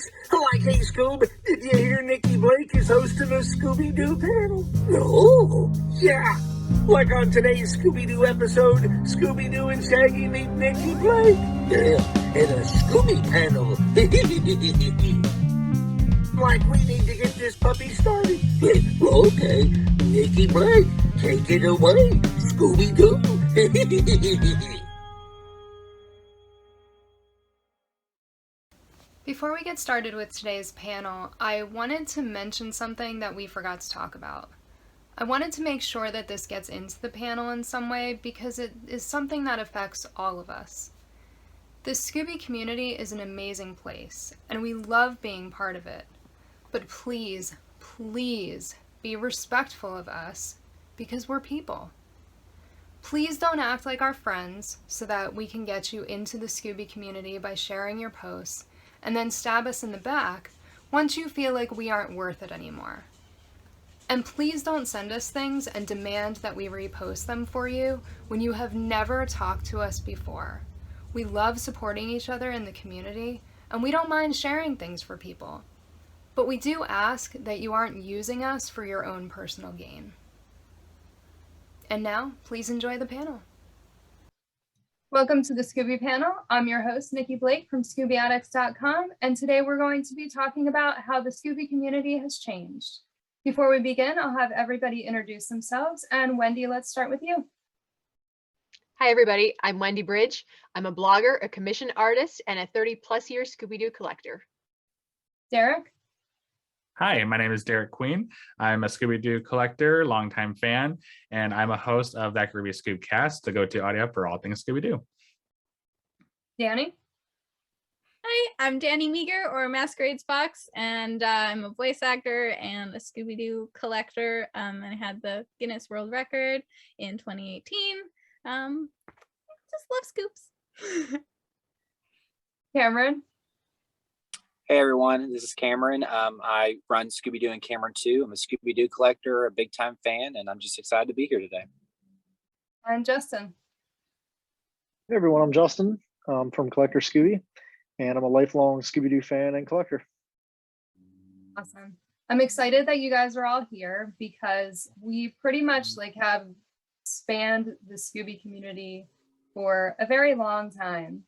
Addicts. Like, hey, Scoob, did you hear Nikki Blake is hosting a Scooby-Doo panel? No. Yeah. Like on today's Scooby-Doo episode, Scooby-Doo and Shaggy meet Nikki Blake. Yeah, and a Scooby Panel. Like, we need to get this puppy started. Okay, Nikki Blake, take it away, Scooby-Doo. Before we get started with today's panel, I wanted to mention something that we forgot to talk about. I wanted to make sure that this gets into the panel in some way because it is something that affects all of us. The Scooby community is an amazing place, and we love being part of it. But please, please be respectful of us because we're people. Please don't act like our friends so that we can get you into the Scooby community by sharing your posts and then stab us in the back once you feel like we aren't worth it anymore. And please don't send us things and demand that we repost them for you when you have never talked to us before. We love supporting each other in the community, and we don't mind sharing things for people. But we do ask that you aren't using us for your own personal gain. And now, please enjoy the panel. Welcome to the Scooby Panel. I'm your host, Nikki Blake from ScoobyAddicts.com, and today we're going to be talking about how the Scooby community has changed. Before we begin, I'll have everybody introduce themselves, and Wendy, let's start with you. Hi everybody, I'm Wendy BRYDGE. I'm a blogger, a commissioned artist, and a 30+ year Scooby-Doo collector. Derek? Hi, my name is Derek Queen. I'm a Scooby-Doo collector, longtime fan, and I'm a host of that Groovy Scoobcast, the go-to audio for all things Scooby-Doo. DANII? Hi, I'm DANII MEGER, or Masquerades Fox, and I'm a voice actor and a Scooby-Doo collector. I had the Guinness World Record in 2018. Just love scoops. Cameron? Hey everyone, this is Cameron. I run Scooby-Doo and Cameron Too. I'm a Scooby-Doo collector, a big time fan, and I'm just excited to be here today. And Justin? Hey everyone, I'm Justin from Collector Scooby, and I'm a lifelong Scooby-Doo fan and collector. Awesome. I'm excited that you guys are all here because we pretty much have spanned the Scooby community for a very long time.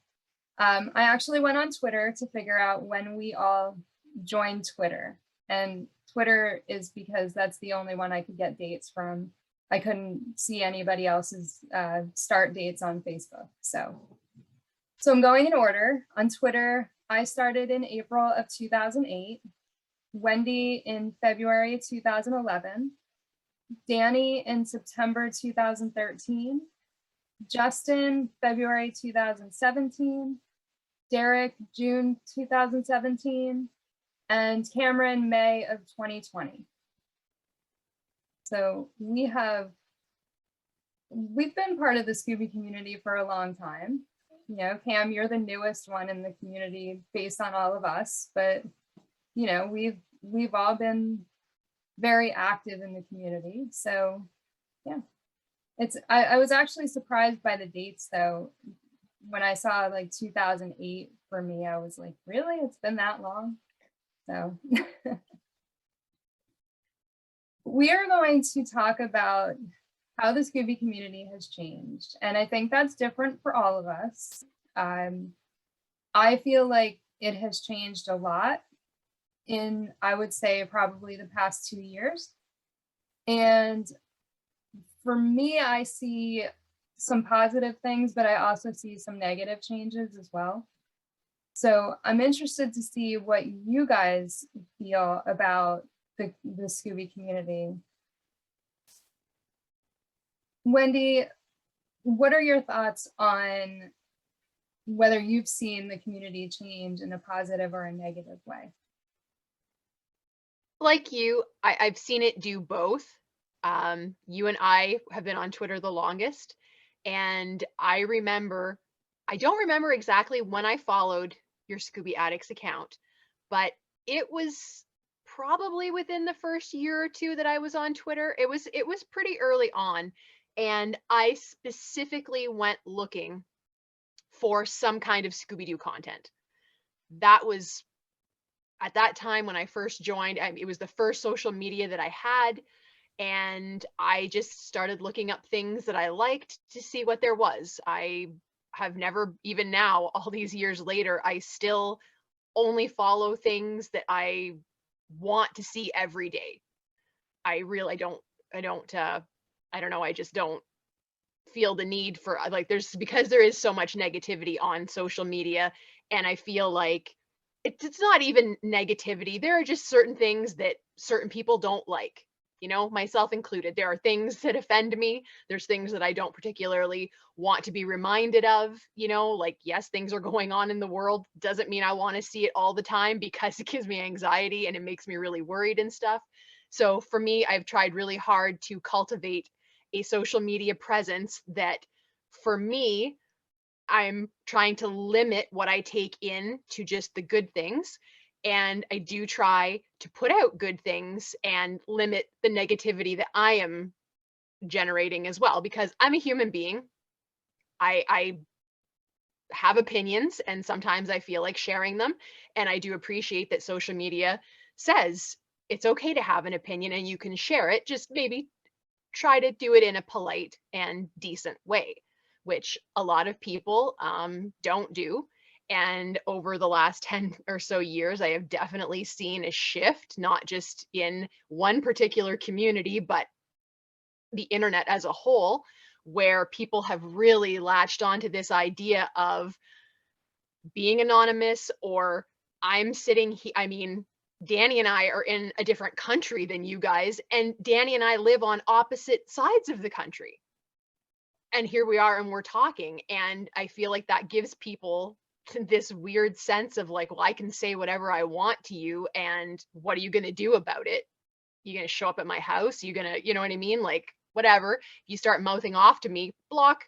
I actually went on Twitter to figure out when we all joined Twitter, and Twitter is because that's the only one I could get dates from. I couldn't see anybody else's start dates on Facebook. So I'm going in order. On Twitter, I started in April of 2008, Wendy in February 2011, DANII in September 2013, Justin February 2017, Derek June 2017, and Cameron May of 2020. So we've been part of the Scooby community for a long time. You know, Cam, you're the newest one in the community based on all of us, but you know, we've all been very active in the community. So yeah, I was actually surprised by the dates though. When I saw 2008 for me, I was like, really? It's been that long? So we are going to talk about how the Scooby community has changed. And I think that's different for all of us. I feel like it has changed a lot in, I would say, probably the past 2 years. And for me, I see some positive things, but I also see some negative changes as well. So I'm interested to see what you guys feel about the Scooby community. Wendy, what are your thoughts on whether you've seen the community change in a positive or a negative way? Like you, I've seen it do both. You and I have been on Twitter the longest, and I don't remember exactly when I followed your Scooby Addicts account, but it was probably within the first year or two that I was on Twitter. It was pretty early on, and I specifically went looking for some kind of Scooby-Doo content. That was at that time when I first joined, it was the first social media that I had. And I just started looking up things that I liked to see what there was. I have never, even now, all these years later, I still only follow things that I want to see every day. I don't know. I just don't feel the need for, like, because there is so much negativity on social media. And I feel like it's not even negativity. There are just certain things that certain people don't like, myself included. There are things that offend me. There's things that I don't particularly want to be reminded of, like, yes, things are going on in the world. Doesn't mean I want to see it all the time, because it gives me anxiety and it makes me really worried and stuff. So for me, I've tried really hard to cultivate a social media presence that, for me, I'm trying to limit what I take in to just the good things. And I do try to put out good things and limit the negativity that I am generating as well, because I'm a human being. I have opinions, and sometimes I feel like sharing them. And I do appreciate that social media says it's okay to have an opinion and you can share it. Just maybe try to do it in a polite and decent way, which a lot of people don't do. And over the last 10 or so years, I have definitely seen a shift, not just in one particular community, but the internet as a whole, where people have really latched onto this idea of being anonymous, or I'm sitting here. I mean, DANII and I are in a different country than you guys, and DANII and I live on opposite sides of the country. And here we are and we're talking. And I feel like that gives people this weird sense of like, well, I can say whatever I want to you, and what are you going to do about it? You going to show up at my house? You going to, you know what I mean? Like, whatever. If you start mouthing off to me, block.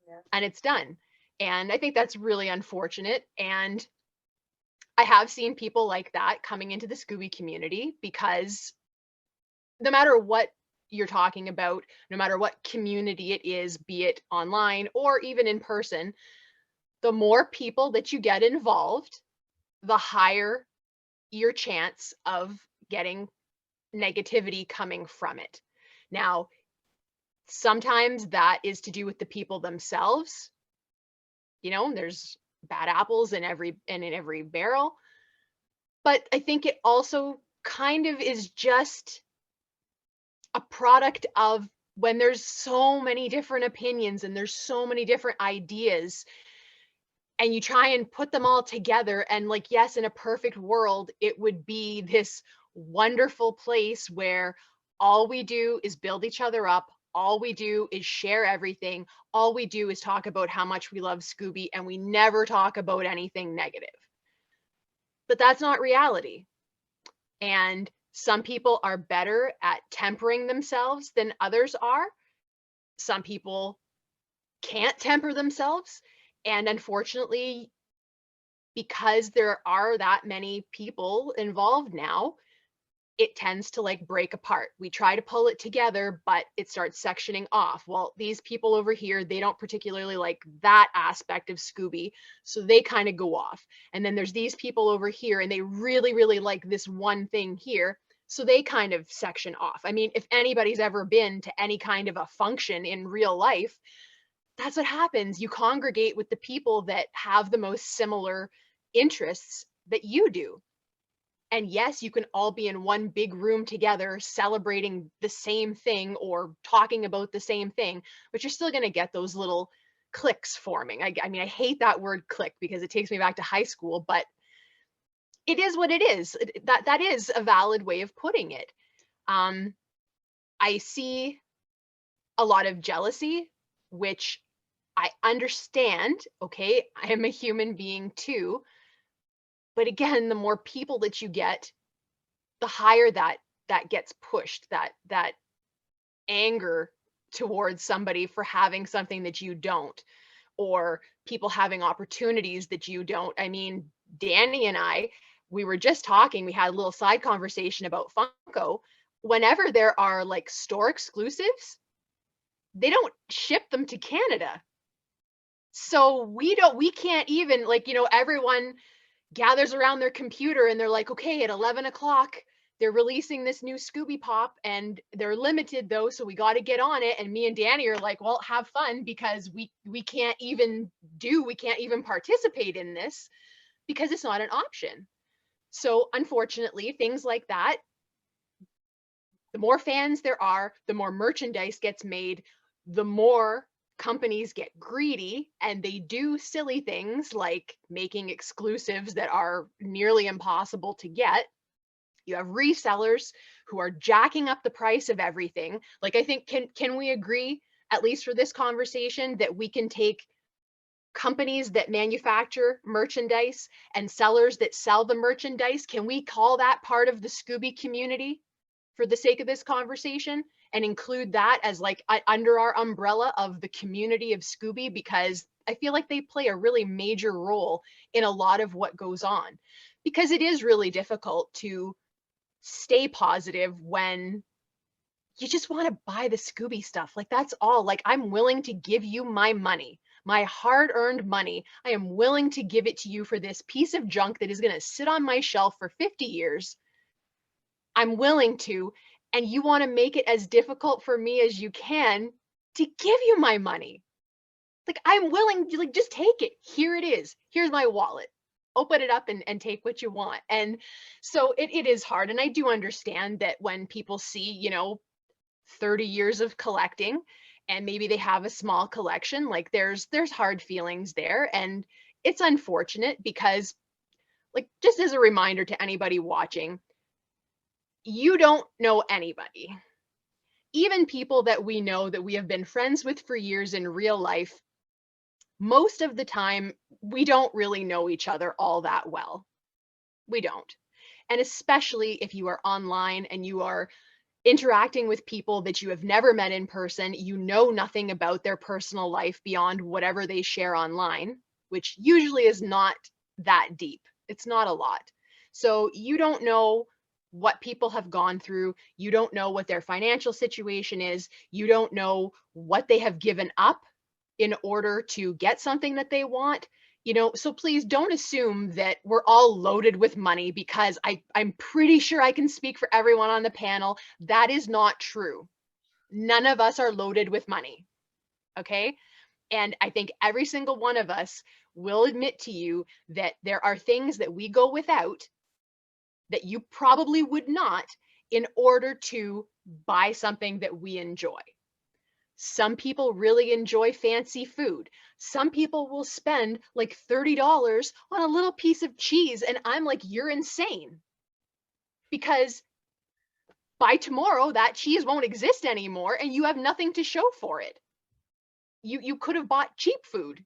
Yeah. And it's done. And I think that's really unfortunate. And I have seen people like that coming into the Scooby community, because no matter what you're talking about, no matter what community it is, be it online or even in person, the more people that you get involved, the higher your chance of getting negativity coming from it. Now, sometimes that is to do with the people themselves. There's bad apples in every barrel. But I think it also kind of is just a product of when there's so many different opinions and there's so many different ideas, and you try and put them all together. And like, yes, in a perfect world, it would be this wonderful place where all we do is build each other up. All we do is share everything. All we do is talk about how much we love Scooby, and we never talk about anything negative. But that's not reality. And some people are better at tempering themselves than others are. Some people can't temper themselves. And unfortunately, because there are that many people involved now, it tends to like break apart. We try to pull it together, but it starts sectioning off. Well, these people over here, they don't particularly like that aspect of Scooby, so they kind of go off. And then there's these people over here, and they really, really like this one thing here, so they kind of section off. I mean, if anybody's ever been to any kind of a function in real life, that's what happens. You congregate with the people that have the most similar interests that you do. And yes, you can all be in one big room together celebrating the same thing or talking about the same thing, but you're still going to get those little cliques forming. I mean, I hate that word clique because it takes me back to high school, but it is what it is. That is a valid way of putting it. I see a lot of jealousy, which I understand. Okay, I am a human being too. But again, the more people that you get, the higher that gets pushed, that anger towards somebody for having something that you don't, or people having opportunities that you don't. I mean, DANII and I, we were just talking, we had a little side conversation about Funko. Whenever there are like store exclusives, they don't ship them to Canada. So we can't even, like, everyone gathers around their computer and they're like, okay, at 11 o'clock, they're releasing this new Scooby Pop and they're limited though, so we got to get on it. And me and Danny are like, well, have fun, because we can't even participate in this because it's not an option. So unfortunately, things like that, the more fans there are, the more merchandise gets made, the more companies get greedy and they do silly things like making exclusives that are nearly impossible to get. You have resellers who are jacking up the price of everything. Like, I think, can we agree, at least for this conversation, that we can take companies that manufacture merchandise and sellers that sell the merchandise? Can we call that part of the Scooby community for the sake of this conversation and include that as like under our umbrella of the community of Scooby? Because I feel like they play a really major role in a lot of what goes on, because it is really difficult to stay positive when you just want to buy the Scooby stuff. Like, that's all. Like, I'm willing to give you my money, my hard-earned money. I am willing to give it to you for this piece of junk that is going to sit on my shelf for 50 years. I'm willing to, and you want to make it as difficult for me as you can to give you my money. Like, I'm willing to, like, just take it. Here it is. Here's my wallet. Open it up and take what you want. And so it is hard. And I do understand that when people see, 30 years of collecting and maybe they have a small collection, like there's hard feelings there. And it's unfortunate because, like, just as a reminder to anybody watching, you don't know anybody. Even people that we know that we have been friends with for years in real life, most of the time, we don't really know each other all that well. We don't. And especially if you are online and you are interacting with people that you have never met in person, you know nothing about their personal life beyond whatever they share online, which usually is not that deep. It's not a lot. So you don't know what people have gone through. You don't know what their financial situation is. You don't know what they have given up in order to get something that they want. So please don't assume that we're all loaded with money, because I'm pretty sure I can speak for everyone on the panel. That is not true. None of us are loaded with money. Okay. And I think every single one of us will admit to you that there are things that we go without that you probably would not in order to buy something that we enjoy. Some people really enjoy fancy food. Some people will spend like $30 on a little piece of cheese. And I'm like, you're insane. Because by tomorrow, that cheese won't exist anymore and you have nothing to show for it. You could have bought cheap food,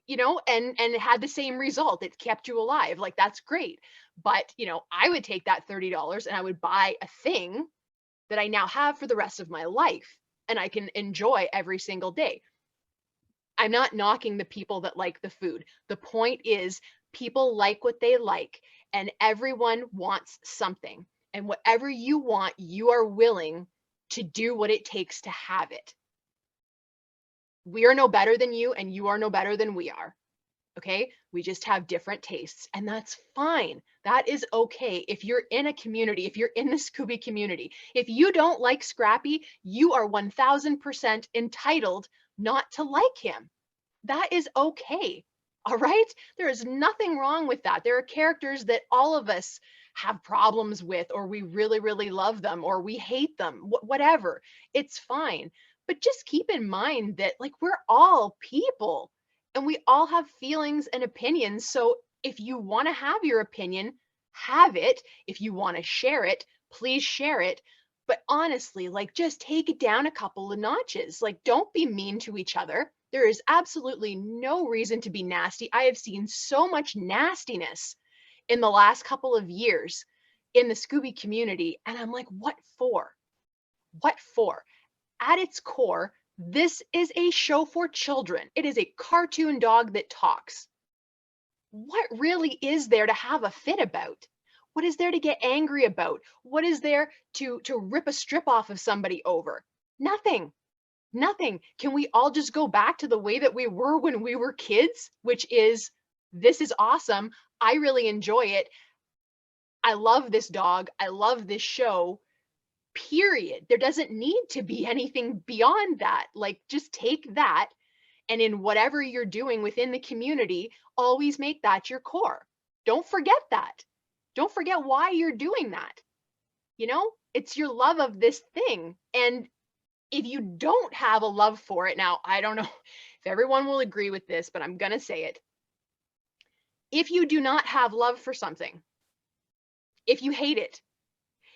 and had the same result. It kept you alive. Like, that's great. But, I would take that $30 and I would buy a thing that I now have for the rest of my life and I can enjoy every single day. I'm not knocking the people that like the food. The point is, people like what they like, and everyone wants something. And whatever you want, you are willing to do what it takes to have it. We are no better than you, and you are no better than we are. Okay? We just have different tastes, and that's fine. That is okay. If you're in a community, if you're in the Scooby community, if you don't like Scrappy, you are 1000% entitled not to like him. That is okay. All right? There is nothing wrong with that. There are characters that all of us have problems with, or we really, really love them, or we hate them, whatever. It's fine. But just keep in mind that, like, we're all people and we all have feelings and opinions. So if you want to have your opinion, have it. If you want to share it, please share it. But honestly, like, just take it down a couple of notches. Like, don't be mean to each other. There is absolutely no reason to be nasty. I have seen so much nastiness in the last couple of years in the Scooby community. And I'm like, what for? What for? At its core, this is a show for children. It is a cartoon dog that talks. What really is there to have a fit about? What is there to get angry about? What is there to rip a strip off of somebody over? Nothing. Nothing. Can we all just go back to the way that we were when we were kids, which is This is awesome. I really enjoy it. I love this dog. I love this show. Period. There doesn't need to be anything beyond that. Like, just take that, and in whatever you're doing within the community, always make that your core. Don't forget that. Don't forget why you're doing that. You know, it's your love of this thing. And if you don't have a love for it, now, I don't know if everyone will agree with this, but I'm going to say it. If you do not have love for something, if you hate it,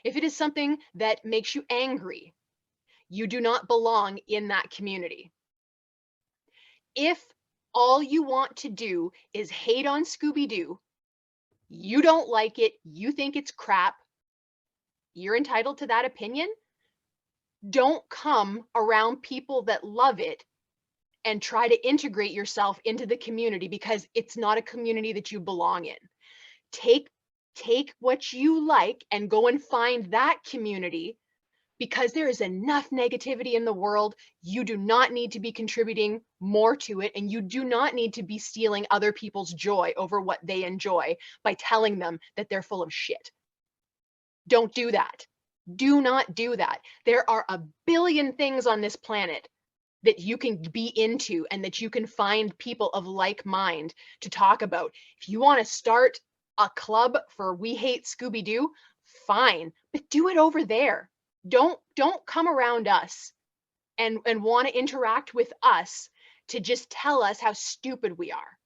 if it is something that makes you angry, you do not belong in that community. If all you want to do is hate on Scooby-Doo, you don't like it, you think it's crap, you're entitled to that opinion. Don't come around people that love it and try to integrate yourself into the community, because it's not a community that you belong in. Take what you like and go and find that community, because there is enough negativity in the world. You do not need to be contributing more to it, and you do not need to be stealing other people's joy over what they enjoy by telling them that they're full of shit. Don't do that. Do not do that. There are a billion things on this planet that you can be into and that you can find people of like mind to talk about. If you want to start a club for We Hate Scooby-Doo, fine, but do it over there. Don't come around us and want to interact with us to just tell us how stupid we are.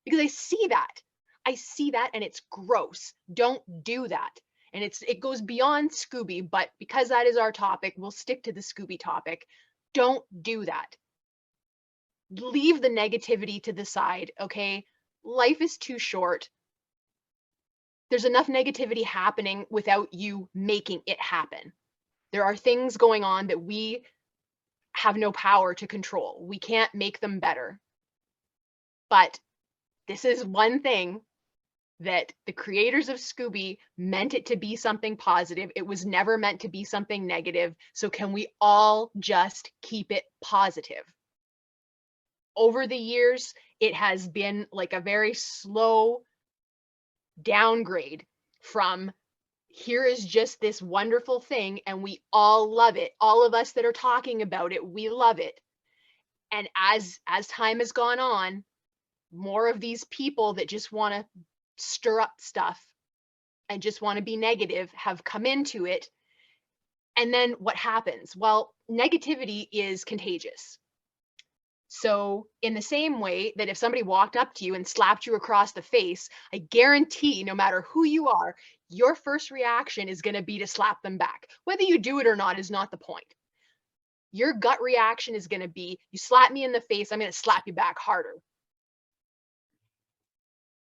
Because I see that and it's gross. Don't do that. And it goes beyond Scooby, but because that is our topic, we'll stick to the Scooby topic. Don't do that. Leave the negativity to the side, okay? Life is too short. There's enough negativity happening without you making it happen. There are things going on that we have no power to control. We can't make them better. But this is one thing that the creators of Scooby meant it to be something positive. It was never meant to be something negative. So can we all just keep it positive? Over the years, it has been like a very slow downgrade from here is just this wonderful thing and we all love it. All of us that are talking about it, we love it. And as time has gone on, more of these people that just want to stir up stuff and just want to be negative have come into it. And then what happens? Well, negativity is contagious. So in the same way that if somebody walked up to you and slapped you across the face, I guarantee no matter who you are, your first reaction is going to be to slap them back. Whether you do it or not is not the point. Your gut reaction is going to be, you slap me in the face, I'm going to slap you back harder.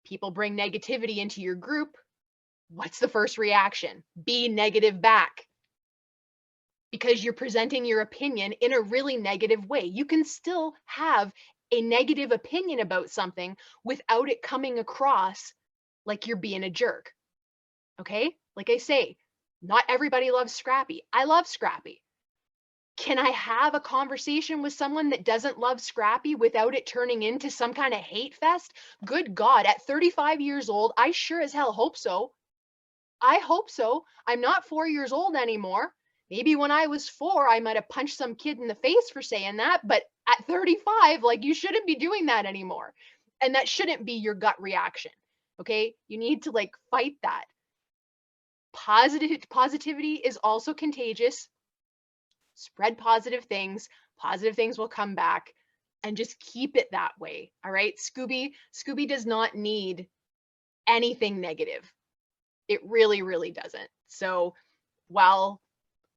People bring negativity into your group. What's the first reaction? Be negative back. Because you're presenting your opinion in a really negative way. You can still have a negative opinion about something without it coming across like you're being a jerk. Okay? Like I say, not everybody loves Scrappy. I love Scrappy. Can I have a conversation with someone that doesn't love Scrappy without it turning into some kind of hate fest? Good God, at 35 years old, I sure as hell hope so. I hope so. I'm not 4 years old anymore. Maybe when I was 4, I might have punched some kid in the face for saying that, but at 35, like, you shouldn't be doing that anymore. And that shouldn't be your gut reaction. Okay? You need to like fight that. Positivity is also contagious. Spread positive things will come back, and just keep it that way. All right? Scooby does not need anything negative. It really, really doesn't. So while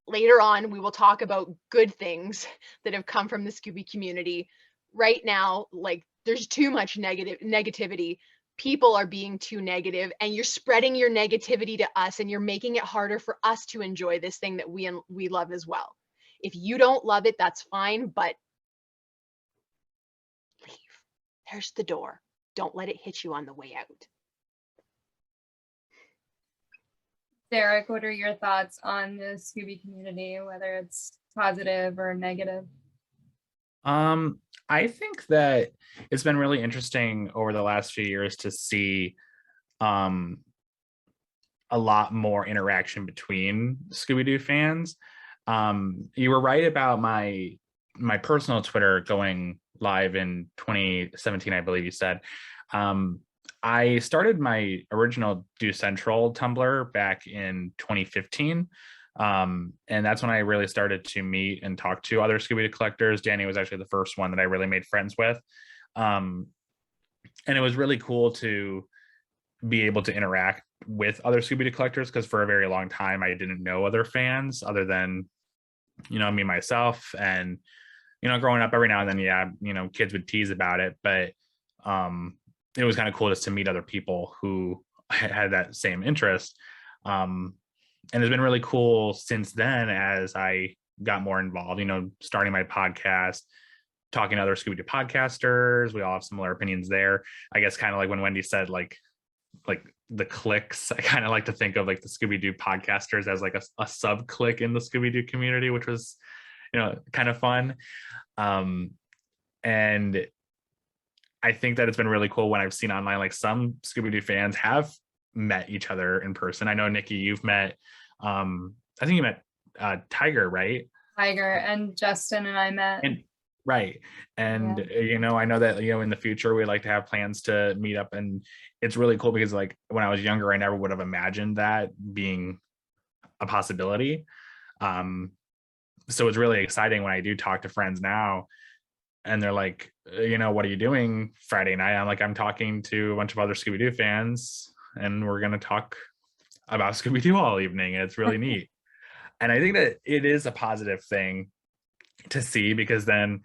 later on we will talk about good things that have come from the Scooby community, right now, like, there's too much negativity. People are being too negative, and you're spreading your negativity to us, and you're making it harder for us to enjoy this thing that we love as well. If you don't love it, that's fine, but leave. There's the door. Don't let it hit you on the way out. Derek, what are your thoughts on the Scooby community, whether it's positive or negative? I think that it's been really interesting over the last few years to see um a lot more interaction between Scooby-Doo fans. You were right about my personal Twitter going live in 2017, I believe you said. I started my original Do Central Tumblr back in 2015. And that's when I really started to meet and talk to other Scooby-Doo collectors. DANII was actually the first one that I really made friends with. And it was really cool to be able to interact with other Scooby-Doo collectors, because for a very long time I didn't know other fans other than, me, myself. And, growing up every now and then, yeah, kids would tease about it, but it was kind of cool just to meet other people who had that same interest. And it's been really cool since then as I got more involved, starting my podcast, talking to other Scooby-Doo podcasters. We all have similar opinions there. I guess kind of like when Wendy said, like the cliques, I kind of like to think of like the Scooby-Doo podcasters as like a sub clique in the Scooby-Doo community, which was, kind of fun. And I think that it's been really cool when I've seen online, like some Scooby-Doo fans have met each other in person. I know, Nikki, you've met, I think you met Tiger, right? Tiger and Justin and I met. Right. And, I know that, in the future, we'd like to have plans to meet up. And it's really cool because like when I was younger, I never would have imagined that being a possibility. So it's really exciting when I do talk to friends now and they're like, what are you doing Friday night? I'm like, I'm talking to a bunch of other Scooby-Doo fans and we're going to talk about Scooby-Doo all evening. It's really neat. And I think that it is a positive thing to see, because then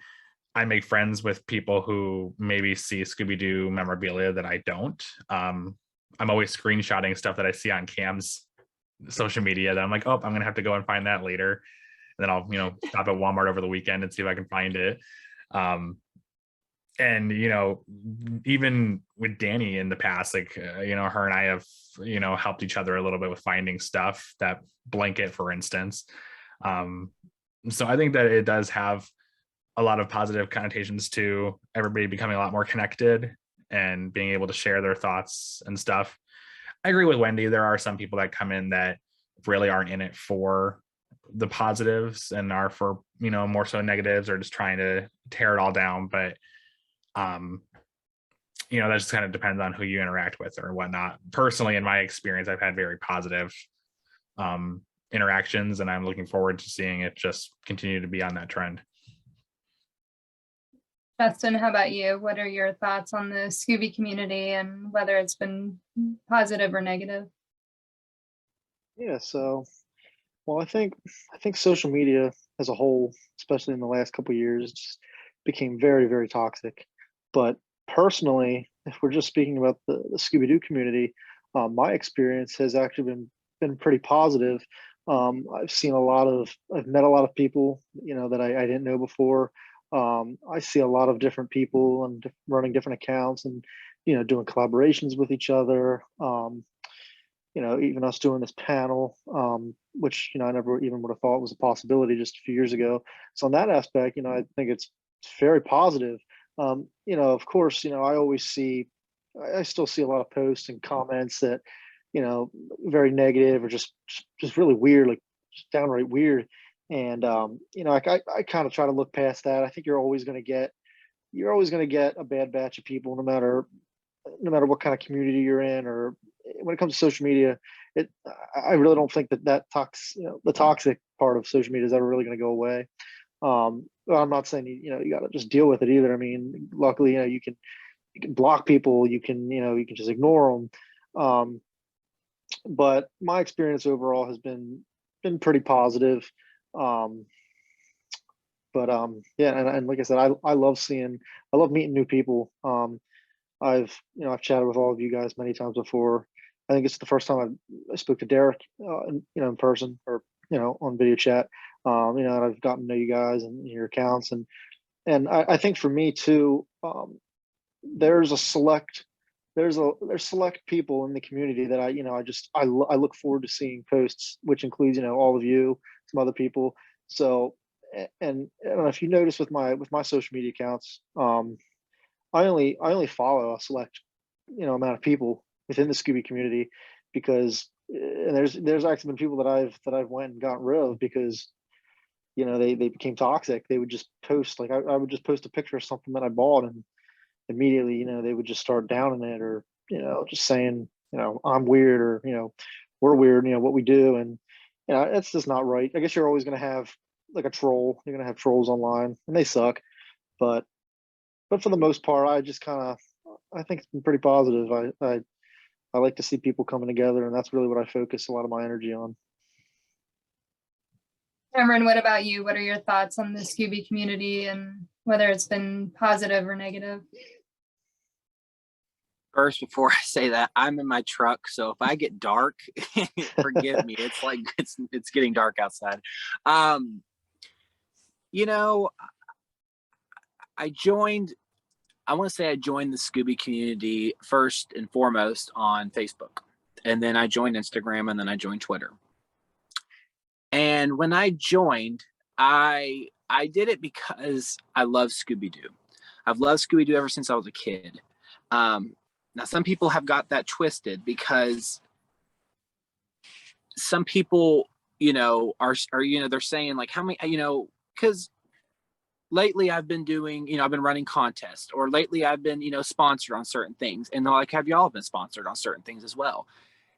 I make friends with people who maybe see Scooby-Doo memorabilia that I don't. I'm always screenshotting stuff that I see on Cam's social media that I'm like, oh, I'm gonna have to go and find that later. And then I'll, stop at Walmart over the weekend and see if I can find it. And even with DANII in the past, like her and I have helped each other a little bit with finding stuff. That blanket, for instance. So I think that it does have a lot of positive connotations to everybody becoming a lot more connected and being able to share their thoughts and stuff. I agree with Wendy. There are some people that come in that really aren't in it for the positives and are for, more so negatives, or just trying to tear it all down. But, that just kind of depends on who you interact with or whatnot. Personally, in my experience, I've had very positive interactions, and I'm looking forward to seeing it just continue to be on that trend. Justin, how about you? What are your thoughts on the Scooby community and whether it's been positive or negative? Yeah, so I think social media as a whole, especially in the last couple of years, just became very, very toxic. But personally, if we're just speaking about the Scooby-Doo community, my experience has actually been pretty positive. I've met a lot of people, that I didn't know before. I see a lot of different people and running different accounts and, doing collaborations with each other. Even us doing this panel, which, I never even would have thought was a possibility just a few years ago. So on that aspect, I think it's very positive. Of course, I still see a lot of posts and comments that, very negative or just really weird, like just downright weird. And, I kind of try to look past that. I think you're always going to get a bad batch of people, no matter what kind of community you're in, or when it comes to social media. I really don't think that the toxic part of social media is ever really going to go away. But I'm not saying, you got to just deal with it either. I mean, luckily, you can block people, you can just ignore them. But my experience overall has been pretty positive. Yeah, and like I said, I love meeting new people. I've chatted with all of you guys many times before. I think it's the first time I spoke to Derek, in person, or on video chat. And I've gotten to know you guys and your accounts, and I think for me too, there's select people in the community that I look forward to seeing posts, which includes all of you, some other people. So and I don't know if you notice with my social media accounts, I only follow a select, amount of people within the Scooby community, because and there's actually been people that I've went and gotten rid of because they became toxic. They would just post, like, I would just post a picture of something that I bought, and immediately they would just start downing it, or just saying I'm weird, or we're weird, what we do, and it's just not right. I guess you're always going to have like a troll. You're going to have trolls online, and they suck, but for the most part, I think it's been pretty positive. I like to see people coming together, and that's really what I focus a lot of my energy on. Cameron, what about you? What are your thoughts on the Scooby community and whether it's been positive or negative? First, before I say that, I'm in my truck, so if I get dark, forgive me. It's like it's getting dark outside. I want to say I joined the Scooby community first and foremost on Facebook, and then I joined Instagram, and then I joined Twitter. And when I joined, I did it because I love Scooby-Doo. I've loved Scooby-Doo ever since I was a kid. Now, some people have got that twisted, because some people, are they're saying, like, how many, because lately I've been doing, I've been running contests, or lately I've been, sponsored on certain things. And they're like, have y'all been sponsored on certain things as well?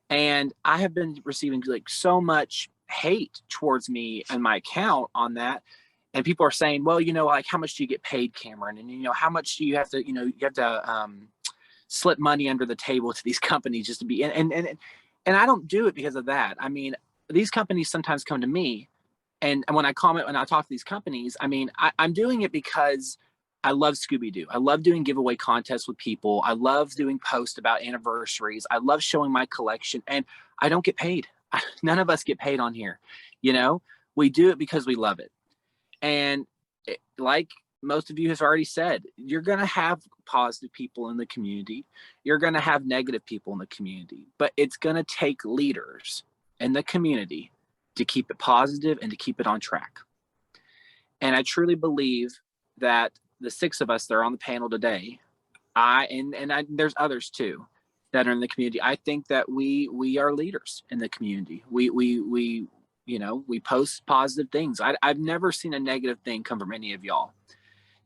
And I have been receiving like so much hate towards me and my account on that. And people are saying, well, like, how much do you get paid, Cameron? And, how much do you have to, slip money under the table to these companies just to be, and I don't do it because of that. I mean, these companies sometimes come to me, and when I comment, when I talk to these companies, I mean, I'm doing it because I love Scooby-Doo. I love doing giveaway contests with people. I love doing posts about anniversaries. I love showing my collection, and I don't get paid. None of us get paid on here. We do it because we love it. And like most of you have already said, you're going to have positive people in the community. You're going to have negative people in the community, but it's going to take leaders in the community to keep it positive and to keep it on track. And I truly believe that the 6 of us that are on the panel today, there's others too that are in the community. I think that we are leaders in the community. We post positive things. I've never seen a negative thing come from any of y'all.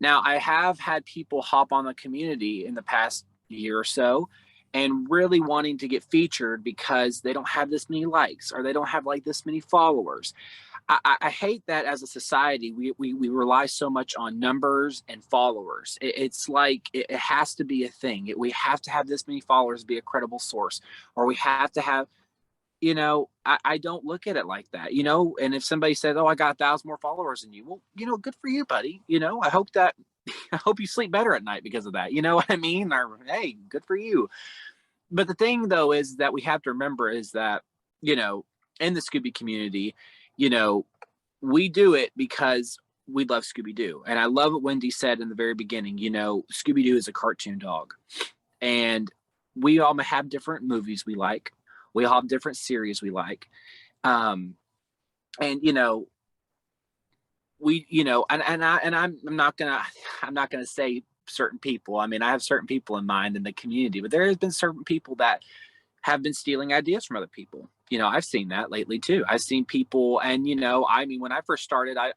Now, I have had people hop on the community in the past year or so and really wanting to get featured because they don't have this many likes, or they don't have like this many followers. I hate that as a society, we rely so much on numbers and followers. It's like it has to be a thing. We have to have this many followers to be a credible source, or we have to have, I don't look at it like that, and if somebody says, oh, I got 1,000 more followers than you, well, good for you, buddy. I hope you sleep better at night because of that. You know what I mean? Or, hey, good for you. But the thing though, is that we have to remember is that, in the Scooby community, we do it because we love Scooby-Doo. And I love what Wendy said in the very beginning, Scooby-Doo is a cartoon dog, and we all have different movies we like. We all have different series we like. And, I'm not gonna say certain people. I mean, I have certain people in mind in the community, but there has been certain people that have been stealing ideas from other people. I've seen that lately too. I've seen people, and when I first started, I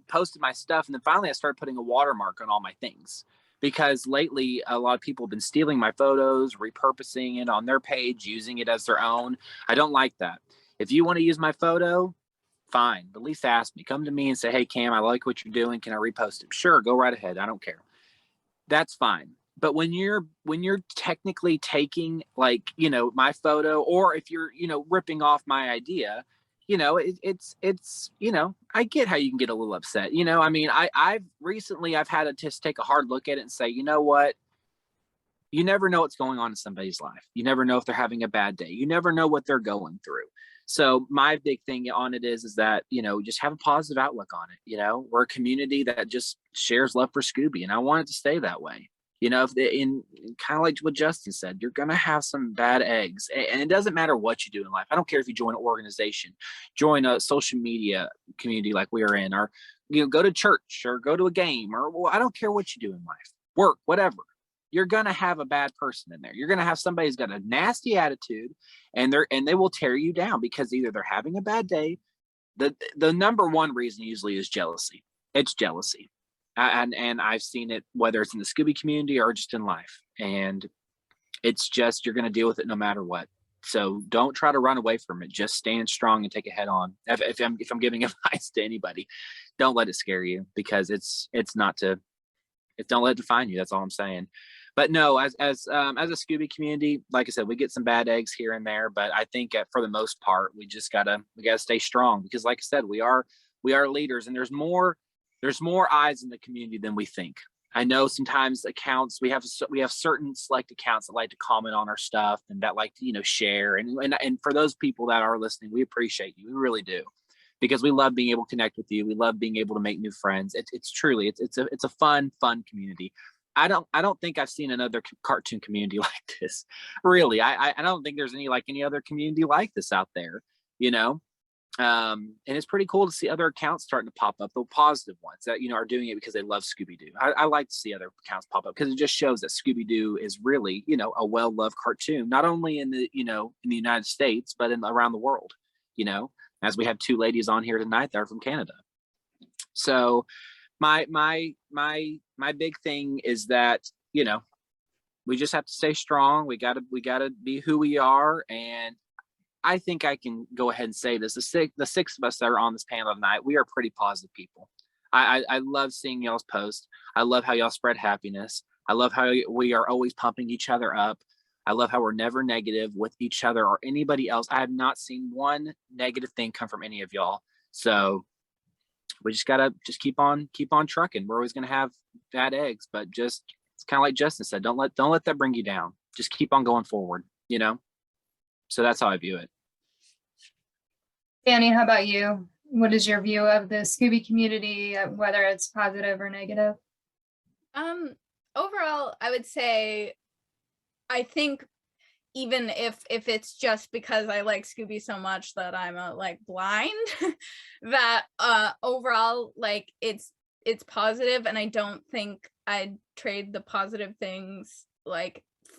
posted my stuff, and then finally I started putting a watermark on all my things, because lately a lot of people have been stealing my photos, repurposing it on their page, using it as their own. I don't like that. If you want to use my photo, fine, but at least ask me. Come to me and say, hey, Cam, I like what you're doing. Can I repost it? Sure, go right ahead. I don't care. That's fine. But when you're technically taking my photo, or if you're, ripping off my idea, it's I get how you can get a little upset. I've recently had to just take a hard look at it and say, you know what? You never know what's going on in somebody's life. You never know if they're having a bad day. You never know what they're going through. So my big thing on it is that, just have a positive outlook on it. We're a community that just shares love for Scooby, and I want it to stay that way. You know, if in kind of like what Justin said, you're gonna have some bad eggs, and it doesn't matter what you do in life. I don't care if you join an organization, join a social media community like we are in, or go to church or go to a game, or well, I don't care what you do in life, work, whatever. You're gonna have a bad person in there. You're gonna have somebody who's got a nasty attitude, and they will tear you down because either they're having a bad day. The number one reason usually is jealousy. It's jealousy. And I've seen it, whether it's in the Scooby community or just in life, and it's just, you're going to deal with it no matter what. So don't try to run away from it. Just stand strong and take it head on. If I'm giving advice to anybody, don't let it scare you, because don't let it define you. That's all I'm saying. But no, as a Scooby community, like I said, we get some bad eggs here and there, but I think for the most part, we gotta stay strong, because like I said, we are leaders, and there's more eyes in the community than we think. I know sometimes accounts, we have certain select accounts that like to comment on our stuff and that like to, share. And for those people that are listening, we appreciate you. We really do, because we love being able to connect with you. We love being able to make new friends. It's truly a fun community. I don't think I've seen another cartoon community like this. Really. I don't think there's any other community like this out there, and it's pretty cool to see other accounts starting to pop up, the positive ones that are doing it because they love Scooby-Doo. I like to see other accounts pop up, because it just shows that Scooby-Doo is really a well-loved cartoon, not only in the in the United States, but around the world, as we have two ladies on here tonight that are from Canada. So my big thing is that we just have to stay strong. We gotta be who we are. And I think I can go ahead and say this: the six of us that are on this panel tonight, we are pretty positive people. I love seeing y'all's posts. I love how y'all spread happiness. I love how we are always pumping each other up. I love how we're never negative with each other or anybody else. I have not seen one negative thing come from any of y'all. So we just gotta keep on trucking. We're always gonna have bad eggs, but it's kind of like Justin said, don't let that bring you down. Just keep on going forward, So that's how I view it. Danny, how about you? What is your view of the Scooby community, whether it's positive or negative? Overall, I would say, I think even if it's just because I like Scooby so much that I'm blind, that overall it's positive, and I don't think I'd trade the positive things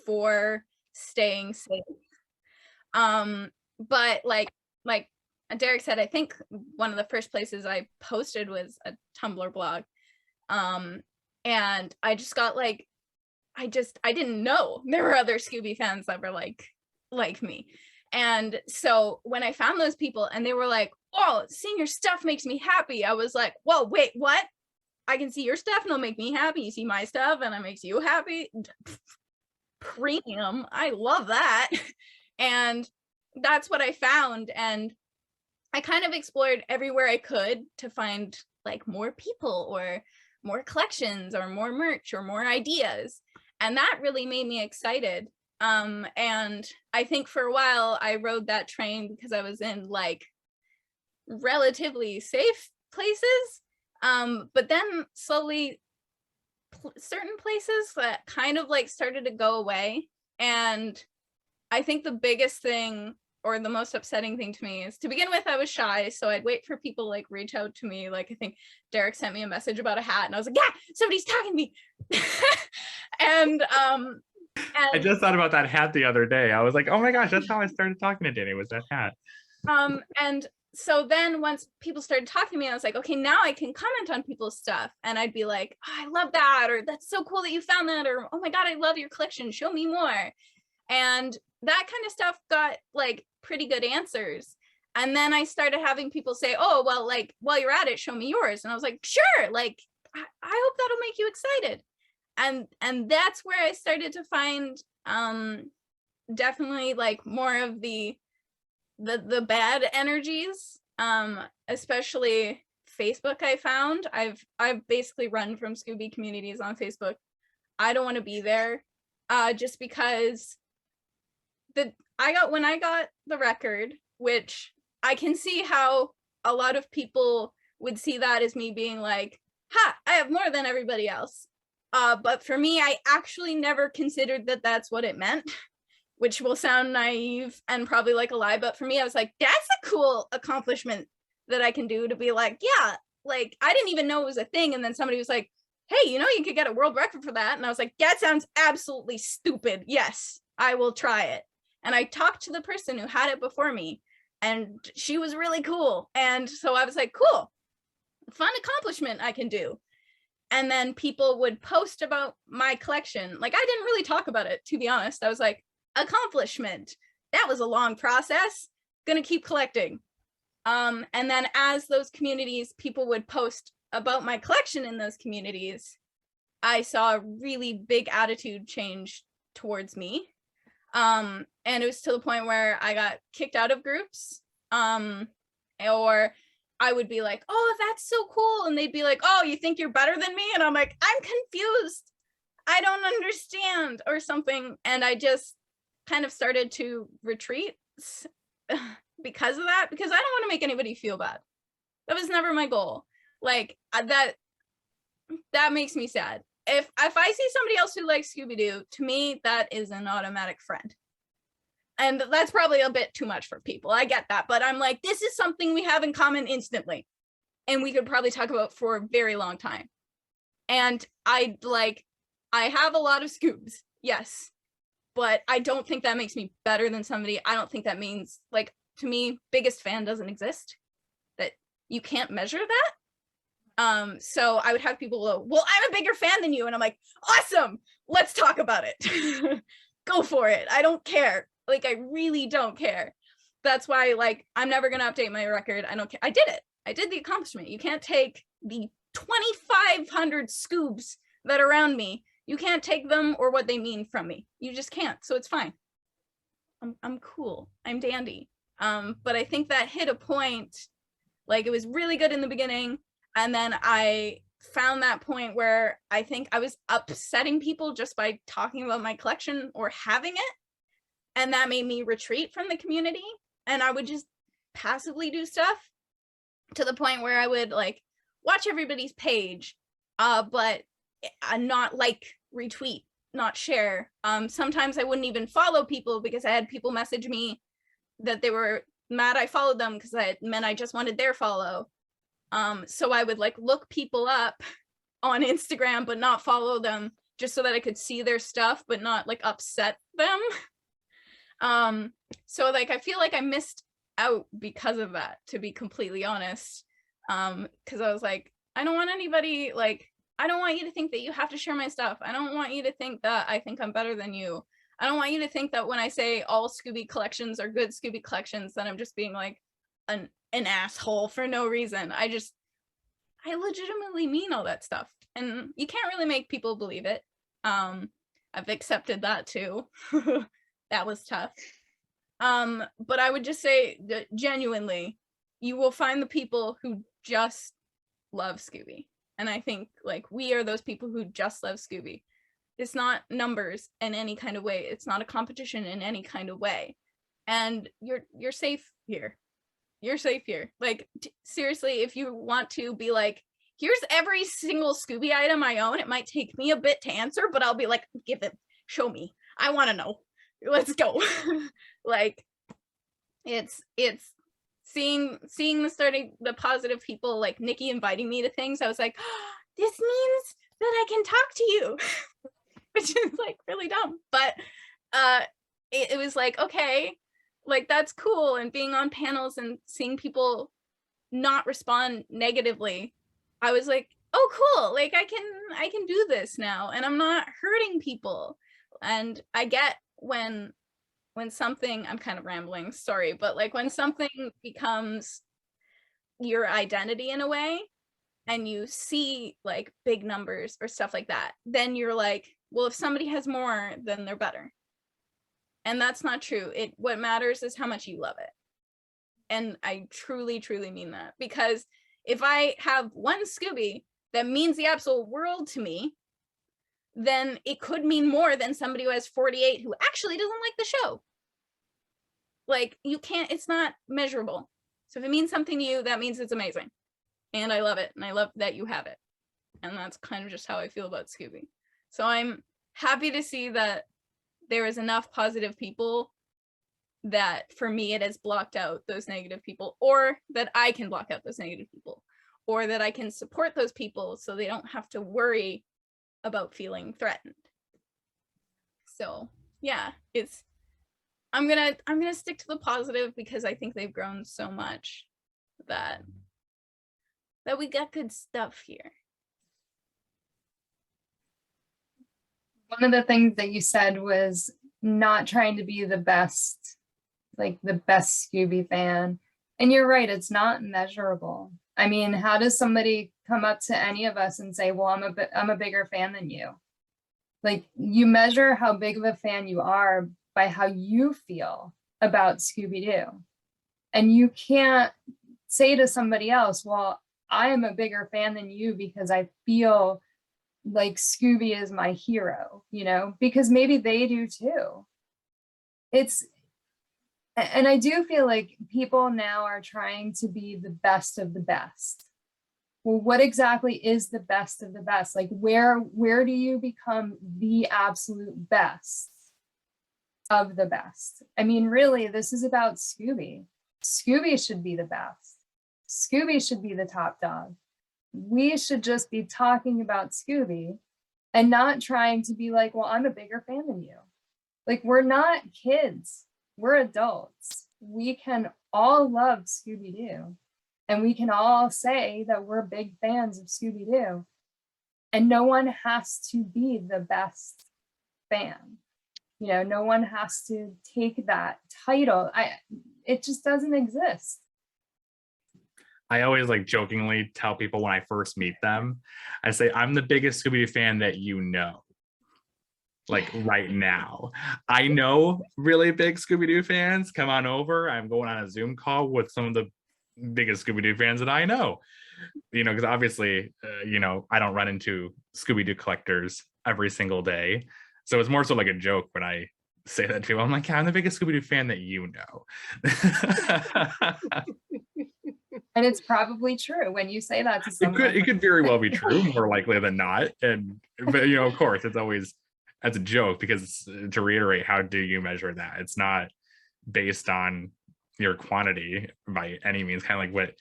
for staying safe. But like Derek said, I think one of the first places I posted was a Tumblr blog. And I just got I didn't know there were other Scooby fans that were like me. And so when I found those people and they were like, "Oh, seeing your stuff makes me happy," I was like, "Whoa, wait, what? I can see your stuff and it'll make me happy. You see my stuff and it makes you happy? Premium. I love that." And that's what I found. And I kind of explored everywhere I could to find more people or more collections or more merch or more ideas. And that really made me excited. And I think for a while I rode that train because I was in relatively safe places. But then slowly certain places that kind of started to go away. And I think the biggest thing, or the most upsetting thing to me, is, to begin with, I was shy, so I'd wait for people reach out to me. I think Derek sent me a message about a hat and I was like, "Yeah, somebody's talking to me." and I just thought about that hat the other day. I was like, oh my gosh, that's how I started talking to Danny, was that hat. And so then once people started talking to me, I was like, okay, now I can comment on people's stuff. And I'd be like, "Oh, I love that," or "That's so cool that you found that," or "Oh my God, I love your collection, show me more." And that kind of stuff got pretty good answers. And then I started having people say, "Oh, well, while you're at it, show me yours." And I was like, "Sure, I hope that'll make you excited." And that's where I started to find definitely more of the bad energies, especially Facebook. I found I've basically run from Scooby communities on Facebook. I don't want to be there, just because when I got the record, which I can see how a lot of people would see that as me being like, "Ha, I have more than everybody else." But for me, I actually never considered that that's what it meant, which will sound naive and probably like a lie. But for me, I was like, that's a cool accomplishment that I can do, to be like, yeah, like I didn't even know it was a thing. And then somebody was like, hey, you know, you could get a world record for that. And I was like, that sounds absolutely stupid. Yes, I will try it. And I talked to the person who had it before me, and she was really cool. And so I was like, cool, fun accomplishment I can do. And then people would post about my collection. Like, I didn't really talk about it, to be honest. I was like, accomplishment. That was a long process. Gonna keep collecting. And then as those communities, people would post about my collection in those communities, I saw a really big attitude change towards me. And it was to the point where I got kicked out of groups. Or I would be like, oh, that's so cool. And they'd be like, oh, you think you're better than me? And I'm like, I'm confused. I don't understand, or something. And I just kind of started to retreat because of that, because I don't want to make anybody feel bad. That was never my goal. Like, that makes me sad. If I see somebody else who likes Scooby-Doo, to me, that is an automatic friend. And that's probably a bit too much for people. I get that. But I'm like, this is something we have in common instantly. And we could probably talk about for a very long time. And I have a lot of Scoobs, yes. But I don't think that makes me better than somebody. I don't think that means, like, to me, biggest fan doesn't exist. That you can't measure that. So I would have people go, well, I'm a bigger fan than you. And I'm like, awesome, let's talk about it. Go for it. I don't care. Like, I really don't care. That's why, like, I'm never going to update my record. I don't care. I did it. I did the accomplishment. You can't take the 2,500 Scoobs that are around me. You can't take them or what they mean from me. You just can't. So it's fine. I'm cool. I'm dandy. But I think that hit a point, like, it was really good in the beginning. And then I found that point where I think I was upsetting people just by talking about my collection or having it. And that made me retreat from the community. And I would just passively do stuff to the point where I would, like, watch everybody's page, but not like, retweet, not share. Sometimes I wouldn't even follow people because I had people message me that they were mad I followed them because it meant I just wanted their follow. So I would, like, look people up on Instagram but not follow them, just so that I could see their stuff but not, like, upset them. So, like, I feel like I missed out because of that, to be completely honest. Because I was like, I don't want anybody, like, I don't want you to think that you have to share my stuff. I don't want you to think that I think I'm better than you. I don't want you to think that when I say all Scooby collections are good Scooby collections, that I'm just being like an asshole for no reason. I legitimately mean all that stuff, and you can't really make people believe it. I've accepted that too. That was tough. But I would just say that genuinely, you will find the people who just love Scooby. And I think, like, we are those people who just love Scooby. It's not numbers in any kind of way. It's not a competition in any kind of way. And you're safe here. You're safe here. Like, seriously, if you want to be like, here's every single Scooby item I own, it might take me a bit to answer, but I'll be like, give it, show me. I want to know. Let's go. Like, it's seeing the positive people, like Nikki inviting me to things. I was like, oh, this means that I can talk to you, which is, like, really dumb. But it was like, okay, like, that's cool. And being on panels and seeing people not respond negatively, I was like, oh, cool, like, I can do this now, and I'm not hurting people. And I get when something, I'm kind of rambling, sorry, but, like, when something becomes your identity in a way, and you see, like, big numbers or stuff like that, then you're like, well, if somebody has more, then they're better. And that's not true. What matters is how much you love it. And I truly, truly mean that, because if I have one Scooby that means the absolute world to me, then it could mean more than somebody who has 48 who actually doesn't like the show. Like, you can't, it's not measurable. So if it means something to you, that means it's amazing. And I love it. And I love that you have it. And that's kind of just how I feel about Scooby. So I'm happy to see that there is enough positive people that for me it has blocked out those negative people, or that I can block out those negative people, or that I can support those people so they don't have to worry about feeling threatened. So yeah, I'm gonna stick to the positive because I think they've grown so much that we got good stuff here. One of the things that you said was not trying to be the best, like the best Scooby fan. And you're right, it's not measurable. I mean, how does somebody come up to any of us and say, well, I'm a bigger fan than you? Like, you measure how big of a fan you are by how you feel about Scooby-Doo. And you can't say to somebody else, well, I am a bigger fan than you because I feel like Scooby is my hero, you know, because maybe they do too. And I do feel like people now are trying to be the best of the best. Well, what exactly is the best of the best? Like, where do you become the absolute best of the best? I mean, really, this is about Scooby. Scooby should be the best. Scooby should be the top dog. We should just be talking about Scooby and not trying to be like, well, I'm a bigger fan than you. Like, we're not kids, we're adults. We can all love Scooby-Doo, and we can all say that we're big fans of Scooby-Doo, and no one has to be the best fan. You know, no one has to take that title. It just doesn't exist. I always like jokingly tell people when I first meet them, I say, I'm the biggest Scooby-Doo fan that you know. Like right now. I know really big Scooby-Doo fans. Come on over. I'm going on a Zoom call with some of the biggest Scooby-Doo fans that I know. You know, because obviously, you know, I don't run into Scooby-Doo collectors every single day. So it's more so like a joke when I say that to people. I'm like, yeah, I'm the biggest Scooby-Doo fan that you know. And it's probably true when you say that to someone. It could very well be true, more likely than not. But you know, of course, it's always as a joke, because to reiterate, how do you measure that? It's not based on your quantity by any means. Kind of like what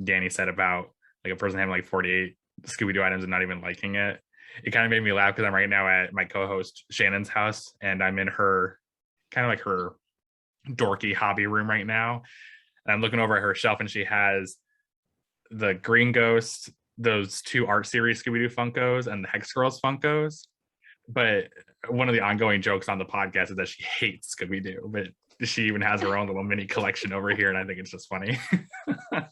Danny said about like a person having like 48 Scooby-Doo items and not even liking it. It kind of made me laugh because I'm right now at my co-host Shannon's house, and I'm in her kind of like her dorky hobby room right now. And I'm looking over at her shelf, and she has the Green Ghost, those 2 art series Scooby-Doo Funkos, and the Hex Girls Funkos. But one of the ongoing jokes on the podcast is that she hates Scooby-Doo, but she even has her own little mini collection over here, and I think it's just funny. I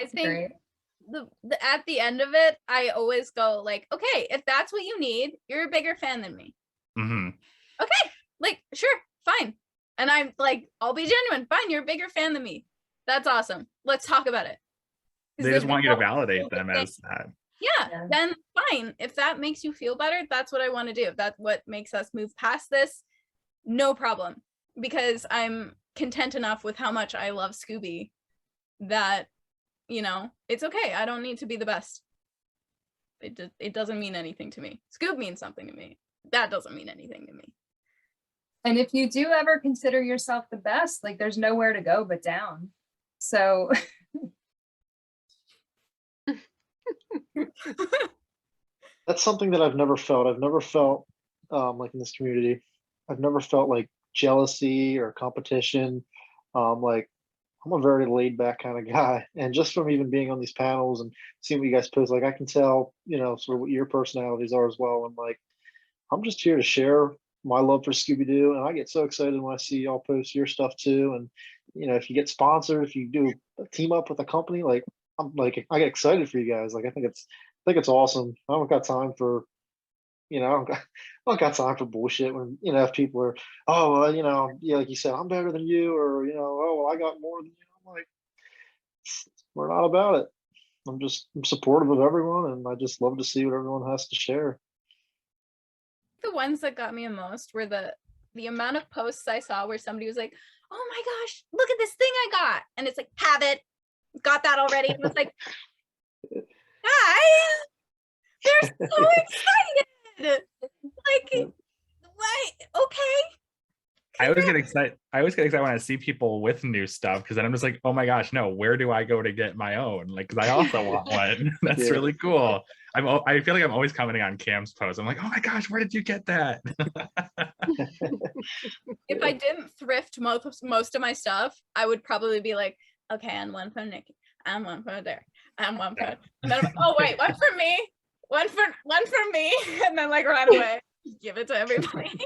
think at the end of it, I always go like, okay, if that's what you need, you're a bigger fan than me. Mm-hmm. Okay, like, sure, fine. And I'm like, I'll be genuine. Fine, you're a bigger fan than me. That's awesome. Let's talk about it. They just want you to validate them as that. Yeah, then fine. If that makes you feel better, that's what I want to do. If that's what makes us move past this, no problem. Because I'm content enough with how much I love Scooby that, you know, it's okay. I don't need to be the best. It doesn't mean anything to me. Scoob means something to me. That doesn't mean anything to me. And if you do ever consider yourself the best, like, there's nowhere to go but down. So That's something that I've never felt. I've never felt like in this community, I've never felt like jealousy or competition. Like, I'm a very laid back kind of guy. And just from even being on these panels and seeing what you guys post, like, I can tell, you know, sort of what your personalities are as well. And like, I'm just here to share my love for Scooby-Doo. And I get so excited when I see y'all post your stuff too. And, you know, if you get sponsored, if you do a team up with a company, like, I'm like, I get excited for you guys. Like, I think it's awesome. I don't got time for, you know, I don't got time for bullshit when, you know, if people are, oh, well, you know, yeah, like you said, I'm better than you, or, you know, oh, well, I got more than you. I'm like, we're not about it. I'm supportive of everyone, and I just love to see what everyone has to share. The ones that got me the most were the amount of posts I saw where somebody was like, oh my gosh, look at this thing I got. And it's like, have it. Got that already. And it's like, guys, there We're so excited. Like, why? Okay. I always get excited. I always get excited when I see people with new stuff because then I'm just like, oh my gosh, no, where do I go to get my own? Like, because I also want one. That's Yeah. really cool. I feel like I'm always commenting on Cam's post. I'm like, oh my gosh, where did you get that? If I didn't thrift most of my stuff, I would probably be like, okay, and one for Nikki, and one for there, and one for, and then I'm like, oh wait, one for me, one for me, and then like run away, give it to everybody.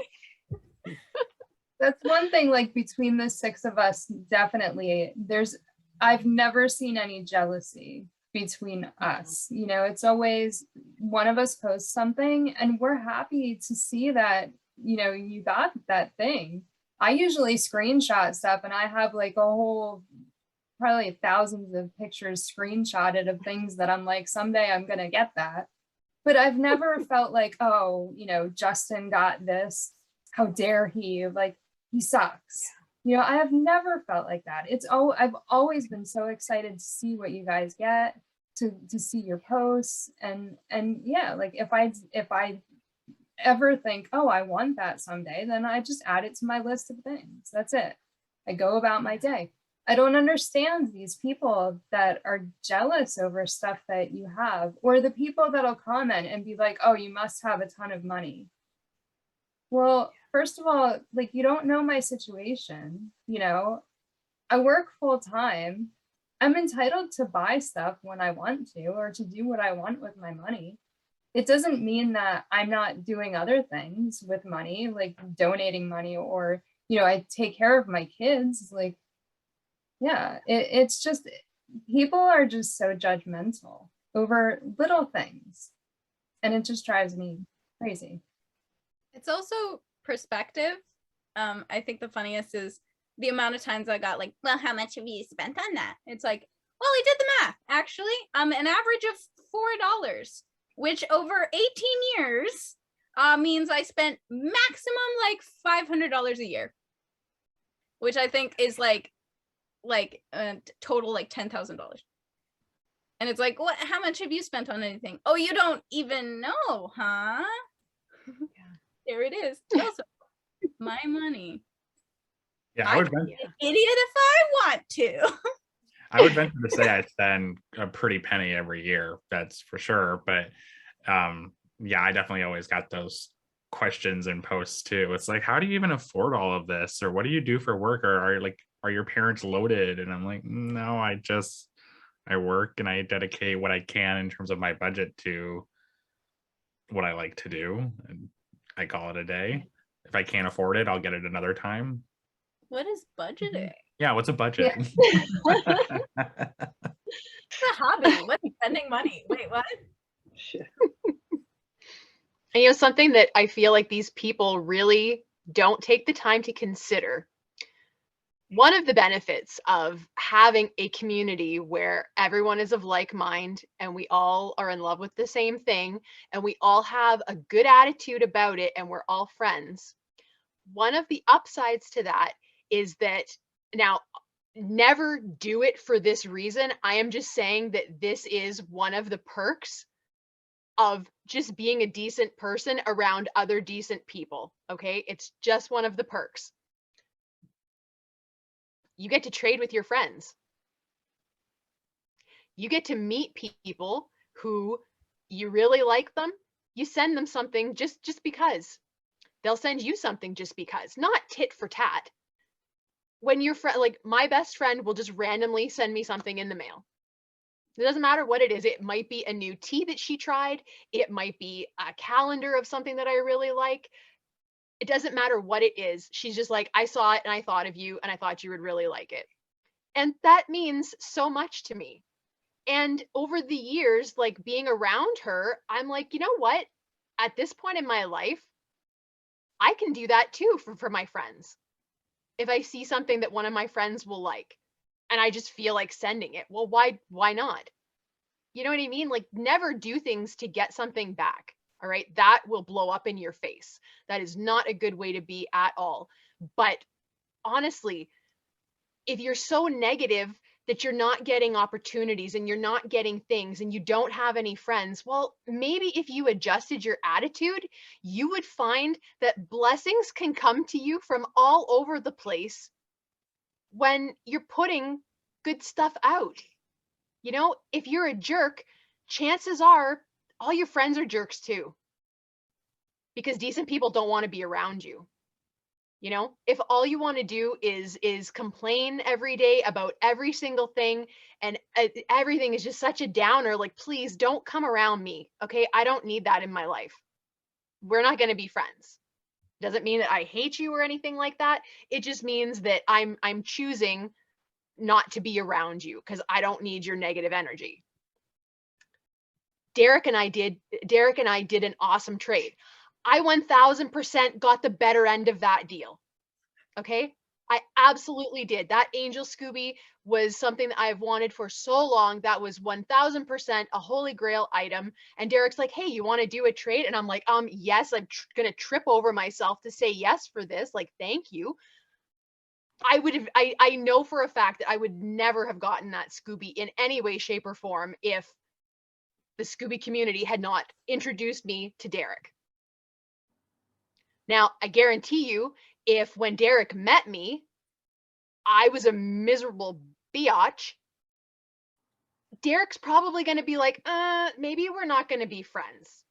That's one thing, like between the six of us, definitely I've never seen any jealousy between us. You know, it's always one of us posts something and we're happy to see that, you know, you got that thing. I usually screenshot stuff and I have like a whole, probably thousands of pictures screenshotted of things that I'm like, someday I'm gonna get that. But I've never felt like, oh, you know, Justin got this, how dare he, like, he sucks. You know, I have never felt like that. I've always been so excited to see what you guys get, to see your posts, and yeah, like if I ever think, oh, I want that someday, then I just add it to my list of things. That's it. I go about my day. I don't understand these people that are jealous over stuff that you have, or the people that'll comment and be like, oh, you must have a ton of money. Well, first of all, like, you don't know my situation. You know, I work full time. I'm entitled to buy stuff when I want to, or to do what I want with my money. It doesn't mean that I'm not doing other things with money, like donating money, or, you know, I take care of my kids. Like, yeah, it's just, people are just so judgmental over little things. And it just drives me crazy. It's also perspective. I think the funniest is the amount of times I got like, well, how much have you spent on that? It's like, well, I did the math. Actually, an average of $4, which over 18 years means I spent maximum like $500 a year, which I think is like total like $10,000. And it's like, what? How much have you spent on anything? Oh, you don't even know, huh? There it is. Also, my money. Yeah, I can be an idiot if I want to. I would venture to say I spend a pretty penny every year. That's for sure. But yeah, I definitely always got those questions and posts too. It's like, how do you even afford all of this? Or what do you do for work? Or are your parents loaded? And I'm like, no, I work and I dedicate what I can in terms of my budget to what I like to do. And I call it a day. If I can't afford it, I'll get it another time. What is budgeting? Yeah, what's a budget? Yeah. It's a hobby. What's spending money? Wait, what? Shit. And you know, something that I feel like these people really don't take the time to consider. One of the benefits of having a community where everyone is of like mind and we all are in love with the same thing and we all have a good attitude about it and we're all friends. One of the upsides to that is that, now, never do it for this reason. I am just saying that this is one of the perks of just being a decent person around other decent people. Okay, it's just one of the perks. You get to trade with your friends. You get to meet people who you really like them. You send them something just because. They'll send you something just because, not tit for tat. When your friend, like my best friend, will just randomly send me something in the mail. It doesn't matter what it is. It might be a new tea that she tried. It might be a calendar of something that I really like. It doesn't matter what it is. She's just like, I saw it and I thought of you and I thought you would really like it. And that means so much to me. And over the years, like being around her, I'm like, you know what? At this point in my life, I can do that too for my friends. If I see something that one of my friends will like and I just feel like sending it, well, why not? You know what I mean? Like, never do things to get something back. All right. That will blow up in your face. That is not a good way to be at all. But honestly, if you're so negative that you're not getting opportunities and you're not getting things and you don't have any friends. Well, maybe if you adjusted your attitude, you would find that blessings can come to you from all over the place when you're putting good stuff out. You know, if you're a jerk, chances are all your friends are jerks too, because decent people don't want to be around you. You know, if all you want to do is complain every day about every single thing, and everything is just such a downer, like, please don't come around me. Okay, I don't need that in my life. We're not going to be friends. Doesn't mean that I hate you or anything like that. It just means that I'm choosing not to be around you because I don't need your negative energy. Derek and I did an awesome trade. I 1000% got the better end of that deal. Okay, I absolutely did. That Angel Scooby was something that I've wanted for so long. That was 1000% a holy grail item. And Derek's like, hey, you want to do a trade? And I'm like, yes, I'm gonna trip over myself to say yes for this. Like, thank you. I know for a fact that I would never have gotten that Scooby in any way, shape, or form if the Scooby community had not introduced me to Derek. Now, I guarantee you, if when Derek met me, I was a miserable biatch, Derek's probably going to be like, maybe we're not going to be friends.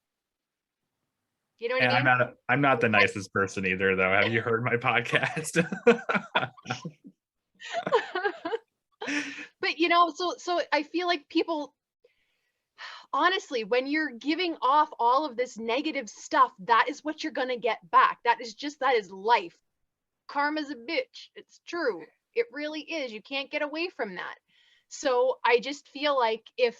You know what I mean? I'm not the nicest person either, though. Have you heard my podcast? But, you know, so I feel like people, honestly, when you're giving off all of this negative stuff, that is what you're going to get back. That is life. Karma's a bitch. It's true. It really is. You can't get away from that. So I just feel like if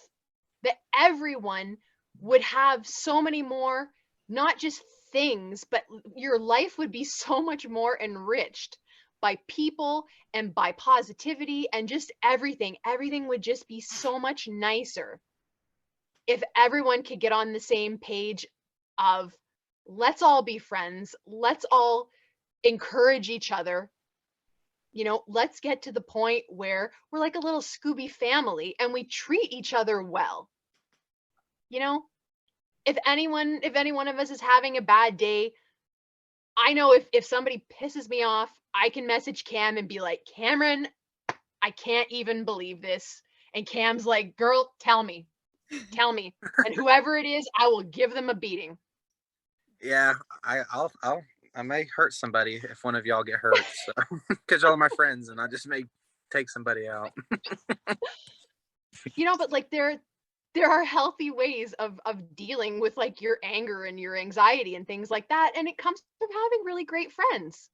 everyone would have so many more, not just things, but your life would be so much more enriched by people and by positivity and just everything. Everything would just be so much nicer if everyone could get on the same page of, let's all be friends. Let's all encourage each other. You know, let's get to the point where we're like a little Scooby family and we treat each other well. You know, if any one of us is having a bad day, I know if somebody pisses me off, I can message Cam and be like, Cameron, I can't even believe this. And Cam's like, girl, tell me. And whoever it is, I will give them a beating. Yeah, I may hurt somebody if one of y'all get hurt, so because y'all are my friends, and I just may take somebody out. You know, but like there are healthy ways of dealing with like your anger and your anxiety and things like that, and it comes from having really great friends.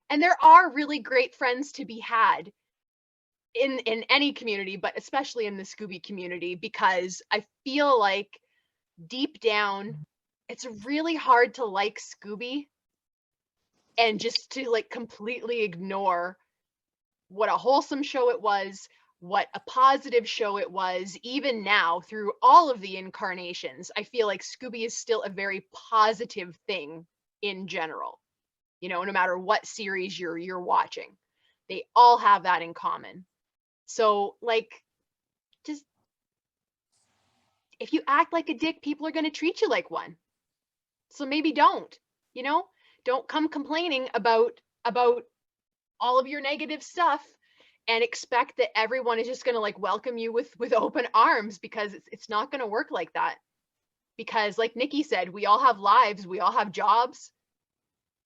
And there are really great friends to be had in any community, but especially in the Scooby community, because I feel like deep down, it's really hard to like Scooby and just to like completely ignore what a wholesome show it was, what a positive show it was. Even now, through all of the incarnations, I feel like Scooby is still a very positive thing in general. You know, no matter what series you're watching, they all have that in common. So like, just if you act like a dick, people are going to treat you like one. So maybe don't, you know, don't come complaining about all of your negative stuff and expect that everyone is just going to like welcome you with open arms, because it's not going to work like that. Because like Nikki said, we all have lives, we all have jobs.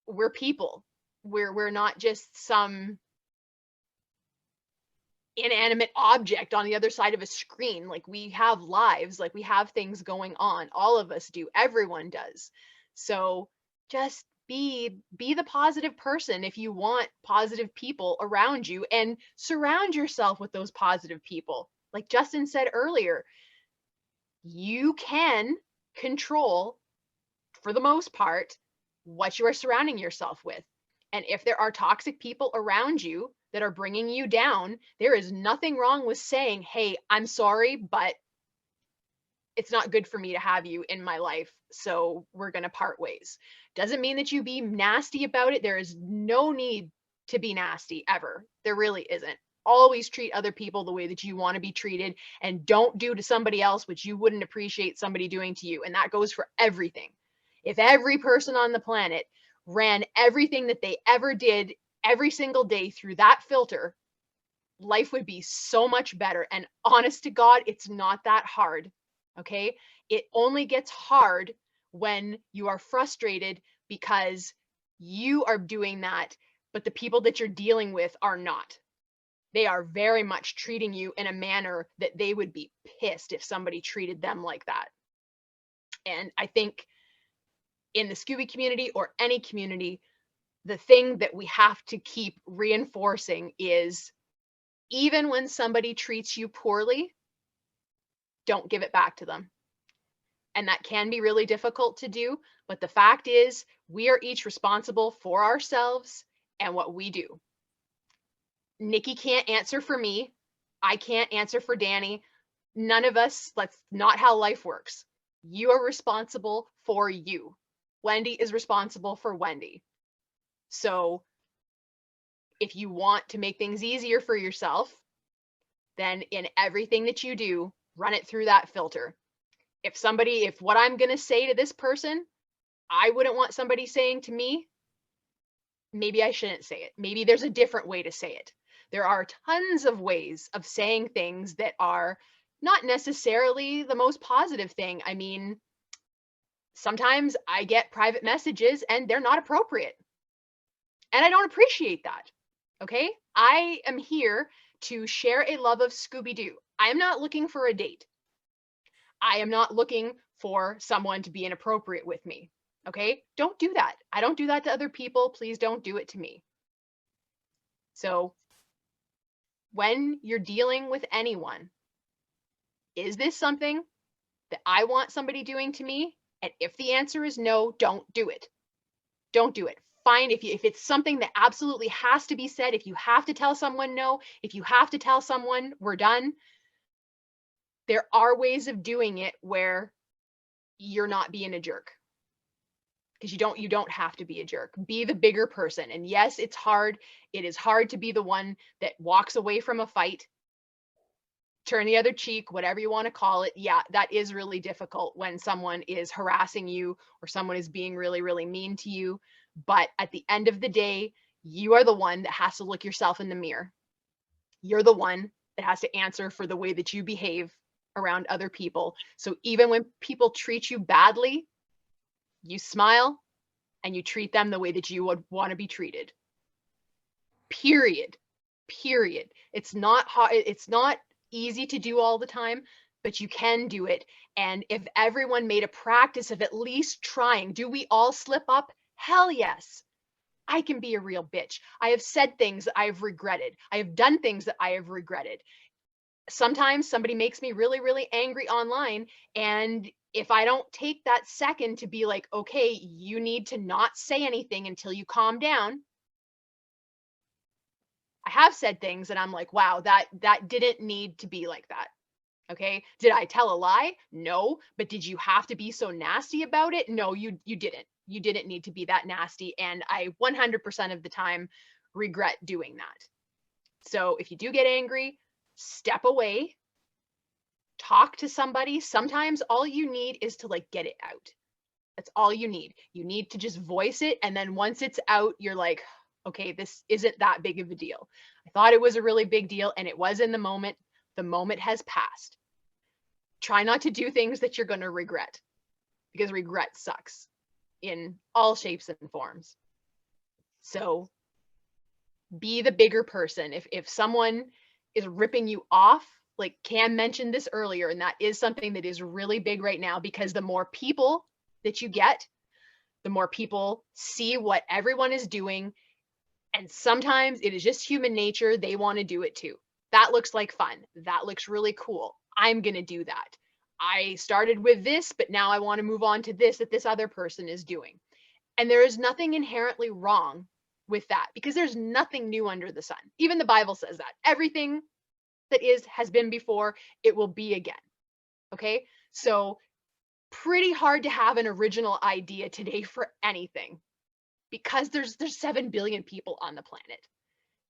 We're people. We're not just some inanimate object on the other side of a screen. Like, we have lives, like we have things going on. All of us do. Everyone does. So just be the positive person if you want positive people around you, and surround yourself with those positive people. Like Justin said earlier, you can control, for the most part, what you are surrounding yourself with. And if there are toxic people around you that are bringing you down, there is nothing wrong with saying, hey, I'm sorry, but it's not good for me to have you in my life, so we're going to part ways. Doesn't mean that you be nasty about it. There is no need to be nasty ever. There really isn't. always treat other people the way that you want to be treated, and don't do to somebody else what you wouldn't appreciate somebody doing to you. And that goes for everything. If every person on the planet ran everything that they ever did every single day through that filter, life would be so much better. And honest to God, it's not that hard. Okay. It only gets hard when you are frustrated because you are doing that, but the people that you're dealing with are not. They are very much treating you in a manner that they would be pissed if somebody treated them like that. And I think in the Scooby community or any community, the thing that we have to keep reinforcing is, even when somebody treats you poorly, don't give it back to them. And that can be really difficult to do. But the fact is, we are each responsible for ourselves and what we do. Nikki can't answer for me. I can't answer for DANII. None of us, that's not how life works. You are responsible for you. Wendy is responsible for Wendy. So if you want to make things easier for yourself, then in everything that you do, run it through that filter. If what I'm going to say to this person, I wouldn't want somebody saying to me, maybe I shouldn't say it. Maybe there's a different way to say it. There are tons of ways of saying things that are not necessarily the most positive thing. I mean, sometimes I get private messages and they're not appropriate. And I don't appreciate that. Okay? I am here to share a love of Scooby-Doo. I am not looking for a date. I am not looking for someone to be inappropriate with me. Okay? Don't do that. I don't do that to other people. Please don't do it to me. So when you're dealing with anyone, is this something that I want somebody doing to me? And if the answer is no, don't do it. Don't do it. Fine, if it's something that absolutely has to be said, if you have to tell someone no, if you have to tell someone we're done, there are ways of doing it where you're not being a jerk. Because you don't have to be a jerk. Be the bigger person. And yes, it's hard. It is hard to be the one that walks away from a fight, turn the other cheek, whatever you want to call it. Yeah, that is really difficult when someone is harassing you or someone is being really, really mean to you. But at the end of the day, you are the one that has to look yourself in the mirror. You're the one that has to answer for the way that you behave around other people. So even when people treat you badly, you smile and you treat them the way that you would want to be treated. Period. It's not hard. It's not easy to do all the time, but you can do it. And if everyone made a practice of at least trying, do we all slip up? Hell yes. I can be a real bitch. I have said things that I have regretted. I have done things that I have regretted. Sometimes somebody makes me really, really angry online. And if I don't take that second to be like, okay, you need to not say anything until you calm down. I have said things that I'm like, wow, that didn't need to be like that. Okay. Did I tell a lie? No. But did you have to be so nasty about it? No, you didn't. You didn't need to be that nasty. And I 100% of the time regret doing that. So if you do get angry, step away, talk to somebody. Sometimes all you need is to like get it out. That's all you need. You need to just voice it. And then once it's out, you're like, okay, this isn't that big of a deal. I thought it was a really big deal and it was in the moment. The moment has passed. Try not to do things that you're going to regret, because regret sucks in all shapes and forms. So be the bigger person. If someone is ripping you off, like Cam mentioned this earlier, and that is something that is really big right now, because the more people that you get, the more people see what everyone is doing. And sometimes it is just human nature. They want to do it too. That looks like fun. That looks really cool. I'm going to do that. I started with this, but now I want to move on to this that this other person is doing. And there is nothing inherently wrong with that, because there's nothing new under the sun. Even the Bible says that. Everything that has been before, it will be again. Okay? So pretty hard to have an original idea today for anything, because there's 7 billion people on the planet.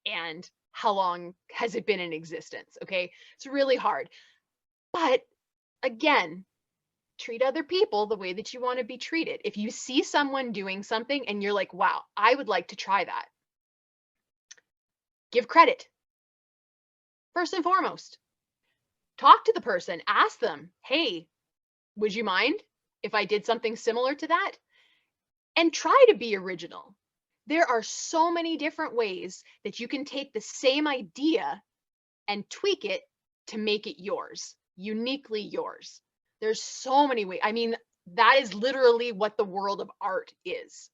And how long has it been in existence? Okay, it's really hard. But again, treat other people the way that you want to be treated. If you see someone doing something and you're like, wow, I would like to try that, give credit. First and foremost, talk to the person, ask them, hey, would you mind if I did something similar to that? And try to be original. There are so many different ways that you can take the same idea and tweak it to make it yours, uniquely yours. There's so many ways. I mean, that is literally what the world of art is.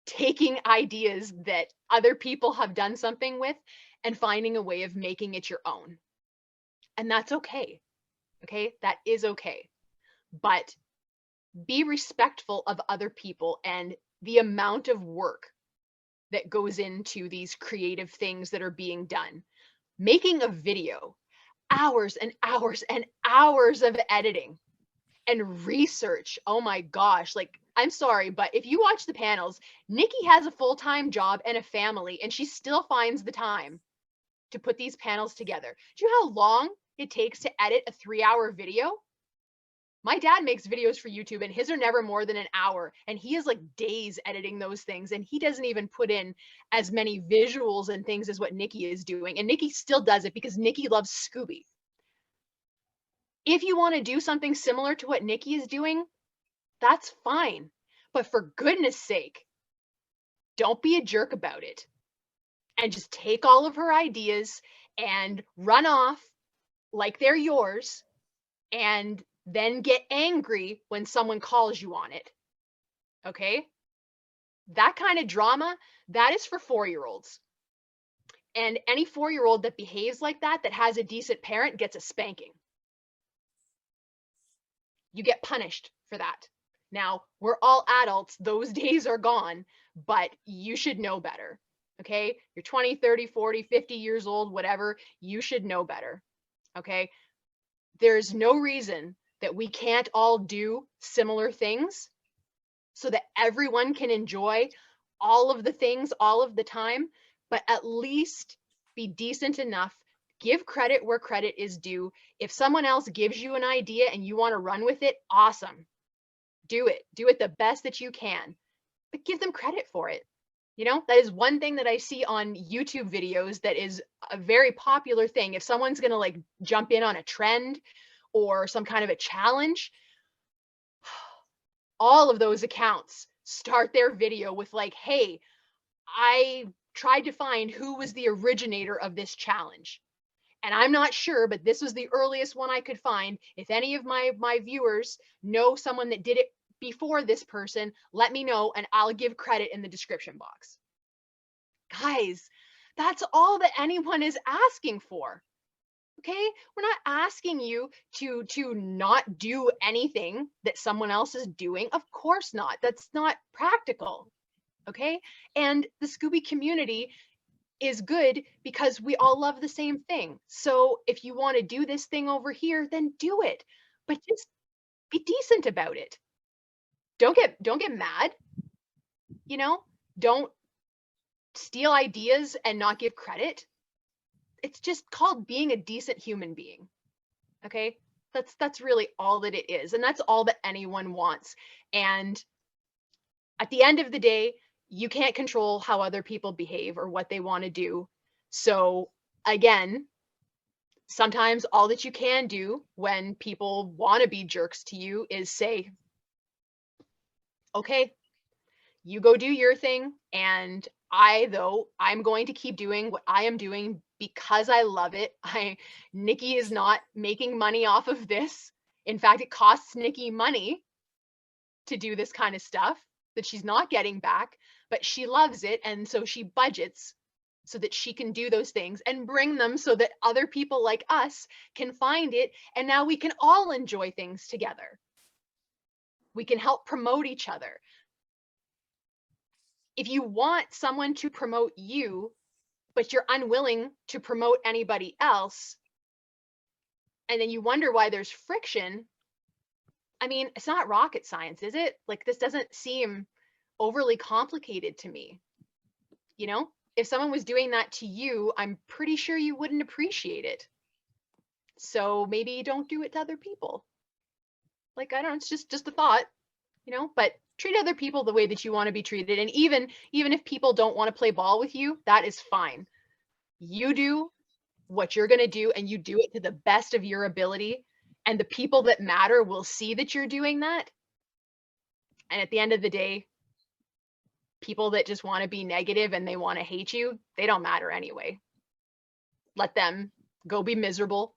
Taking ideas that other people have done something with and finding a way of making it your own. And that's okay. Okay, that is okay. But be respectful of other people and the amount of work that goes into these creative things that are being done. Making a video, hours and hours and hours of editing and research. Oh my gosh, like, I'm sorry, but if you watch the panels, Nikki has a full-time job and a family, and she still finds the time to put these panels together. Do you know how long it takes to edit a 3-hour video? My dad makes videos for YouTube and his are never more than an hour, and he is like days editing those things, and he doesn't even put in as many visuals and things as what Nikki is doing. And Nikki still does it because Nikki loves Scooby. If you want to do something similar to what Nikki is doing, that's fine. But for goodness sake, don't be a jerk about it. And just take all of her ideas and run off like they're yours, and then get angry when someone calls you on it. Okay? That kind of drama, that is for 4-year-olds. And any 4-year-old that behaves like that, that has a decent parent, gets a spanking. You get punished for that. Now, we're all adults. Those days are gone, but you should know better. Okay? You're 20, 30, 40, 50 years old, whatever. You should know better. Okay? There's no reason that we can't all do similar things so that everyone can enjoy all of the things all of the time, but at least be decent enough. Give credit where credit is due. If someone else gives you an idea and you want to run with it, awesome. Do it. Do it the best that you can, but give them credit for it. You know, that is one thing that I see on YouTube videos that is a very popular thing. If someone's going to like jump in on a trend or some kind of a challenge, all of those accounts start their video with like, hey, I tried to find who was the originator of this challenge. And I'm not sure, but this was the earliest one I could find. If any of my viewers know someone that did it before this person, let me know and I'll give credit in the description box. Guys, that's all that anyone is asking for. Okay, we're not asking you to not do anything that someone else is doing. Of course not. That's not practical. Okay, and the Scooby community is good because we all love the same thing. So if you want to do this thing over here, then do it, but just be decent about it. Don't get mad. You know, don't steal ideas and not give credit. It's just called being a decent human being. Okay? That's really all that it is. And that's all that anyone wants. And at the end of the day, you can't control how other people behave or what they want to do. So again, sometimes all that you can do when people want to be jerks to you is say, okay, you go do your thing. And I'm going to keep doing what I am doing because I love it. Nikki is not making money off of this. In fact, it costs Nikki money to do this kind of stuff that she's not getting back, but she loves it. And so she budgets so that she can do those things and bring them so that other people like us can find it. And now we can all enjoy things together. We can help promote each other. If you want someone to promote you, but you're unwilling to promote anybody else, and then you wonder why there's friction, I mean, it's not rocket science, is it? Like, this doesn't seem overly complicated to me. You know, if someone was doing that to you, I'm pretty sure you wouldn't appreciate it. So maybe don't do it to other people. Like, I don't know, it's just a thought, you know, but treat other people the way that you want to be treated. And even if people don't want to play ball with you, that is fine. You do what you're going to do, and you do it to the best of your ability. And the people that matter will see that you're doing that. And at the end of the day, people that just want to be negative and they want to hate you, they don't matter anyway. Let them go be miserable,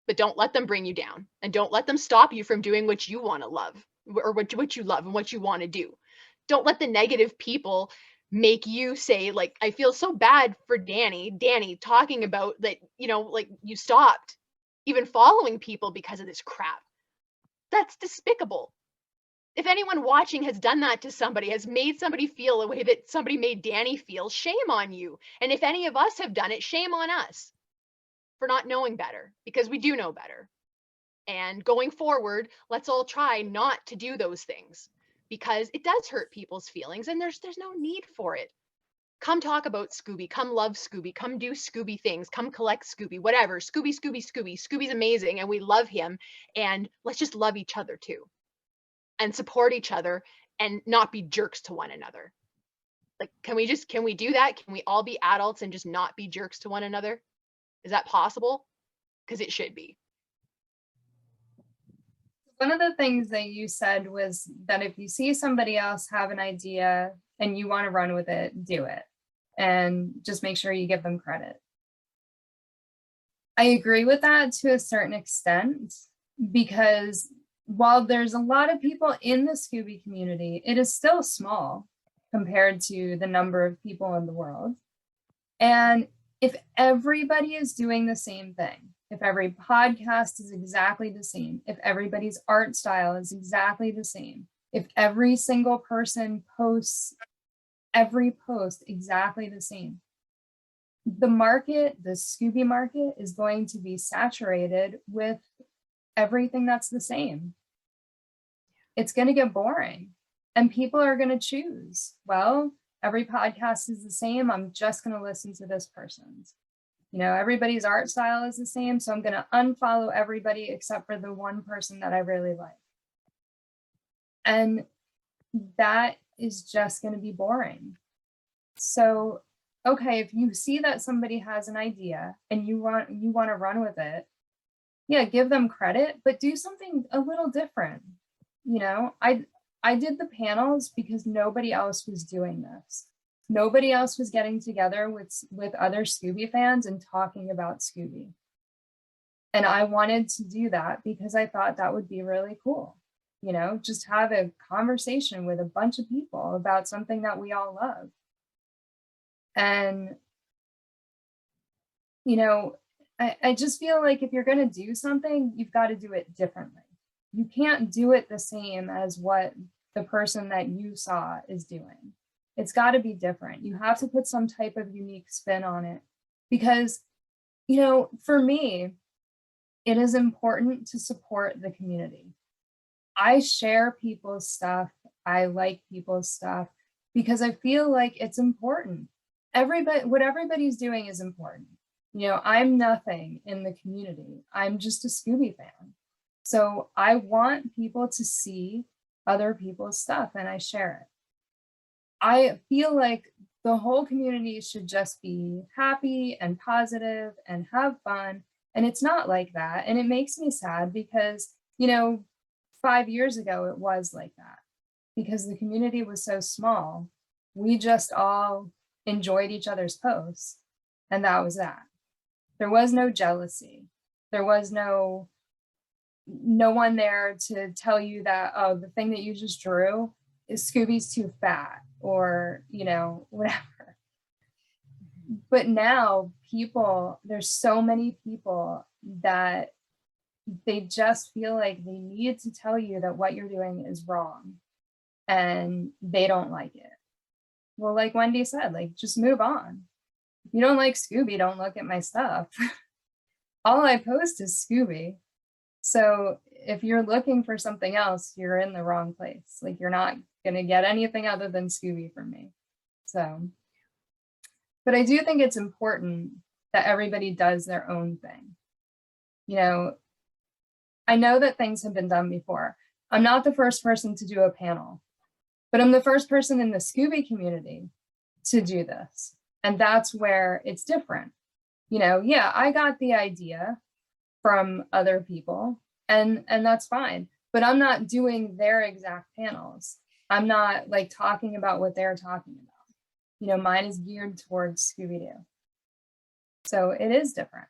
but don't let them bring you down, and don't let them stop you from doing what you want to love, or what you love and what you want to do. Don't let the negative people make you say, like, I feel so bad for Danny talking about that, you know, like, you stopped even following people because of this crap. That's despicable. If anyone watching has done that to somebody, has made somebody feel the way that somebody made Danny feel, shame on you. And if any of us have done it, shame on us for not knowing better, because we do know better. And going forward, let's all try not to do those things, because it does hurt people's feelings, and there's no need for it. Come talk about Scooby, come love Scooby, come do Scooby things, come collect Scooby, whatever. Scooby. Scooby's amazing and we love him, and let's just love each other too. And support each other and not be jerks to one another. Like, can we do that? Can we all be adults and just not be jerks to one another? Is that possible? Because it should be. One of the things that you said was that if you see somebody else have an idea and you want to run with it, do it. And just make sure you give them credit. I agree with that to a certain extent, because while there's a lot of people in the Scooby community, it is still small compared to the number of people in the world. And if everybody is doing the same thing, if every podcast is exactly the same, if everybody's art style is exactly the same, if every single person posts every post exactly the same, the market, the Scooby market, is going to be saturated with everything that's the same. It's going to get boring, and people are going to choose, well, every podcast is the same, I'm just going to listen to this person's. You know, everybody's art style is the same, so I'm going to unfollow everybody except for the one person that I really like. And that is just going to be boring. So, okay, if you see that somebody has an idea and you want to run with it, yeah, give them credit, but do something a little different. You know, I did the panels because nobody else was doing this. Nobody else was getting together with other Scooby fans and talking about Scooby. And I wanted to do that because I thought that would be really cool. You know, just have a conversation with a bunch of people about something that we all love. And, you know, I just feel like if you're going to do something, you've got to do it differently. You can't do it the same as what the person that you saw is doing. It's got to be different. You have to put some type of unique spin on it, because, you know, for me, it is important to support the community. I share people's stuff. I like people's stuff because I feel like it's important. What everybody's doing is important. You know, I'm nothing in the community. I'm just a Scooby fan. So I want people to see other people's stuff, and I share it. I feel like the whole community should just be happy and positive and have fun. And it's not like that. And it makes me sad because, you know, 5 years ago, it was like that because the community was so small. We just all enjoyed each other's posts, and that was that. There was no jealousy. There was no one there to tell you that, oh, the thing that you just drew is Scooby's too fat, or, you know, whatever. But now there's so many people that they just feel like they need to tell you that what you're doing is wrong and they don't like it. Well, like Wendy said, like, just move on. If you don't like Scooby, don't look at my stuff. All I post is Scooby. So if you're looking for something else, you're in the wrong place. Like, you're not going to get anything other than Scooby from me. So But I do think it's important that everybody does their own thing. You know, I know that things have been done before. I'm not the first person to do a panel, but I'm the first person in the Scooby community to do this. And that's where it's different. You know, yeah, I got the idea from other people and that's fine, but I'm not doing their exact panels. I'm not like talking about what they're talking about. You know, mine is geared towards Scooby-Doo. So it is different.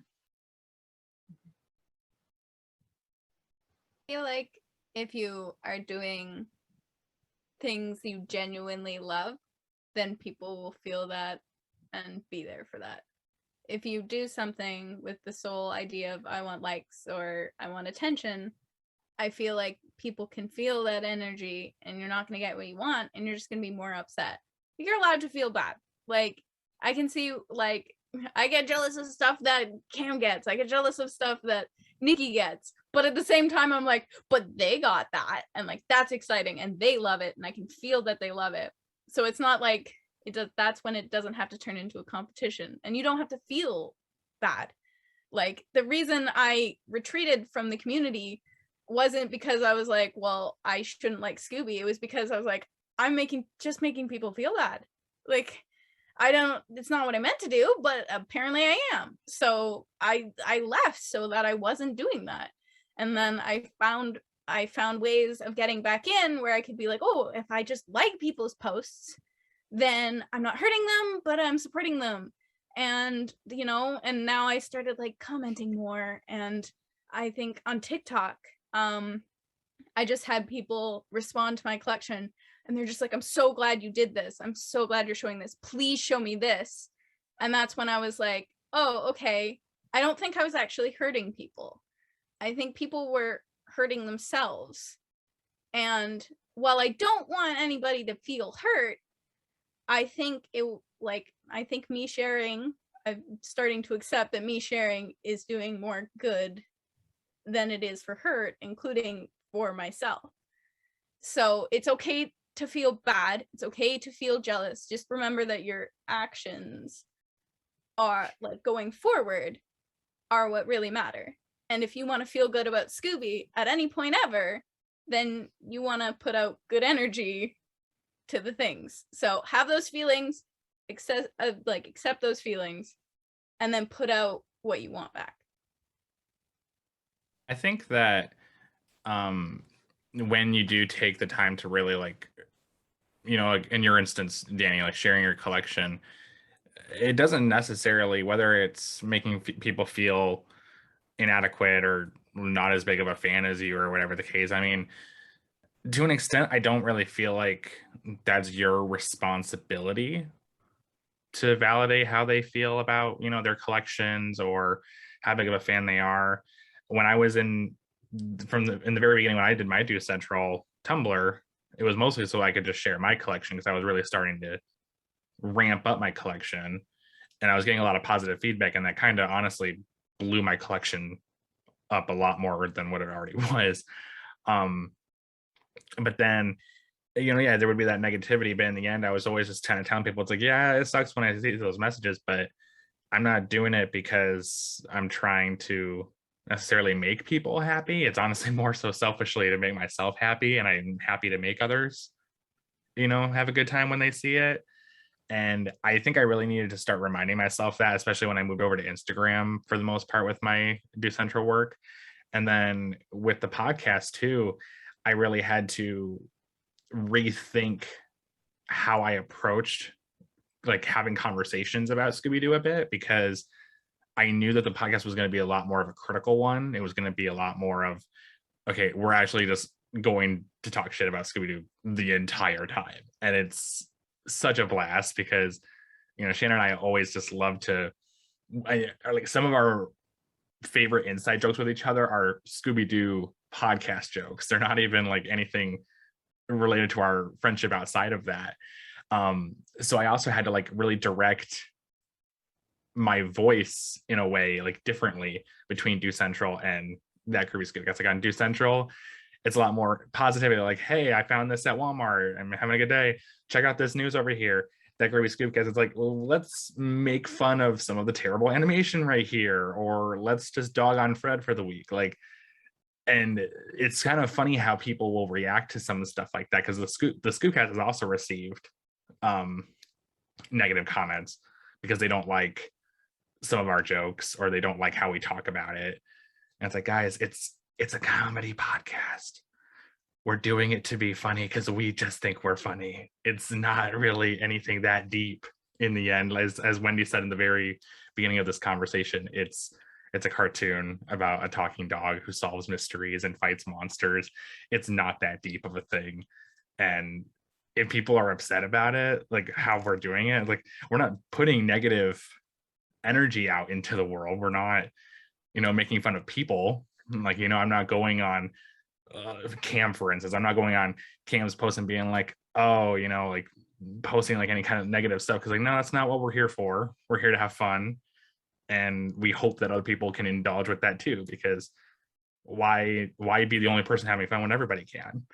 I feel like if you are doing things you genuinely love, then people will feel that and be there for that. If you do something with the sole idea of I want likes or I want attention, I feel like people can feel that energy and you're not going to get what you want and you're just going to be more upset. You're allowed to feel bad. Like, I can see, like, I get jealous of stuff that Cam gets. I get jealous of stuff that Nikki gets. But at the same time, I'm like, but they got that. And like, that's exciting. And they love it. And I can feel that they love it. So it's not like, that's when it doesn't have to turn into a competition. And you don't have to feel bad. Like, the reason I retreated from the community wasn't because I was like, well, I shouldn't like Scooby. It was because I was like, I'm just making people feel bad. Like, it's not what I meant to do, but apparently I am. So I left so that I wasn't doing that. And then I found ways of getting back in where I could be like, oh, if I just like people's posts, then I'm not hurting them, but I'm supporting them. And, you know, and now I started like commenting more. And I think on TikTok, I just had people respond to my collection and they're just like, I'm so glad you did this. I'm so glad you're showing this. Please show me this. And that's when I was like, oh, okay. I don't think I was actually hurting people. I think people were hurting themselves. And while I don't want anybody to feel hurt, I think me sharing, I'm starting to accept that me sharing is doing more good than it is for hurt, including for myself. So it's okay to feel bad. It's okay to feel jealous. Just remember that your actions are like going forward are what really matter. And if you want to feel good about Scooby at any point ever, then you want to put out good energy to the things. So have those feelings, accept those feelings, and then put out what you want back. I think that when you do take the time to really like, you know, like in your instance, Danny, like sharing your collection, it doesn't necessarily, whether it's making people feel inadequate or not as big of a fan as you or whatever the case. I mean, to an extent, I don't really feel like that's your responsibility to validate how they feel about, you know, their collections or how big of a fan they are. When I was in the very beginning, when I did my Do Central Tumblr, it was mostly so I could just share my collection because I was really starting to ramp up my collection and I was getting a lot of positive feedback, and that kind of honestly blew my collection up a lot more than what it already was. But then, you know, yeah, there would be that negativity, but in the end, I was always just kind of telling people, it's like, yeah, it sucks when I see those messages, but I'm not doing it because I'm trying to necessarily make people happy. It's honestly more so selfishly to make myself happy, and I'm happy to make others, you know, have a good time when they see it. And I think I really needed to start reminding myself that, especially when I moved over to Instagram for the most part with my Do Central work. And then with the podcast too, I really had to rethink how I approached like having conversations about Scooby-Doo a bit, because I knew that the podcast was going to be a lot more of a critical one. It was going to be a lot more of, okay, we're actually just going to talk shit about Scooby-Doo the entire time. And it's such a blast because, you know, Shannon and I always just love to, like some of our favorite inside jokes with each other are Scooby-Doo podcast jokes. They're not even like anything related to our friendship outside of that. So I also had to like really direct my voice in a way like differently between Do Central and that Groovy Scoobcast. Like on Do Central, it's a lot more positivity, like, hey, I found this at Walmart, I'm having a good day, check out this news over here. that Groovy Scoopcast, it's like, well, let's make fun of some of the terrible animation right here, or let's just dog on Fred for the week. Like, and it's kind of funny how people will react to some of the stuff like that, because the Scoopcast has also received negative comments because they don't like some of our jokes, or they don't like how we talk about it. And it's like, guys, it's a comedy podcast. We're doing it to be funny because we just think we're funny. It's not really anything that deep in the end. As Wendy said in the very beginning of this conversation, it's a cartoon about a talking dog who solves mysteries and fights monsters. It's not that deep of a thing. And if people are upset about it, like how we're doing it, like we're not putting negative energy out into the world. We're not, making fun of people. Like, I'm not going on Cam, for instance. I'm not going on Cam's post and being like, oh, like posting like any kind of negative stuff, because like, no, that's not what we're here for. We're here to have fun, and we hope that other people can indulge with that too, because why be the only person having fun when everybody can?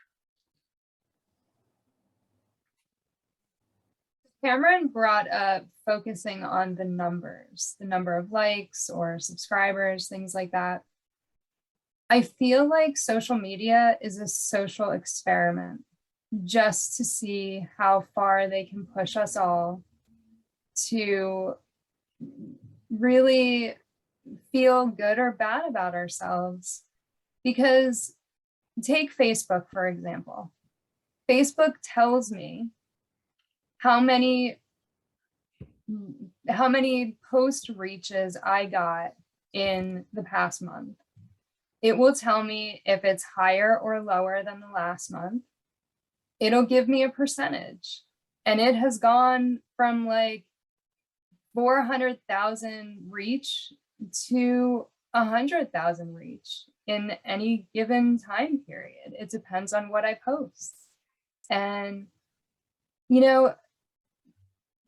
Cameron brought up focusing on the numbers, the number of likes or subscribers, things like that. I feel like social media is a social experiment, just to see how far they can push us all to really feel good or bad about ourselves. Because take Facebook, for example. Facebook tells me how many post reaches I got in the past month. It will tell me if it's higher or lower than the last month. It'll give me a percentage. And it has gone from like 400,000 reach to 100,000 reach in any given time period. It depends on what I post. And,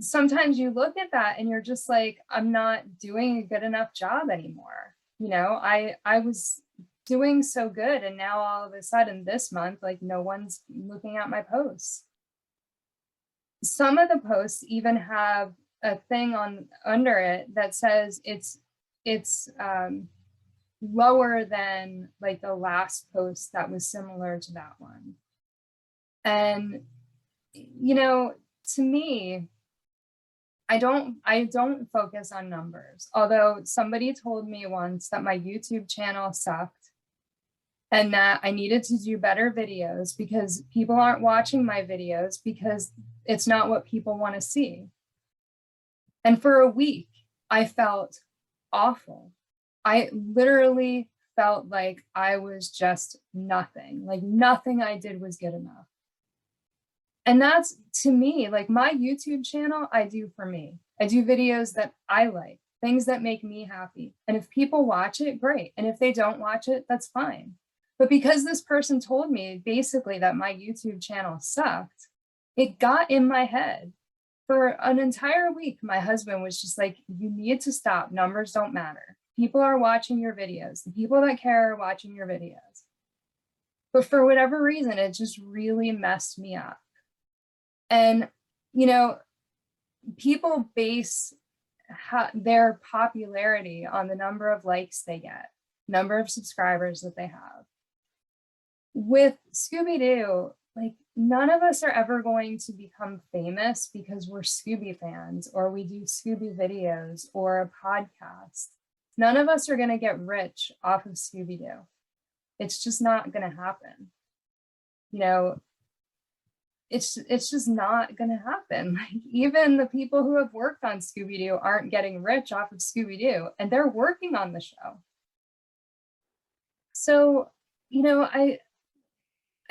sometimes you look at that and you're just like, I'm not doing a good enough job anymore. I was doing so good, and now all of a sudden this month, like no one's looking at my posts. Some of the posts even have a thing under it that says it's lower than like the last post that was similar to that one. And to me, I don't focus on numbers. Although somebody told me once that my YouTube channel sucked and that I needed to do better videos because people aren't watching my videos because it's not what people want to see. And for a week, I felt awful. I literally felt like I was just nothing, like nothing I did was good enough. And that's, to me, like my YouTube channel, I do for me. I do videos that I like, things that make me happy. And if people watch it, great. And if they don't watch it, that's fine. But because this person told me basically that my YouTube channel sucked, it got in my head. For an entire week, my husband was just like, you need to stop. Numbers don't matter. People are watching your videos. The people that care are watching your videos. But for whatever reason, it just really messed me up. And, people base their popularity on the number of likes they get, number of subscribers that they have. With Scooby-Doo, like none of us are ever going to become famous because we're Scooby fans or we do Scooby videos or a podcast. None of us are going to get rich off of Scooby-Doo. It's just not going to happen. It's just not going to happen. Like even the people who have worked on Scooby-Doo aren't getting rich off of Scooby-Doo, and they're working on the show. So,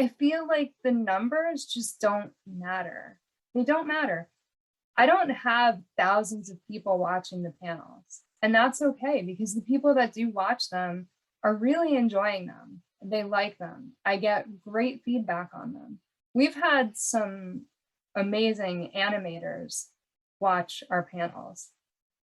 I feel like the numbers just don't matter. They don't matter. I don't have thousands of people watching the panels, and that's okay because the people that do watch them are really enjoying them. They like them. I get great feedback on them. We've had some amazing animators watch our panels.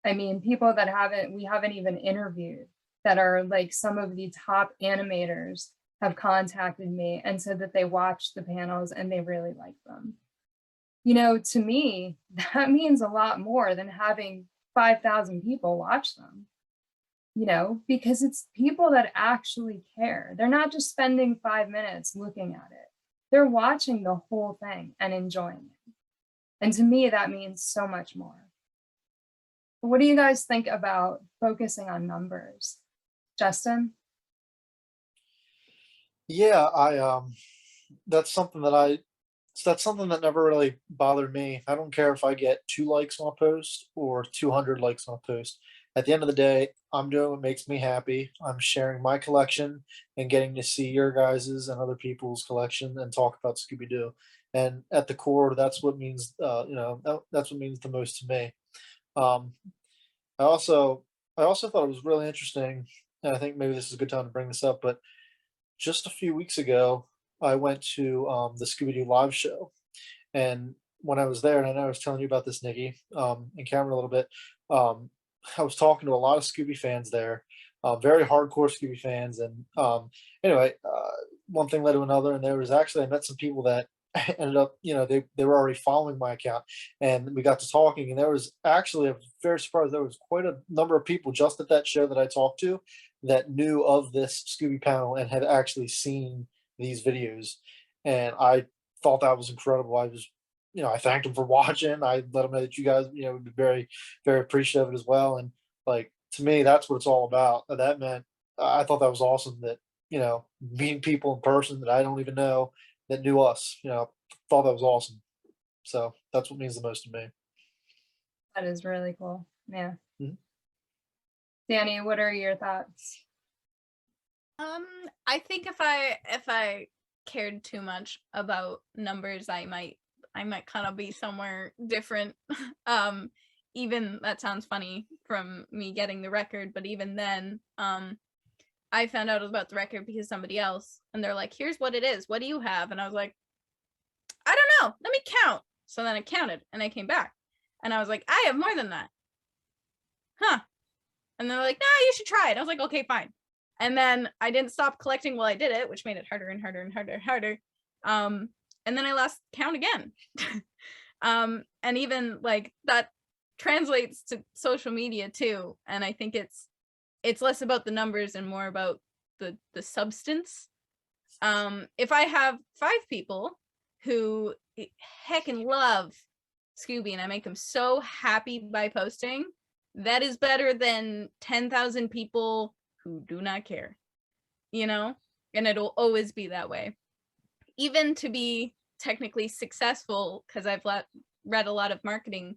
I mean, people that we haven't even interviewed that are like some of the top animators have contacted me and said that they watched the panels and they really like them. To me, that means a lot more than having 5,000 people watch them, because it's people that actually care. They're not just spending 5 minutes looking at it. They're watching the whole thing and enjoying it. And to me, that means so much more. What do you guys think about focusing on numbers? Justin? Yeah, that's something that never really bothered me. I don't care if I get 2 likes on a post or 200 likes on a post. At the end of the day, I'm doing what makes me happy. I'm sharing my collection and getting to see your guys's and other people's collection and talk about Scooby-Doo. And at the core, that's what means, that's what means the most to me. Um, I also I also thought it was really interesting, and I think maybe this is a good time to bring this up, but just a few weeks ago, I went to the Scooby Doo live show, and when I was there, and I know I was telling you about this, Nikki, and Cameron a little bit, um, I was talking to a lot of Scooby fans there, very hardcore Scooby fans, and anyway, one thing led to another, and there was actually I met some people that ended up, they were already following my account, and we got to talking, and there was actually I was very surprised there was quite a number of people just at that show that I talked to that knew of this Scooby panel and had actually seen these videos, and I thought that was incredible. I thanked them for watching. I let them know that you guys, would be very, very appreciative of it as well. And like to me, that's what it's all about. That meant I thought that was awesome that meeting people in person that I don't even know that knew us. Thought that was awesome. So that's what means the most to me. That is really cool. Yeah. Mhm. DANII, what are your thoughts? I think if I cared too much about numbers, I might kind of be somewhere different. Even that sounds funny from me getting the record, but even then, I found out about the record because somebody else, and they're like, "Here's what it is. What do you have?" And I was like, "I don't know. Let me count." So then I counted, and I came back, and I was like, "I have more than that." Huh. And they're like, "No, you should try it." I was like, "Okay, fine." And then I didn't stop collecting while I did it, which made it harder and harder and harder and harder. And then I lost count again. And even like that translates to social media too. And I think it's less about the numbers and more about the substance. If I have 5 people who heckin' love Scooby and I make them so happy by posting, that is better than 10,000 people who do not care, and it'll always be that way. Even to be technically successful, because I've read a lot of marketing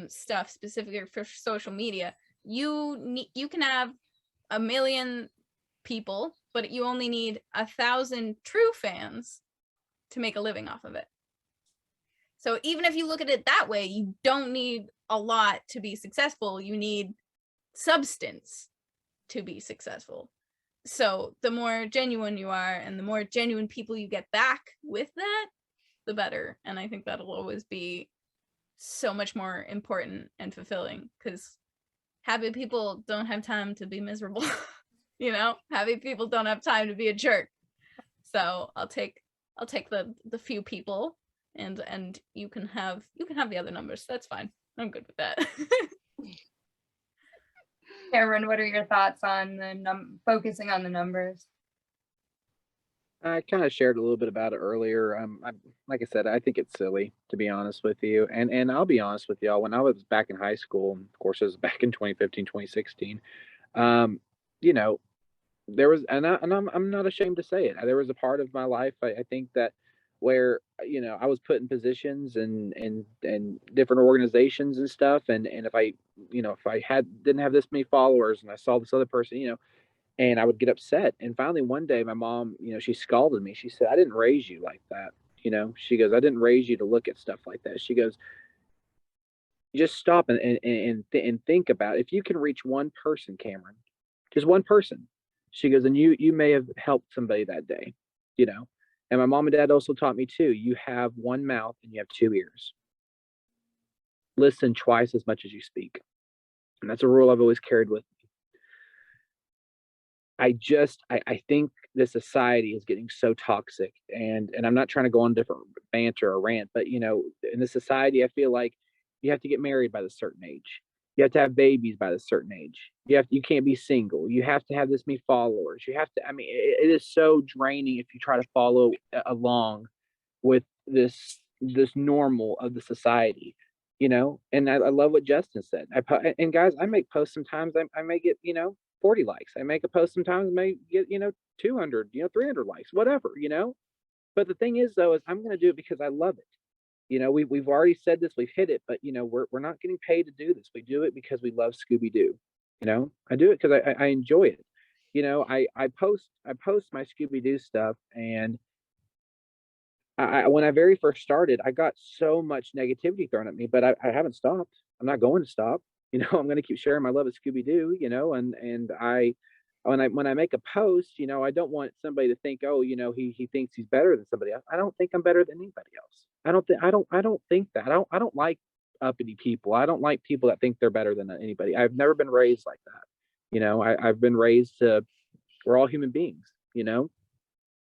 stuff specifically for social media, you can have 1 million people, but you only need 1,000 true fans to make a living off of it. So even if you look at it that way, you don't need a lot to be successful. You need substance to be successful. So the more genuine you are and the more genuine people you get back with that, the better. And I think that'll always be so much more important and fulfilling, because happy people don't have time to be miserable. Happy people don't have time to be a jerk. So I'll take the few people, and you can have the other numbers. That's fine. I'm good with that. Cameron, what are your thoughts on focusing on the numbers? I kind of shared a little bit about it earlier. Like I said, I think it's silly, to be honest with you. And I'll be honest with y'all. When I was back in high school, and of course it was back in 2015, 2016. There was, and I'm not ashamed to say it. There was a part of my life, I think, that where I was put in positions and different organizations and stuff, and if I didn't have this many followers and I saw this other person, and I would get upset. And finally one day my mom, she scolded me. She said, "I didn't raise you like that." She goes, "I didn't raise you to look at stuff like that." She goes, "Just stop and think about, if you can reach one person, Cameron, just one person." She goes, "And you may have helped somebody that day." And my mom and dad also taught me too, you have one mouth and you have 2 ears. Listen twice as much as you speak. And that's a rule I've always carried with me. I think the society is getting so toxic, and I'm not trying to go on different banter or rant, but you know, in the society, I feel like you have to get married by a certain age. You have to have babies by a certain age. You can't be single. You have to have this many followers. You have to, I mean, it is so draining if you try to follow along with this normal of the society, you know. And I love what Justin said. And guys, I make posts sometimes. I may get, you know, 40 likes. I make a post sometimes, may get, you know, 200, you know, 300 likes, whatever, you know. But the thing is, though, is I'm going to do it because I love it. You know, we've already said this, we've hit it, but you know, we're not getting paid to do this. We do it because we love Scooby-Doo. You know, I do it because I enjoy it. You know, I post my Scooby-Doo stuff, and when I very first started, I got so much negativity thrown at me, but I haven't stopped. I'm not going to stop. You know, I'm going to keep sharing my love of Scooby-Doo, you know, and when I make a post, you know, I don't want somebody to think, oh, you know, he thinks he's better than somebody else. I don't think I'm better than anybody else. I don't think that. I don't like uppity people. I don't like people that think they're better than anybody. I've never been raised like that. You know, I've been raised to, we're all human beings, you know.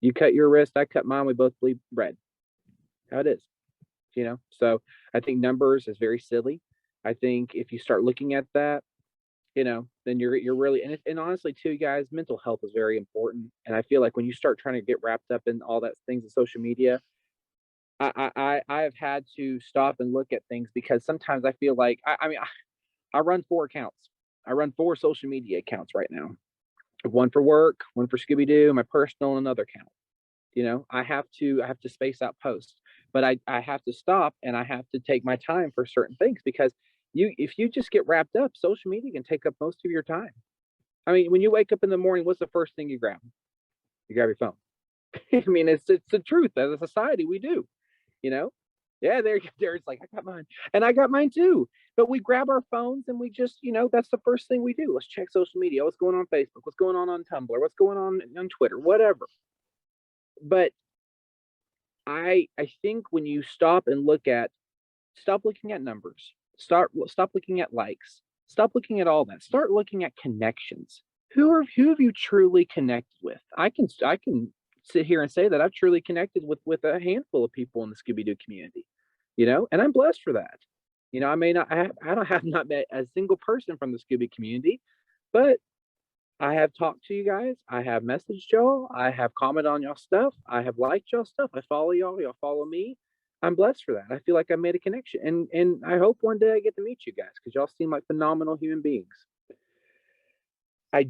You cut your wrist, I cut mine, we both bleed red. How it is, you know. So I think numbers is very silly. I think if you start looking at that, you know, then you're really, and honestly too, guys, mental health is very important. And I feel like when you start trying to get wrapped up in all that things in social media, I have had to stop and look at things, because sometimes I feel like I run 4 accounts. I run 4 social media accounts right now. One for work, one for Scooby-Doo, my personal, and another account. You know, I have to space out posts, but I have to stop, and I have to take my time for certain things, because if you just get wrapped up, social media can take up most of your time. I mean, when you wake up in the morning, what's the first thing you grab? You grab your phone. I mean, it's the truth. As a society, we do, you know. Yeah, it's like, I got mine, and I got mine too. But we grab our phones and we just, you know, that's the first thing we do. Let's check social media. What's going on Facebook? What's going on Tumblr? What's going on Twitter? Whatever. But I think when you stop looking at numbers, stop looking at likes, stop looking at all that, start looking at connections. Who have you truly connected with? I can sit here and say that I've truly connected with a handful of people in the Scooby-Doo community, you know, and I'm blessed for that. You know, I have not met a single person from the Scooby community, but I have talked to you guys. I have messaged y'all. I have commented on y'all stuff. I have liked y'all stuff. I follow y'all. Y'all follow me. I'm blessed for that. I feel like I made a connection, and I hope one day I get to meet you guys, because y'all seem like phenomenal human beings. I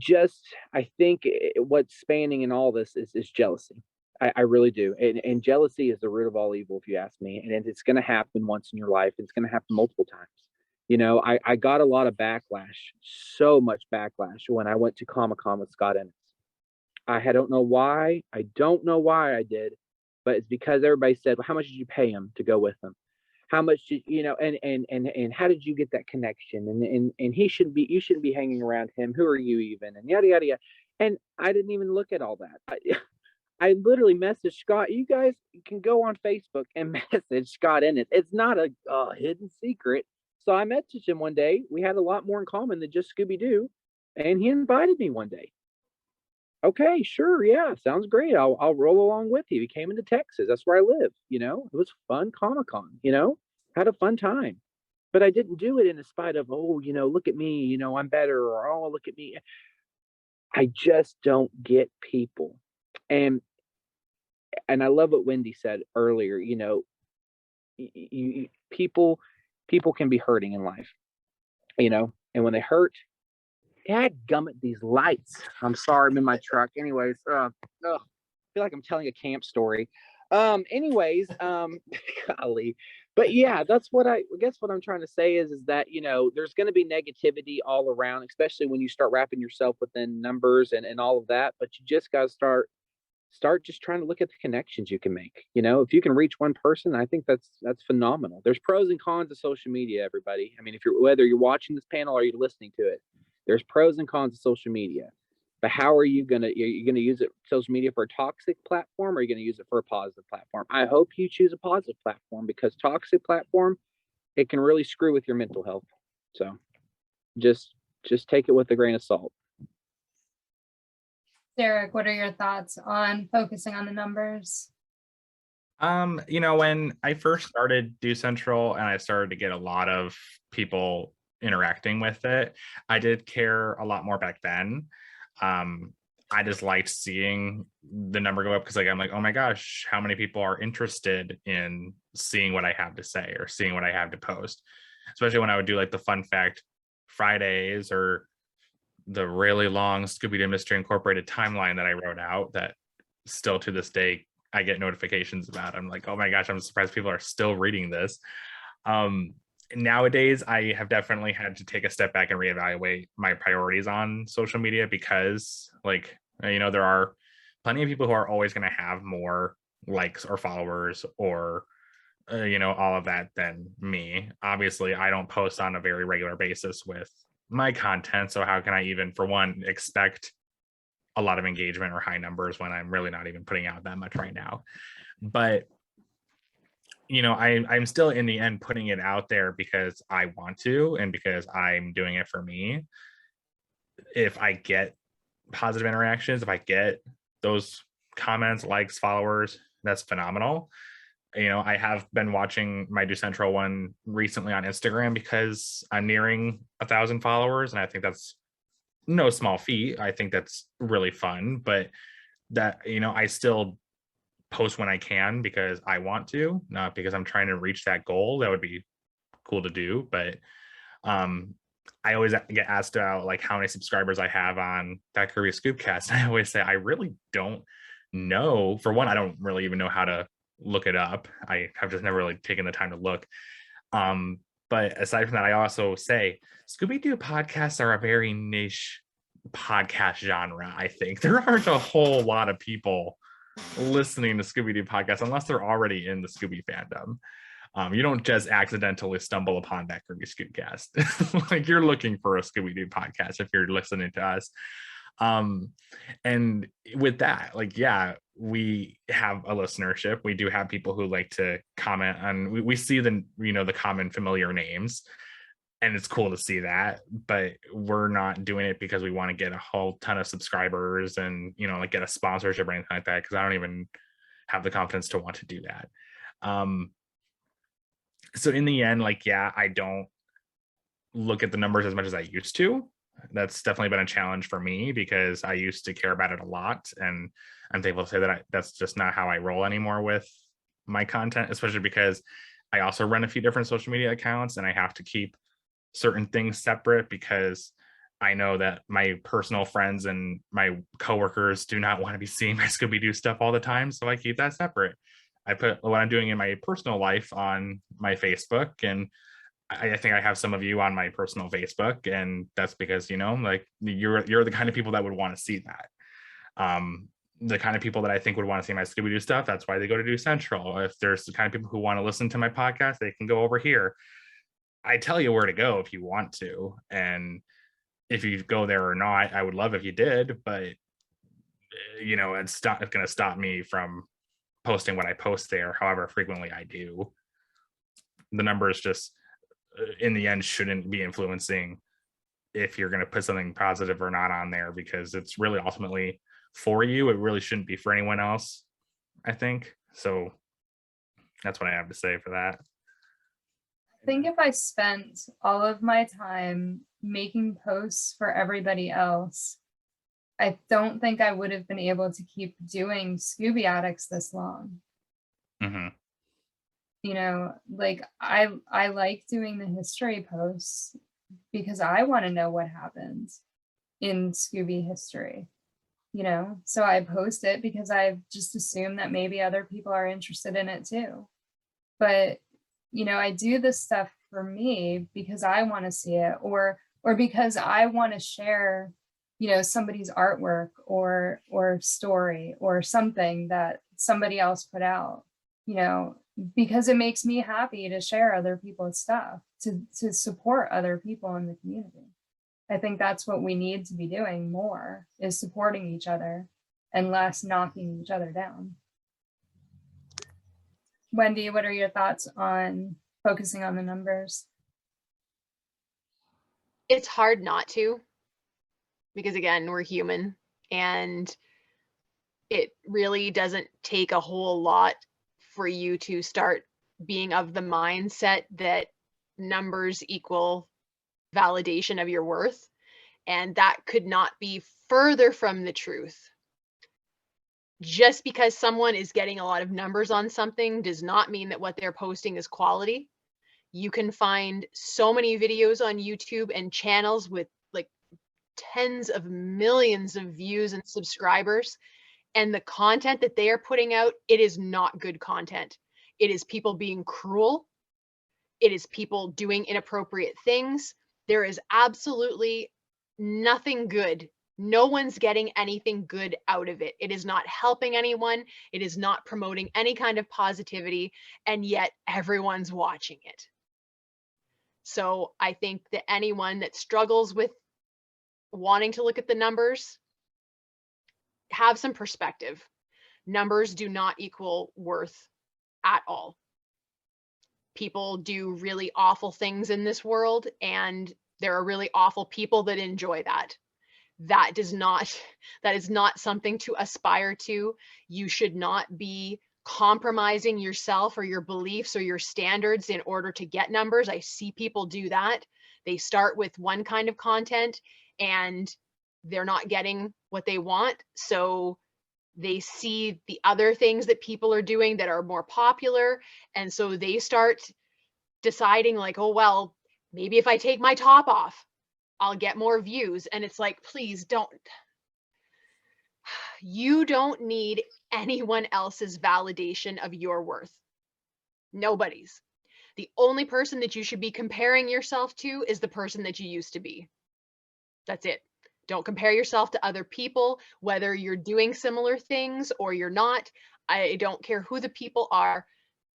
think what's spanning in all this is jealousy. I really do. And jealousy is the root of all evil, if you ask me. And it's going to happen once in your life. It's going to happen multiple times. You know, I got a lot of backlash, so much backlash, when I went to Comic-Con with Scott Ennis. I don't know why. I don't know why I did, but it's because everybody said, well, how much did you pay him to go with him? How much did you know, and how did you get that connection? And you shouldn't be hanging around him. Who are you even? And yada yada yada. And I didn't even look at all that. I literally messaged Scott. You guys can go on Facebook and message Scott Ennis. It's not a hidden secret. So I messaged him one day. We had a lot more in common than just Scooby-Doo, and he invited me one day. Okay, sure, yeah, sounds great. I'll roll along with you. He came into Texas. That's where I live. You know, it was fun Comic-Con. You know, had a fun time. But I didn't do it in the spite of, oh, you know, look at me. You know, I'm better, or oh, look at me. I just don't get people, and I love what Wendy said earlier. You know, people can be hurting in life, you know, and when they hurt, dadgummit, these lights. I'm sorry, I'm in my truck. Anyways, I feel like I'm telling a camp story. Anyways, golly. But yeah, that's what I guess what I'm trying to say is that, you know, there's going to be negativity all around, especially when you start wrapping yourself within numbers and all of that. But you just got to start just trying to look at the connections you can make. You know, if you can reach one person, I think that's phenomenal. There's pros and cons of social media, everybody. I mean, whether you're watching this panel or you're listening to it, there's pros and cons of social media. But how are you gonna use it, social media, for a toxic platform, or are you gonna use it for a positive platform? I hope you choose a positive platform, because toxic platform, it can really screw with your mental health. So just take it with a grain of salt. Derek, what are your thoughts on focusing on the numbers? When I first started Do Central and I started to get a lot of people interacting with it, I did care a lot more back then. I just liked seeing the number go up because I'm like, oh my gosh, how many people are interested in seeing what I have to say or seeing what I have to post? Especially when I would do like the fun fact Fridays or the really long Scooby-Doo Mystery Incorporated timeline that I wrote out that still to this day I get notifications about. I'm like, oh my gosh, I'm surprised people are still reading this. Nowadays, I have definitely had to take a step back and reevaluate my priorities on social media because, like, there are plenty of people who are always going to have more likes or followers or, all of that than me. Obviously, I don't post on a very regular basis with my content. So how can I even, for one, expect a lot of engagement or high numbers when I'm really not even putting out that much right now? But I'm still in the end putting it out there because I want to and because I'm doing it for me. If I get positive interactions, if I get those comments, likes, followers, that's phenomenal. I have been watching my Do Central one recently on Instagram because I'm nearing 1,000 followers, and I think that's no small feat. I think that's really fun, but that I still post when I can because I want to, not because I'm trying to reach that goal. That would be cool to do, but I always get asked about like how many subscribers I have on that Groovy Scoobcast. I always say I really don't know. For one, I don't really even know how to look it up. I have just never really taken the time to look. But aside from that, I also say Scooby-Doo podcasts are a very niche podcast genre. I think there aren't a whole lot of people listening to Scooby-Doo podcasts unless they're already in the Scooby fandom. You don't just accidentally stumble upon that Groovy Scoobcast. Like you're looking for a Scooby-Doo podcast if you're listening to us. And with that, like, yeah, we have a listenership. We do have people who like to comment on, we see the common familiar names, and it's cool to see that, but we're not doing it because we want to get a whole ton of subscribers and, like get a sponsorship or anything like that. Cause I don't even have the confidence to want to do that. So in the end, like, yeah, I don't look at the numbers as much as I used to. That's definitely been a challenge for me because I used to care about it a lot. And I'm thankful to say that that's just not how I roll anymore with my content, especially because I also run a few different social media accounts and I have to keep certain things separate because I know that my personal friends and my coworkers do not want to be seeing my Scooby-Doo stuff all the time. So I keep that separate. I put what I'm doing in my personal life on my Facebook, and I think I have some of you on my personal Facebook, and that's because like you're the kind of people that would want to see that. The kind of people that I think would want to see my Scooby-Doo stuff, that's why they go to Do Central. If there's the kind of people who want to listen to my podcast, they can go over here. I tell you where to go if you want to, and if you go there or not, I would love if you did, but it's going to stop me from posting what I post there, however frequently I do. The numbers just in the end shouldn't be influencing if you're going to put something positive or not on there, because it's really ultimately for you. It really shouldn't be for anyone else, I think. So that's what I have to say for that. I think if I spent all of my time making posts for everybody else, I don't think I would have been able to keep doing ScoobyAddicts this long. Mm-hmm. Like I like doing the history posts because I want to know what happened in Scooby history, so I post it because I just assume that maybe other people are interested in it too. But, I do this stuff for me because I want to see it, or because I want to share, somebody's artwork or story or something that somebody else put out, because it makes me happy to share other people's stuff, to support other people in the community. I think that's what we need to be doing more, is supporting each other and less knocking each other down. Wendy, what are your thoughts on focusing on the numbers? It's hard not to, because again, we're human And it really doesn't take a whole lot for you to start being of the mindset that numbers equal validation of your worth. And that could not be further from the truth. Just because someone is getting a lot of numbers on something does not mean that what they're posting is quality. You can find so many videos on YouTube and channels with like tens of millions of views and subscribers, and the content that they are putting out, it is not good content. It is people being cruel. It is people doing inappropriate things. There is absolutely nothing good. No one's getting anything good out of it. It is not helping anyone. It is not promoting any kind of positivity, and yet everyone's watching it. So I think that anyone that struggles with wanting to look at the numbers, have some perspective. Numbers do not equal worth at all. People do really awful things in this world, and there are really awful people that enjoy that. That is not something to aspire to. You should not be compromising yourself or your beliefs or your standards in order to get numbers. I see people do that. They start with one kind of content and they're not getting what they want. So they see the other things that people are doing that are more popular. And so they start deciding like, oh, well, maybe if I take my top off, I'll get more views. And it's like, please don't. You don't need anyone else's validation of your worth. Nobody's. The only person that you should be comparing yourself to is the person that you used to be. That's it. Don't compare yourself to other people, whether you're doing similar things or you're not. I don't care who the people are.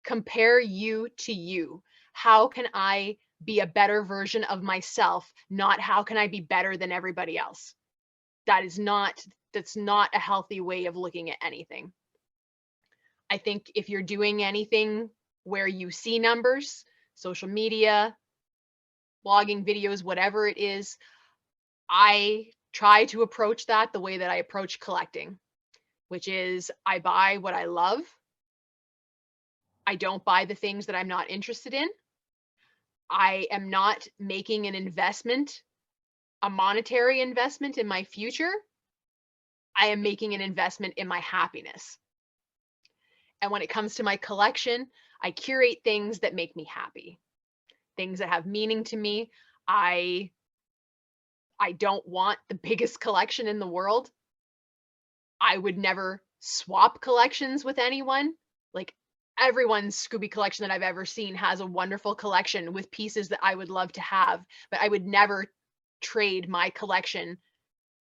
Compare you to you. How can I be a better version of myself, not how can I be better than everybody else? That's not a healthy way of looking at anything. I think if you're doing anything where you see numbers, social media, blogging, videos, whatever it is, I try to approach that the way that I approach collecting, which is I buy what I love. I don't buy the things that I'm not interested in. I am not making an investment, a monetary investment in my future. I am making an investment in my happiness. And when it comes to my collection, I curate things that make me happy, things that have meaning to me. I don't want the biggest collection in the world. I would never swap collections with anyone. Like everyone's Scooby collection that I've ever seen has a wonderful collection with pieces that I would love to have, but I would never trade my collection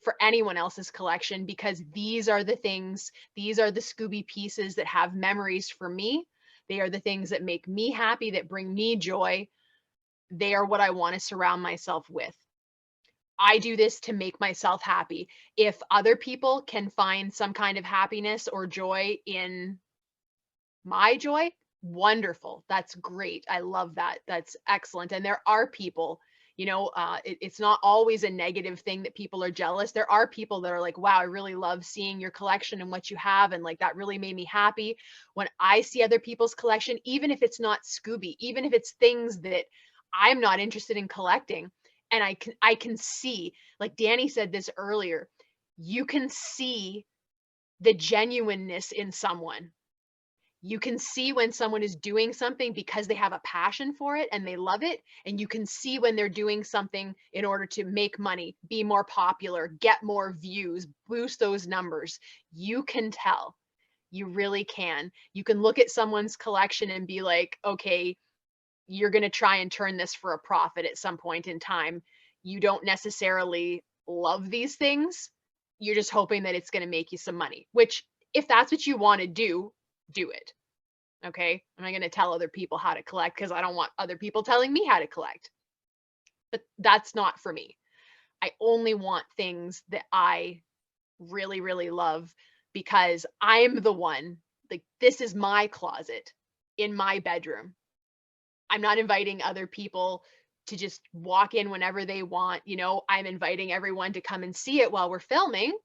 for anyone else's collection, because these are the things, these are the Scooby pieces that have memories for me. They are the things that make me happy, that bring me joy. They are what I want to surround myself with. I do this to make myself happy. If other people can find some kind of happiness or joy in my joy, wonderful. That's great. I love that. That's excellent. And there are people, it's not always a negative thing that people are jealous. There are people that are like, wow, I really love seeing your collection and what you have. And like, that really made me happy. When I see other people's collection, even if it's not Scooby, even if it's things that I'm not interested in collecting, and I can see, like DANII said this earlier, you can see the genuineness in someone. You can see when someone is doing something because they have a passion for it and they love it. And you can see when they're doing something in order to make money, be more popular, get more views, boost those numbers. You can tell. You really can. You can look at someone's collection and be like, okay, you're going to try and turn this for a profit at some point in time. You don't necessarily love these things. You're just hoping that it's going to make you some money, which if that's what you want to do it. Okay. I'm not going to tell other people how to collect because I don't want other people telling me how to collect. But that's not for me. I only want things that I really, really love because I'm the one, like, this is my closet in my bedroom. I'm not inviting other people to just walk in whenever they want. I'm inviting everyone to come and see it while we're filming.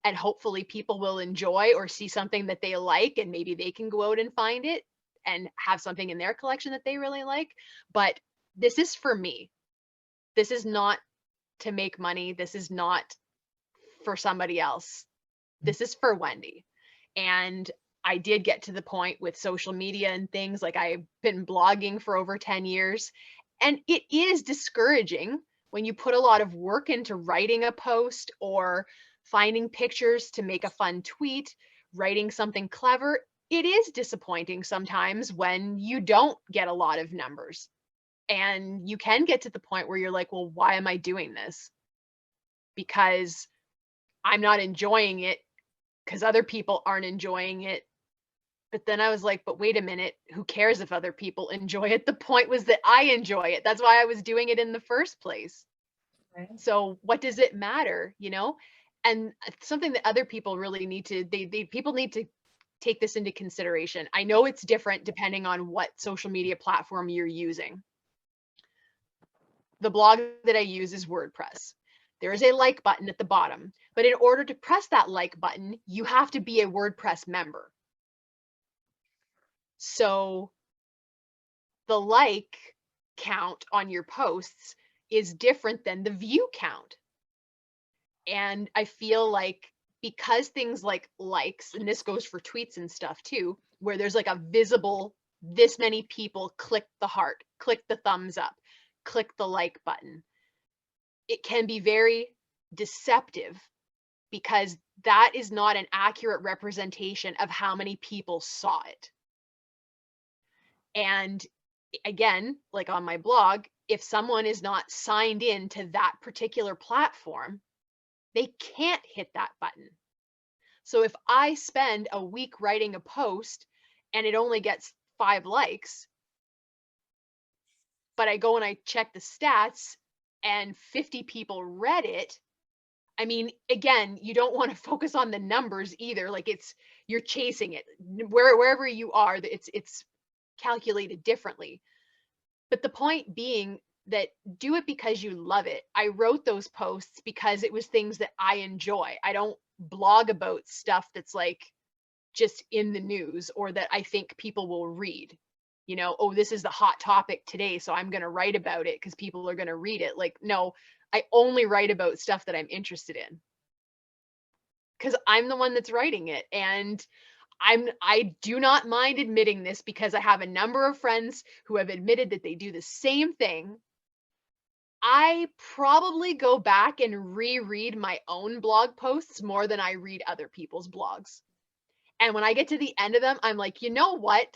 and hopefully people will enjoy or see something that they like, and maybe they can go out and find it and have something in their collection that they really like. But this is for me. This is not to make money. This is not for somebody else. This is for Wendy. And I did get to the point with social media and things, like I've been blogging for over 10 years, and it is discouraging when you put a lot of work into writing a post or finding pictures to make a fun tweet, writing something clever. It is disappointing sometimes when you don't get a lot of numbers, and you can get to the point where you're like, well, why am I doing this? Because I'm not enjoying it, because other people aren't enjoying it. But then I was like, but wait a minute, who cares if other people enjoy it? The point was that I enjoy it. That's why I was doing it in the first place. Right. So what does it matter, you know? And something that other people really need to, people need to take this into consideration. I know it's different depending on what social media platform you're using. The blog that I use is WordPress. There is a like button at the bottom, but in order to press that like button, you have to be a WordPress member. So the like count on your posts is different than the view count. And I feel like because things like likes, and this goes for tweets and stuff too, where there's like a visible, this many people click the heart, click the thumbs up, click the like button. It can be very deceptive because that is not an accurate representation of how many people saw it. And again, like on my blog, if someone is not signed in to that particular platform, they can't hit that button. So if I spend a week writing a post and it only gets 5 likes, but I go and I check the stats and 50 people read it, I mean, again, you don't want to focus on the numbers either. Like you're chasing it wherever you are, it's calculated differently. But the point being that do it because you love it. I wrote those posts because it was things that I enjoy. I don't blog about stuff that's like just in the news or that I think people will read. You know, oh, this is the hot topic today, so I'm going to write about it because people are going to read it. Like, no, I only write about stuff that I'm interested in because I'm the one that's writing it. And I do not mind admitting this because I have a number of friends who have admitted that they do the same thing. I probably go back and reread my own blog posts more than I read other people's blogs. And when I get to the end of them, I'm like, you know what?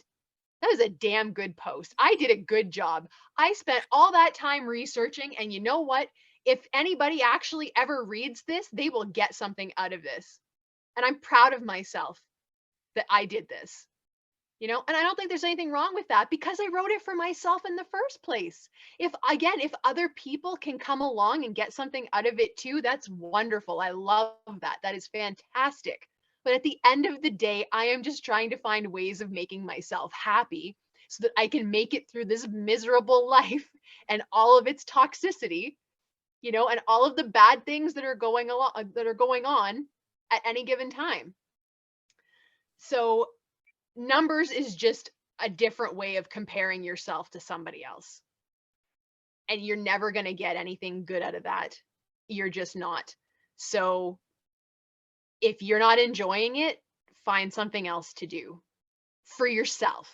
That was a damn good post. I did a good job. I spent all that time researching, and you know what? If anybody actually ever reads this, they will get something out of this. And I'm proud of myself that I did this, you know, and I don't think there's anything wrong with that because I wrote it for myself in the first place. If other people can come along and get something out of it too, that's wonderful. I love that. That is fantastic. But at the end of the day, I am just trying to find ways of making myself happy so that I can make it through this miserable life and all of its toxicity, you know, and all of the bad things that are going on at any given time. So numbers is just a different way of comparing yourself to somebody else. And you're never going to get anything good out of that. You're just not. So if you're not enjoying it, find something else to do for yourself,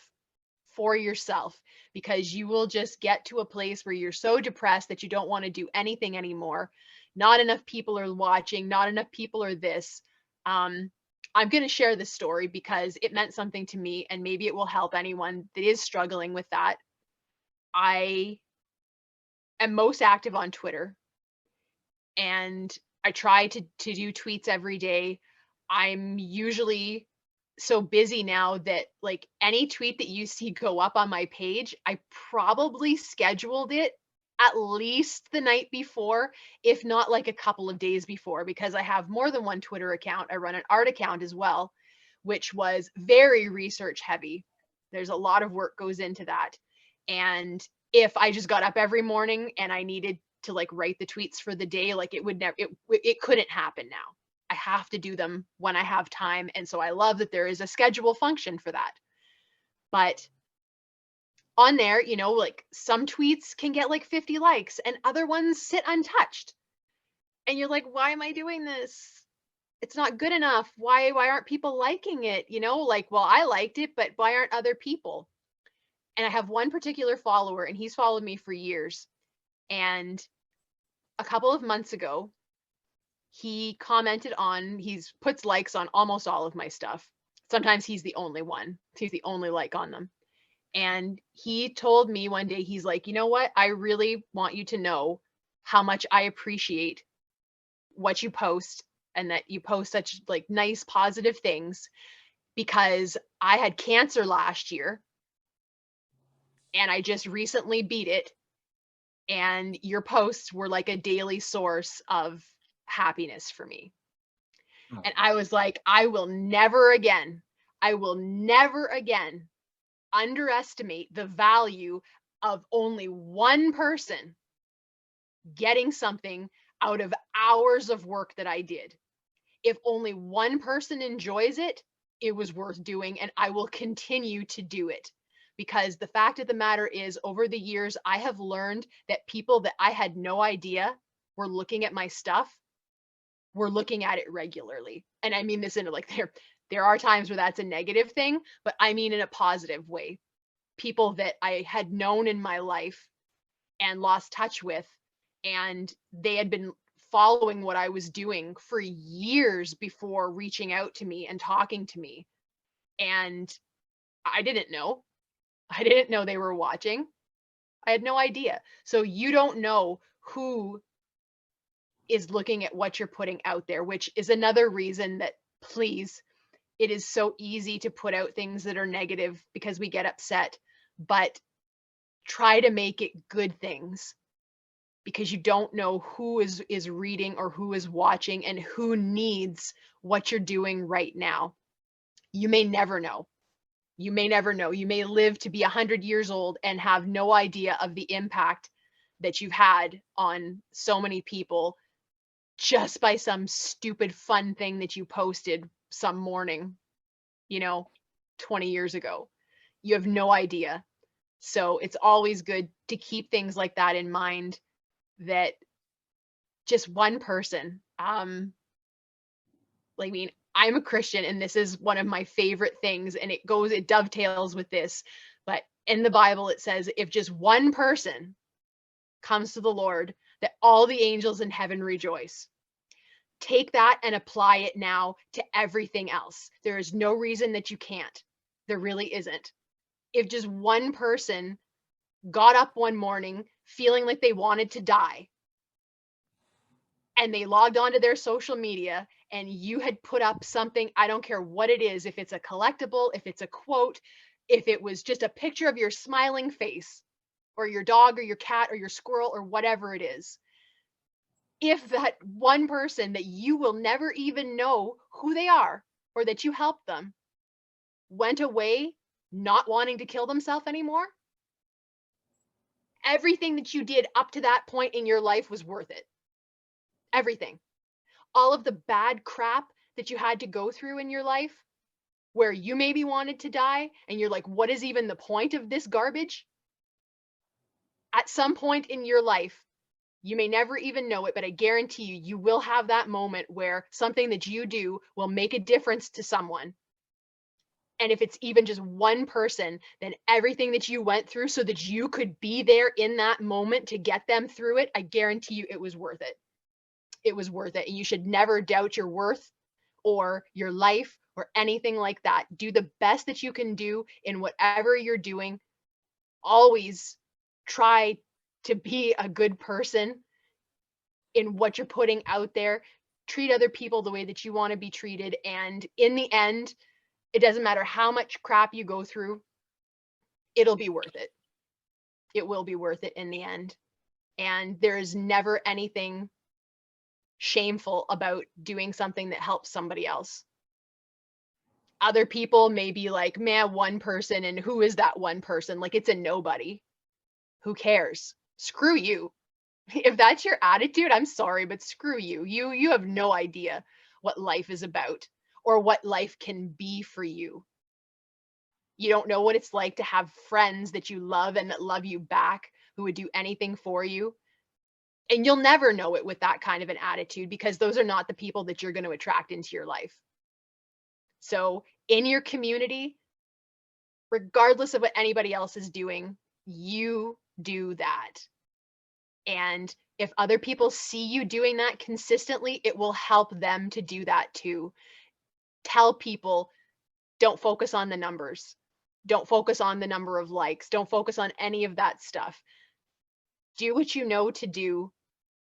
because you will just get to a place where you're so depressed that you don't want to do anything anymore. Not enough people are watching, not enough people are this. I'm going to share this story because it meant something to me and maybe it will help anyone that is struggling with that. I am most active on Twitter and I try to do tweets every day. I'm usually so busy now that like any tweet that you see go up on my page, I probably scheduled it at least the night before, if not like a couple of days before, because I have more than one Twitter account. I run an art account as well, which was very research heavy. There's a lot of work goes into that. And if I just got up every morning and I needed to like write the tweets for the day, like it would never, it couldn't happen now. I have to do them when I have time. And so I love that there is a schedule function for that. But on there, you know, like some tweets can get like 50 likes and other ones sit untouched. And you're like, why am I doing this? It's not good enough. Why aren't people liking it? You know, like, well, I liked it, but why aren't other people? And I have one particular follower and he's followed me for years. And a couple of months ago, he commented on, he's puts likes on almost all of my stuff. Sometimes he's the only one. He's the only like on them. And he told me one day, he's like, you know what? I really want you to know how much I appreciate what you post and that you post such like nice, positive things, because I had cancer last year and I just recently beat it. And your posts were like a daily source of happiness for me. Oh. And I was like, I will never again underestimate the value of only one person getting something out of hours of work that I did. If only one person enjoys it, it was worth doing, and I will continue to do it. Because the fact of the matter is, over the years, I have learned that people that I had no idea were looking at my stuff were looking at it regularly. And I mean this in like there are times where that's a negative thing, but I mean in a positive way. People that I had known in my life and lost touch with, and they had been following what I was doing for years before reaching out to me and talking to me. And I didn't know. I didn't know they were watching. I had no idea. So you don't know who is looking at what you're putting out there, which is another reason that, please, it is so easy to put out things that are negative because we get upset, but try to make it good things, because you don't know who is reading or who is watching and who needs what you're doing right now. You may never know. You may never know. You may live to be 100 years old and have no idea of the impact that you've had on so many people just by some stupid fun thing that you posted some morning, 20 years ago. You have no idea. So it's always good to keep things like that in mind, that just one person, I'm a Christian, and this is one of my favorite things, and it dovetails with this. But in the Bible, it says, if just one person comes to the Lord, that all the angels in heaven rejoice. Take that and apply it now to everything else. There is no reason that you can't. There really isn't. If just one person got up one morning feeling like they wanted to die, and they logged onto their social media, and you had put up something, I don't care what it is, if it's a collectible, if it's a quote, if it was just a picture of your smiling face, or your dog or your cat or your squirrel or whatever it is, if that one person that you will never even know who they are or that you helped them went away not wanting to kill themselves anymore, everything that you did up to that point in your life was worth it. Everything. All of the bad crap that you had to go through in your life, where you maybe wanted to die and you're like, what is even the point of this garbage? At some point in your life, you may never even know it, but I guarantee you, you will have that moment where something that you do will make a difference to someone. And if it's even just one person, then everything that you went through so that you could be there in that moment to get them through it, I guarantee you it was worth it. It was worth it. And you should never doubt your worth or your life or anything like that. Do the best that you can do in whatever you're doing. Always try to be a good person in what you're putting out there. Treat other people the way that you want to be treated. And in the end, it doesn't matter how much crap you go through, it'll be worth it. It will be worth it in the end. And there is never anything shameful about doing something that helps somebody else. Other people may be like, man, one person, and who is that one person? Like, it's a nobody. Who cares? Screw you. If that's your attitude, I'm sorry, but screw you. You have no idea what life is about or what life can be for you. You don't know what it's like to have friends that you love and that love you back, who would do anything for you. And you'll never know it with that kind of an attitude, because those are not the people that you're going to attract into your life. So in your community, regardless of what anybody else is doing, you do that. And if other people see you doing that consistently, it will help them to do that too. Tell people, don't focus on the numbers. Don't focus on the number of likes. Don't focus on any of that stuff. Do what you know to do.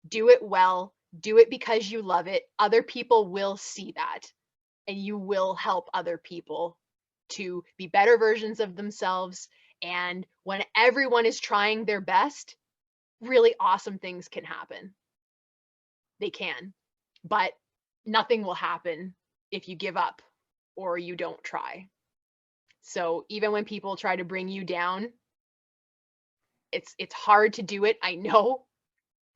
Do it well. Do it because you love it. Other people will see that, and you will help other people to be better versions of themselves. And when everyone is trying their best, really awesome things can happen. They can, but nothing will happen if you give up or you don't try. So even when people try to bring you down, it's hard to do it. I know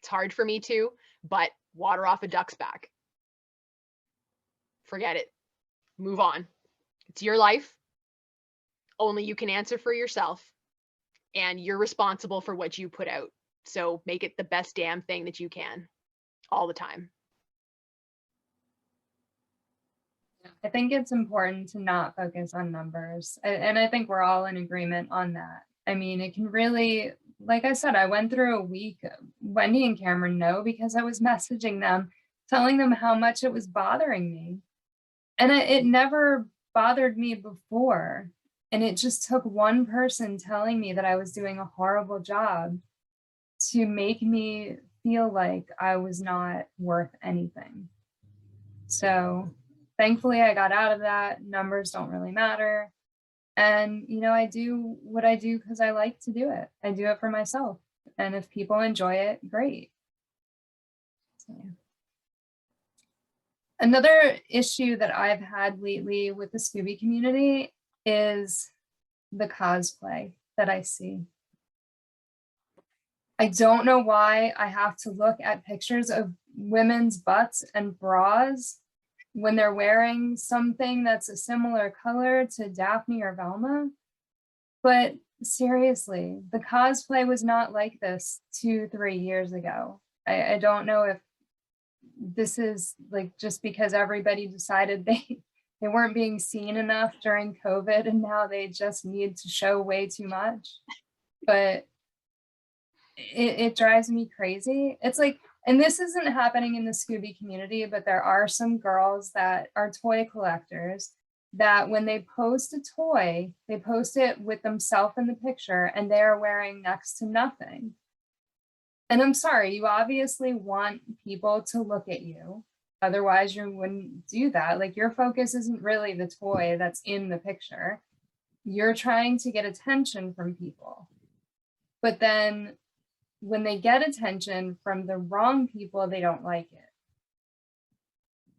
it's hard for me too, but water off a duck's back. Forget it. Move on. It's your life. Only you can answer for yourself, and you're responsible for what you put out. So make it the best damn thing that you can all the time. I think it's important to not focus on numbers. And I think we're all in agreement on that. I mean, it can really, like I said, I went through a week, Wendy and Cameron know, because I was messaging them, telling them how much it was bothering me. And it never bothered me before. And it just took one person telling me that I was doing a horrible job to make me feel like I was not worth anything. So thankfully I got out of that. Numbers don't really matter. And, you know, I do what I do because I like to do it. I do it for myself. And if people enjoy it, great. So. Another issue that I've had lately with the Scooby community is the cosplay that I see. I don't know why I have to look at pictures of women's butts and bras when they're wearing something that's a similar color to Daphne or Velma. But seriously, the cosplay was not like this 2-3 years ago. I don't know if this is like just because everybody decided they weren't being seen enough during COVID and now they just need to show way too much. But it drives me crazy. It's like, and this isn't happening in the Scooby community, but there are some girls that are toy collectors that when they post a toy, they post it with themselves in the picture and they're wearing next to nothing. And I'm sorry, you obviously want people to look at you. Otherwise you wouldn't do that. Like, your focus isn't really the toy that's in the picture. You're trying to get attention from people. But then when they get attention from the wrong people, they don't like it.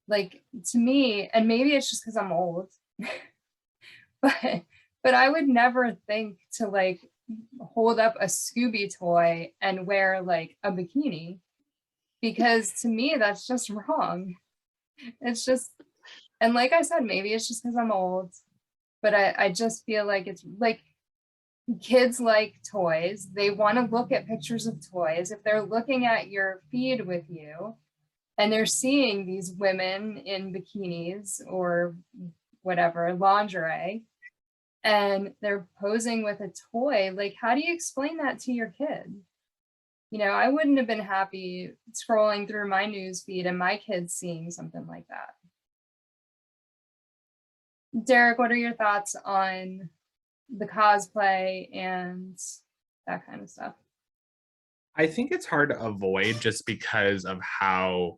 Like, to me, and maybe it's just because I'm old, but I would never think to like hold up a Scooby toy and wear like a bikini, because to me that's just wrong. It's just, and like I said, maybe it's just because I'm old, but I just feel like it's like, kids like toys. They want to look at pictures of toys. If they're looking at your feed with you and they're seeing these women in bikinis or whatever, lingerie, and they're posing with a toy, like, how do you explain that to your kid? You know, I wouldn't have been happy scrolling through my news feed and my kids seeing something like that. Derek, what are your thoughts on the cosplay and that kind of stuff? I think it's hard to avoid just because of how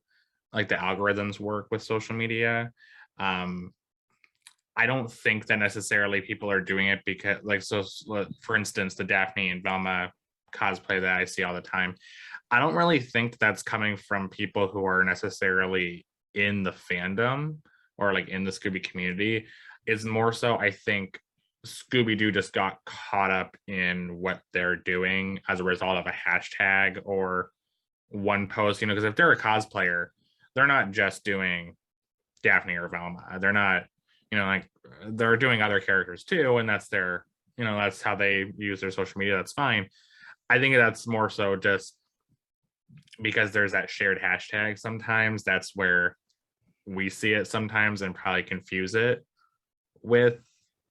like the algorithms work with social media. I don't think that necessarily people are doing it because, like, so for instance, the Daphne and Velma cosplay that I see all the time, I don't really think that's coming from people who are necessarily in the fandom or like in the Scooby community. It's more so, I think Scooby-Doo just got caught up in what they're doing as a result of a hashtag or one post, you know, because if they're a cosplayer, they're not just doing Daphne or Velma. They're not, like they're doing other characters too, and that's their, that's how they use their social media. That's fine. I think that's more so just because there's that shared hashtag. Sometimes that's where we see it sometimes and probably confuse it with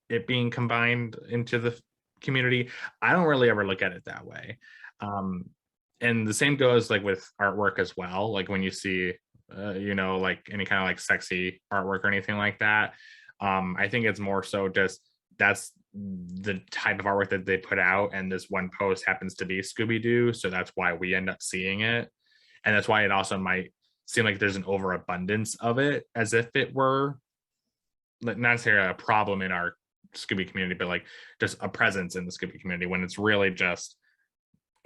it being combined into the community. I don't really ever look at it that way. And the same goes like with artwork as well. Like when you see, like any kind of like sexy artwork or anything like that. I think it's more so just that's the type of artwork that they put out. And this one post happens to be Scooby-Doo. So that's why we end up seeing it. And that's why it also might seem like there's an overabundance of it, as if it were not necessarily a problem in our Scooby community, but like just a presence in the Scooby community, when it's really just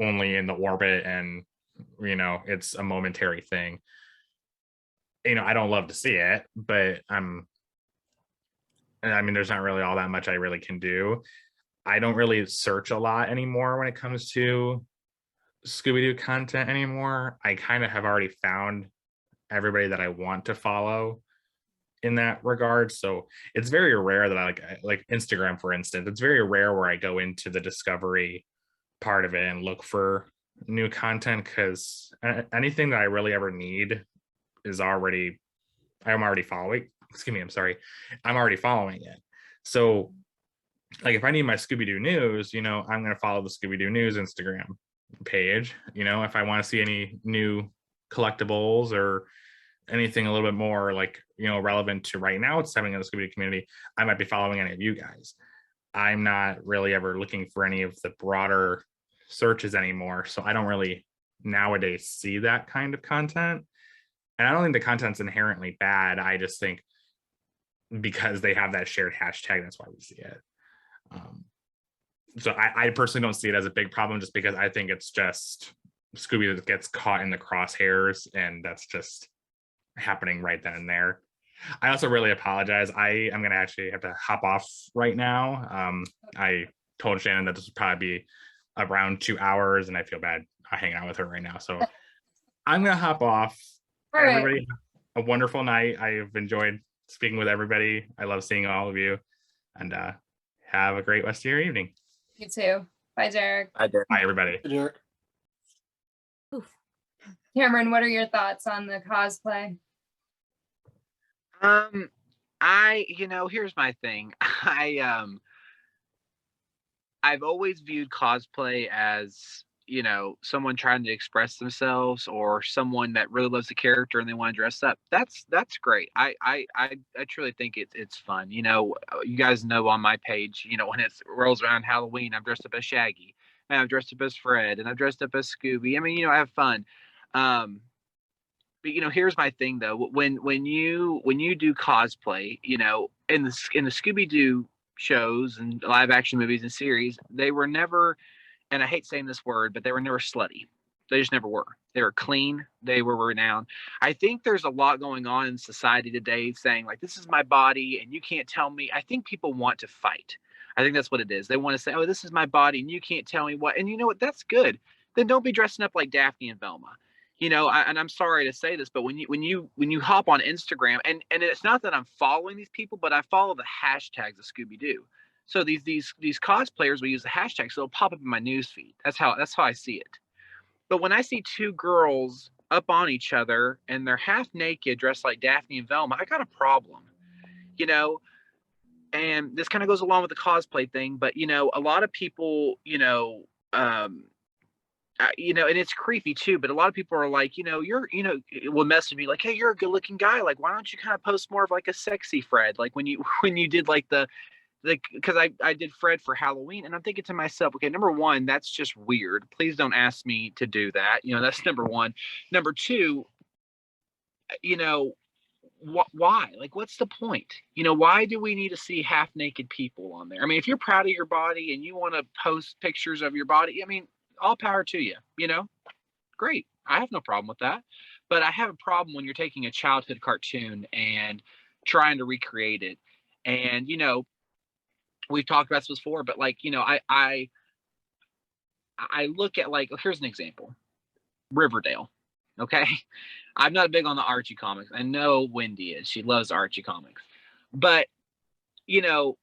only in the orbit and it's a momentary thing. I don't love to see it, but there's not really all that much I really can do. I don't really search a lot anymore when it comes to Scooby-Doo content anymore. I kind of have already found everybody that I want to follow in that regard. So it's very rare that I like Instagram, for instance. It's very rare where I go into the discovery part of it and look for new content, because anything that I really ever need is I'm already following. Excuse me, I'm already following it. So like if I need my Scooby-Doo news, I'm going to follow the Scooby-Doo news Instagram page. If I want to see any new collectibles or anything a little bit more like relevant to right now it's happening in the Scooby community, I might be following any of you guys. I'm not really ever looking for any of the broader searches anymore, so I don't really nowadays see that kind of content. And I don't think the content's inherently bad. I just think because they have that shared hashtag, that's why we see it. So I personally don't see it as a big problem, just because I think it's just Scooby that gets caught in the crosshairs, and that's just happening right then and there. I also really apologize. I am going to actually have to hop off right now. I told Shannon that this would probably be around 2 hours, and I feel bad hanging out with her right now. So I'm going to hop off. All right. Everybody, a wonderful night. I've enjoyed speaking with everybody. I love seeing all of you, and have a great rest of your evening. You too. Bye, Derek. Bye, Derek. Bye, everybody. Cameron, what are your thoughts on the cosplay? Here's my thing. I've always viewed cosplay as, someone trying to express themselves, or someone that really loves the character and they want to dress up. That's great. I truly think it's fun. You guys know on my page, when it rolls around Halloween, I'm dressed up as Shaggy, and I'm dressed up as Fred, and I'm dressed up as Scooby. I have fun. But here's my thing though. When you do cosplay, in the Scooby-Doo shows and live action movies and series, they were never, and I hate saying this word, but they were never slutty. They just never were. They were clean. They were renowned. I think there's a lot going on in society today saying like, this is my body and you can't tell me. I think people want to fight. I think that's what it is. They want to say, oh, this is my body and you can't tell me what. And you know what? That's good. Then don't be dressing up like Daphne and Velma. And I'm sorry to say this, but when you hop on Instagram, and it's not that I'm following these people, but I follow the hashtags of Scooby-Doo. So these cosplayers will use the hashtag, so it'll pop up in my newsfeed. That's how I see it. But when I see two girls up on each other and they're half naked, dressed like Daphne and Velma, I got a problem. And this kind of goes along with the cosplay thing, but a lot of people, and it's creepy too, but a lot of people are like, will message me like, hey, you're a good looking guy. Like, why don't you kind of post more of like a sexy Fred? Like when you did like because I did Fred for Halloween, and I'm thinking to myself, okay, number one, that's just weird. Please don't ask me to do that. That's number one. Number two, why? Like, what's the point? Why do we need to see half naked people on there? If you're proud of your body and you want to post pictures of your body, all power to you, great. I have no problem with that. But I have a problem when you're taking a childhood cartoon and trying to recreate it. And, we've talked about this before, but like, I look at like, here's an example. Riverdale. Okay. I'm not big on the Archie comics. I know Wendy is. She loves Archie comics. But, you know,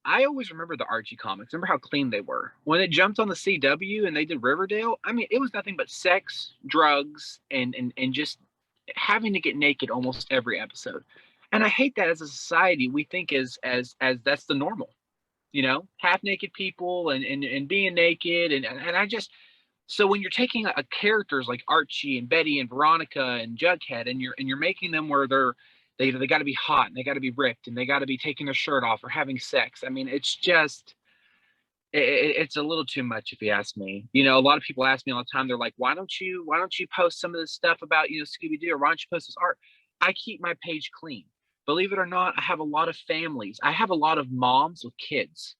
I always remember the Archie comics. Remember how clean they were. When it jumped on the CW and they did Riverdale, I mean, it was nothing but sex, drugs, and just having to get naked almost every episode. And I hate that as a society we think as that's the normal. You know, half naked people and being naked and I just, so when you're taking a characters like Archie and Betty and Veronica and Jughead and you're making them where they got to be hot and they got to be ripped and they got to be taking their shirt off or having sex. I mean, it's just it's a little too much if you ask me. You know, a lot of people ask me all the time. They're like, why don't you post some of this stuff about, you know, Scooby-Doo, or why don't you post this art? I keep my page clean. Believe it or not, I have a lot of families. I have a lot of moms with kids.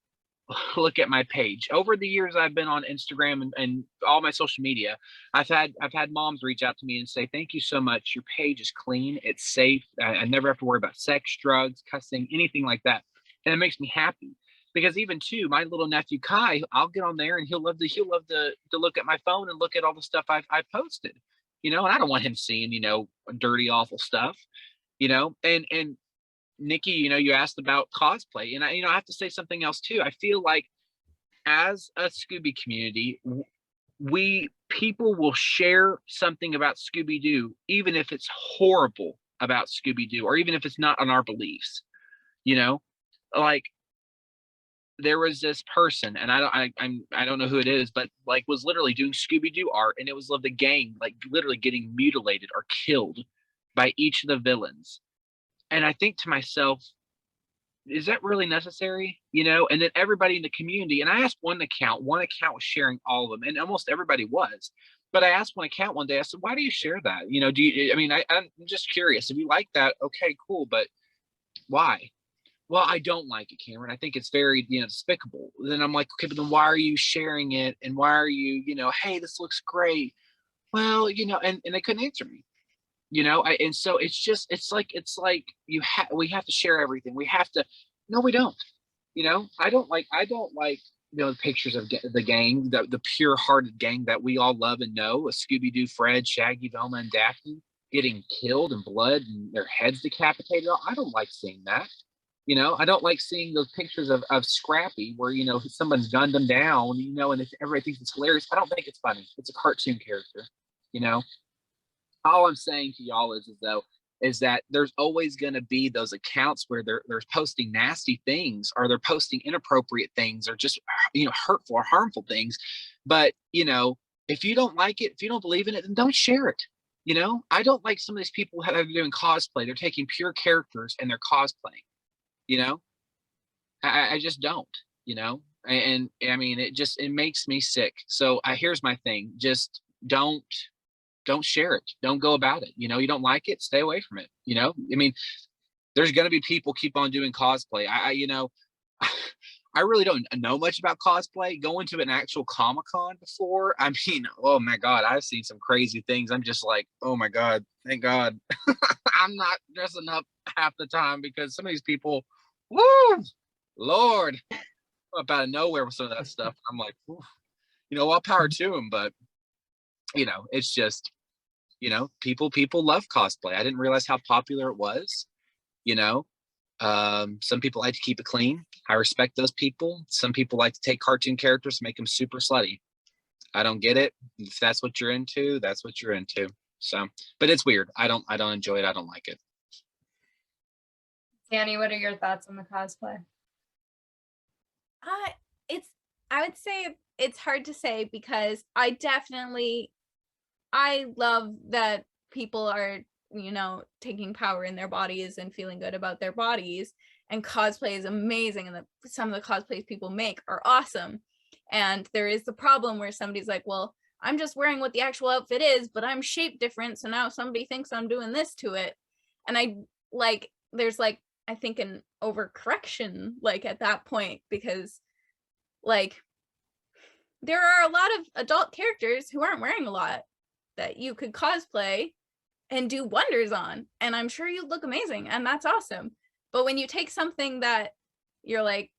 Look at my page. Over the years I've been on Instagram and all my social media, I've had moms reach out to me and say, thank you so much. Your page is clean. It's safe. I never have to worry about sex, drugs, cussing, anything like that. And it makes me happy. Because even too, my little nephew Kai, I'll get on there and he'll love to look at my phone and look at all the stuff I've posted. You know, and I don't want him seeing, you know, dirty, awful stuff. You know, and Nikki, you know, you asked about cosplay, and I have to say something else too. I feel like as a Scooby community, people will share something about Scooby-Doo, even if it's horrible about Scooby-Doo, or even if it's not on our beliefs. You know, like there was this person, and I don't know who it is, but like was literally doing Scooby-Doo art, and it was of the gang, like literally getting mutilated or killed by each of the villains. And I think to myself, is that really necessary? You know, and then everybody in the community, and I asked one account was sharing all of them, and almost everybody was. But I asked one account one day, I said, why do you share that? You know, I'm just curious. If you like that, okay, cool. But why? Well, I don't like it, Cameron. I think it's very, you know, despicable. Then I'm like, okay, but then why are you sharing it? And why are you, you know, hey, this looks great. Well, you know, and they couldn't answer me. You know, and so it's like we have to share everything. We have to. No, we don't. You know, I don't like you know, the pictures of the gang, the pure-hearted gang that we all love and know, a Scooby-Doo, Fred, Shaggy, Velma, and Daphne getting killed and blood and their heads decapitated. I don't like seeing that. You know, I don't like seeing those pictures of Scrappy where, you know, someone's gunned them down, you know, and everybody thinks it's hilarious. I don't think it's funny. It's a cartoon character, you know. All I'm saying to y'all is that there's always going to be those accounts where they're posting nasty things, or they're posting inappropriate things, or just, you know, hurtful or harmful things. But, you know, if you don't like it, if you don't believe in it, then don't share it. You know, I don't like some of these people that are doing cosplay. They're taking pure characters and they're cosplaying. You know, I just don't. You know, and I mean, it makes me sick. So here's my thing: just don't share it. Don't go about it. You know, you don't like it, stay away from it. You know, I mean, there's going to be people keep on doing cosplay. You know, I really don't know much about cosplay. Going to an actual Comic-Con before, I mean, oh my God, I've seen some crazy things. I'm just like, oh my God, thank God. I'm not dressing up half the time, because some of these people, woo, Lord, up out of nowhere with some of that stuff. I'm like, whew. You know, all power to them, but you know, it's just, you know, people love cosplay. I didn't realize how popular it was. You know, some people like to keep it clean. I respect those people. Some people like to take cartoon characters and make them super slutty. I don't get it. If that's what you're into, that's what you're into. So, but it's weird. I don't enjoy it. I don't like it. Danny, what are your thoughts on the cosplay? I would say it's hard to say, because I love that people are, you know, taking power in their bodies and feeling good about their bodies, and cosplay is amazing, and some of the cosplays people make are awesome. And there is the problem where somebody's like, well, I'm just wearing what the actual outfit is, but I'm shaped different, so now somebody thinks I'm doing this to it. And there's like, I think an overcorrection, like at that point, because like there are a lot of adult characters who aren't wearing a lot that you could cosplay and do wonders on, and I'm sure you'd look amazing, and that's awesome. But when you take something that you're like,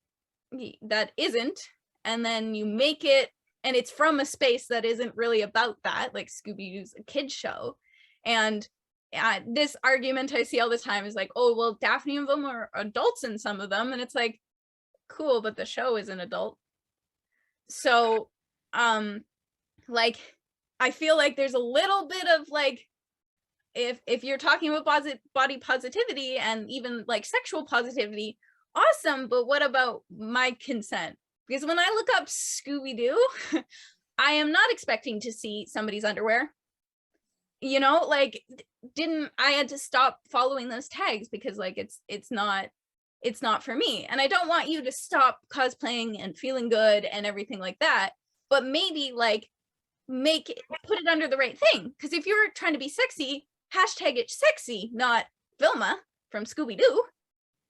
that isn't, and then you make it, and it's from a space that isn't really about that, like Scooby-Doo's a kid's show, and this argument I see all the time is like, oh, well, Daphne and Vilma are adults in some of them. And it's like, cool, but the show is an adult. So, like, I feel like there's a little bit of like, if you're talking about body positivity and even like sexual positivity, awesome, but what about my consent? Because when I look up Scooby-Doo, I am not expecting to see somebody's underwear. You know, like, I had to stop following those tags because like it's not for me. And I don't want you to stop cosplaying and feeling good and everything like that, but maybe like put it under the right thing. Because if you're trying to be sexy, hashtag it sexy, not Vilma from Scooby-Doo.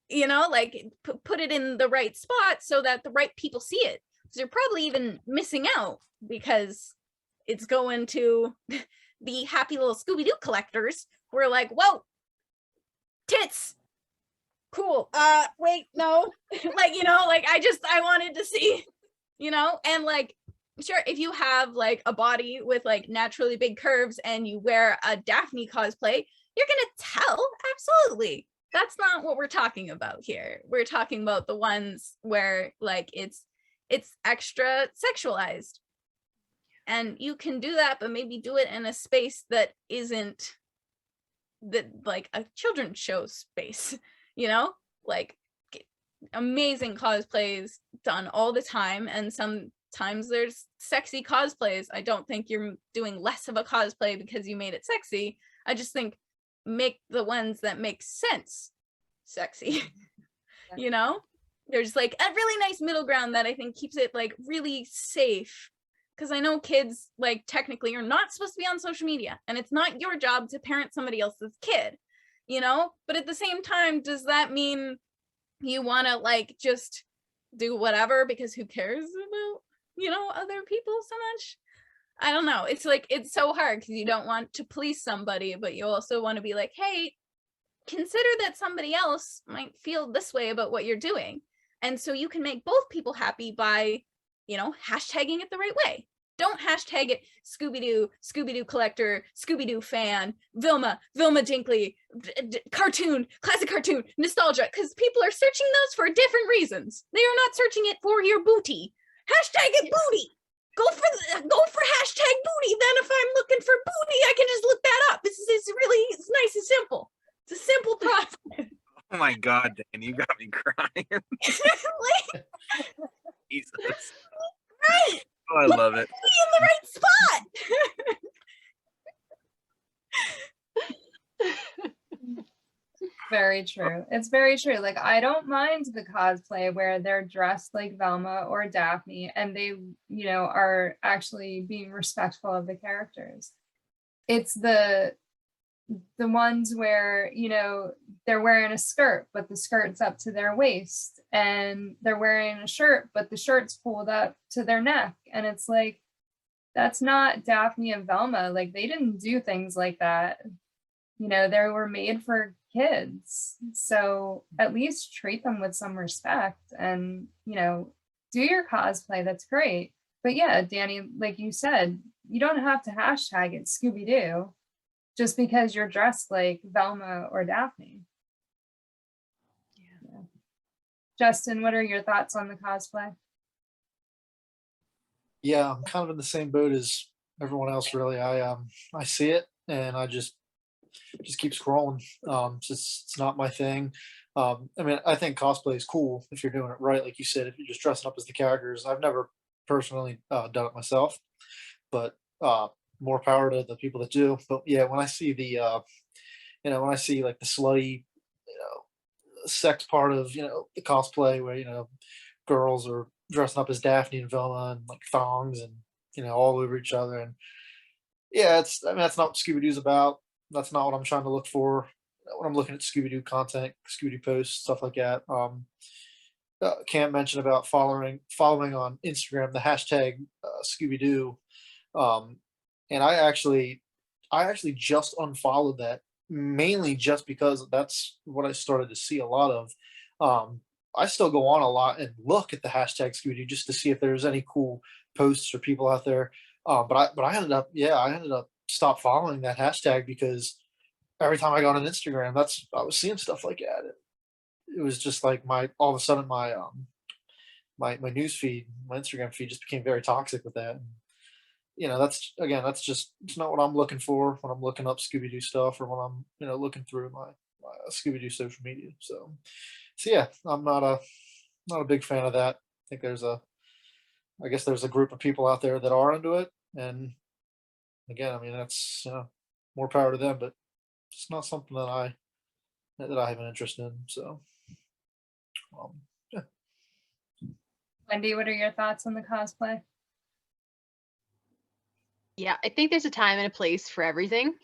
You know, like put it in the right spot so that the right people see it. So you're probably even missing out because it's going to the happy little Scooby-Doo collectors who are like, whoa, tits, cool. Wait, no. Like, you know, like I wanted to see, you know, and like, sure, if you have like a body with like naturally big curves and you wear a Daphne cosplay, you're gonna tell, absolutely. That's not what we're talking about here. We're talking about the ones where like it's extra sexualized. And you can do that, but maybe do it in a space that isn't like a children's show space, you know? Like amazing cosplays done all the time, and sometimes there's sexy cosplays. I don't think you're doing less of a cosplay because you made it sexy. I just think make the ones that make sense sexy. You know, there's like a really nice middle ground that I think keeps it like really safe, because I know kids like technically are not supposed to be on social media, and it's not your job to parent somebody else's kid, you know, but at the same time, does that mean you want to like just do whatever because who cares about, you know, other people so much? I don't know. It's like, it's so hard because you don't want to police somebody, but you also want to be like, hey, consider that somebody else might feel this way about what you're doing. And so you can make both people happy by, you know, hashtagging it the right way. Don't hashtag it Scooby-Doo, Scooby-Doo Collector, Scooby-Doo fan, Vilma Dinkley, cartoon, classic cartoon, nostalgia, because people are searching those for different reasons. They are not searching it for your booty. Hashtag it booty. Go for hashtag booty. Then if I'm looking for booty, I can just look that up. It's nice and simple. It's a simple process. Oh my God, Dan, you got me crying. Like, Jesus. right. Oh, I love it. Be in the right spot. Very true. It's very true. Like, I don't mind the cosplay where they're dressed like Velma or Daphne and they, you know, are actually being respectful of the characters. It's the ones where, you know, they're wearing a skirt, but the skirt's up to their waist, and they're wearing a shirt, but the shirt's pulled up to their neck. And it's like, that's not Daphne and Velma. Like, they didn't do things like that. You know, they were made for kids. So at least treat them with some respect and, you know, do your cosplay. That's great. But yeah, Danny, like you said, you don't have to hashtag it Scooby-Doo just because you're dressed like Velma or Daphne. Yeah. Justin, what are your thoughts on the cosplay? Yeah, I'm kind of in the same boat as everyone else, really. I see it and I just keep scrolling. It's not my thing. I mean, I think cosplay is cool if you're doing it right, like you said, if you're just dressing up as the characters. I've never personally done it myself, but more power to the people that do. But yeah, when I see the you know, when I see like the slutty, you know, sex part of, you know, the cosplay where, you know, girls are dressing up as Daphne and Velma and like thongs and, you know, all over each other, and yeah, I mean, that's not what Scooby-Doo's about. That's not what I'm trying to look for when I'm looking at Scooby-Doo content, Scooby posts, stuff like that. Cam mentioned about following on Instagram the hashtag Scooby-Doo, and I actually just unfollowed that, mainly just because that's what I started to see a lot of. I still go on a lot and look at the hashtag Scooby-Doo just to see if there's any cool posts or people out there. But I ended up stop following that hashtag because every time I got on Instagram, I was seeing stuff like that. It was just like all of a sudden my news feed, my Instagram feed just became very toxic with that. And, that's just it's not what I'm looking for when I'm looking up Scooby Doo stuff or when I'm looking through my Scooby Doo social media. So yeah, I'm not a big fan of that. I think I guess there's a group of people out there that are into it, and again, I mean that's more power to them, but it's not something that I have an interest in. So yeah. Wendy, what are your thoughts on the cosplay? Yeah, I think there's a time and a place for everything.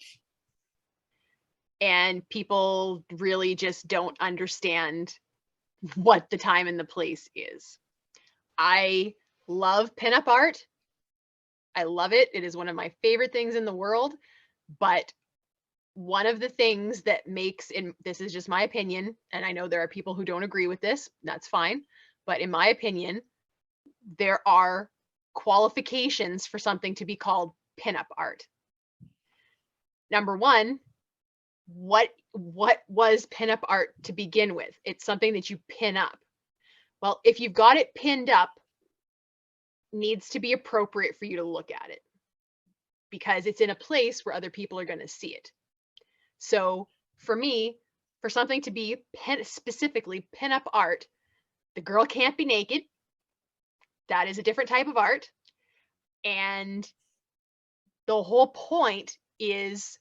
And people really just don't understand what the time and the place is. I love pinup art. I love it. It is one of my favorite things in the world. But one of the things that makes, and this is just my opinion, and I know there are people who don't agree with this, that's fine. But in my opinion, there are qualifications for something to be called pinup art. Number one, what was pinup art to begin with? It's something that you pin up. Well, if you've got it pinned up, needs to be appropriate for you to look at it because it's in a place where other people are going to see it. So for me, for something to be specifically pinup art, the girl can't be naked. That is a different type of art. And the whole point is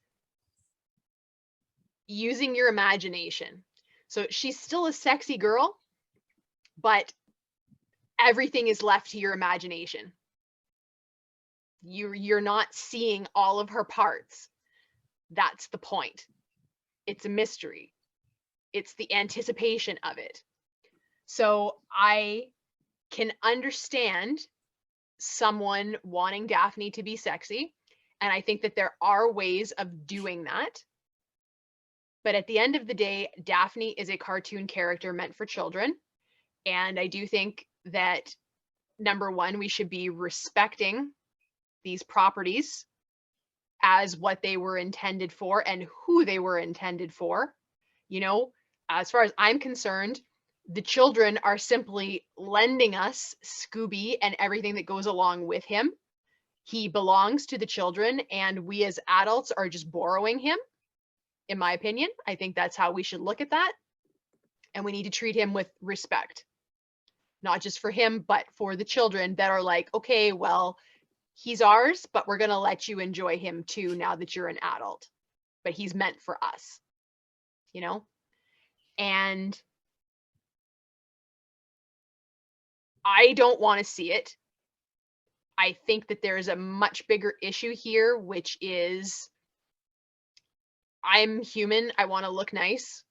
using your imagination. So she's still a sexy girl, but everything is left to your imagination. You're not seeing all of her parts. That's the point. It's a mystery. It's the anticipation of it. So I can understand someone wanting Daphne to be sexy, and I think that there are ways of doing that. But at the end of the day, Daphne is a cartoon character meant for children. And I do think that, number one, we should be respecting these properties as what they were intended for and who they were intended for. As far as I'm concerned, the children are simply lending us Scooby and everything that goes along with him. He belongs to the children, and we as adults are just borrowing him. In my opinion, I think that's how we should look at that. And we need to treat him with respect, not just for him, but for the children that are like, okay, well, he's ours, but we're going to let you enjoy him too now that you're an adult. But he's meant for us, And I don't want to see it. I think that there is a much bigger issue here, which is I'm human. I want to look nice.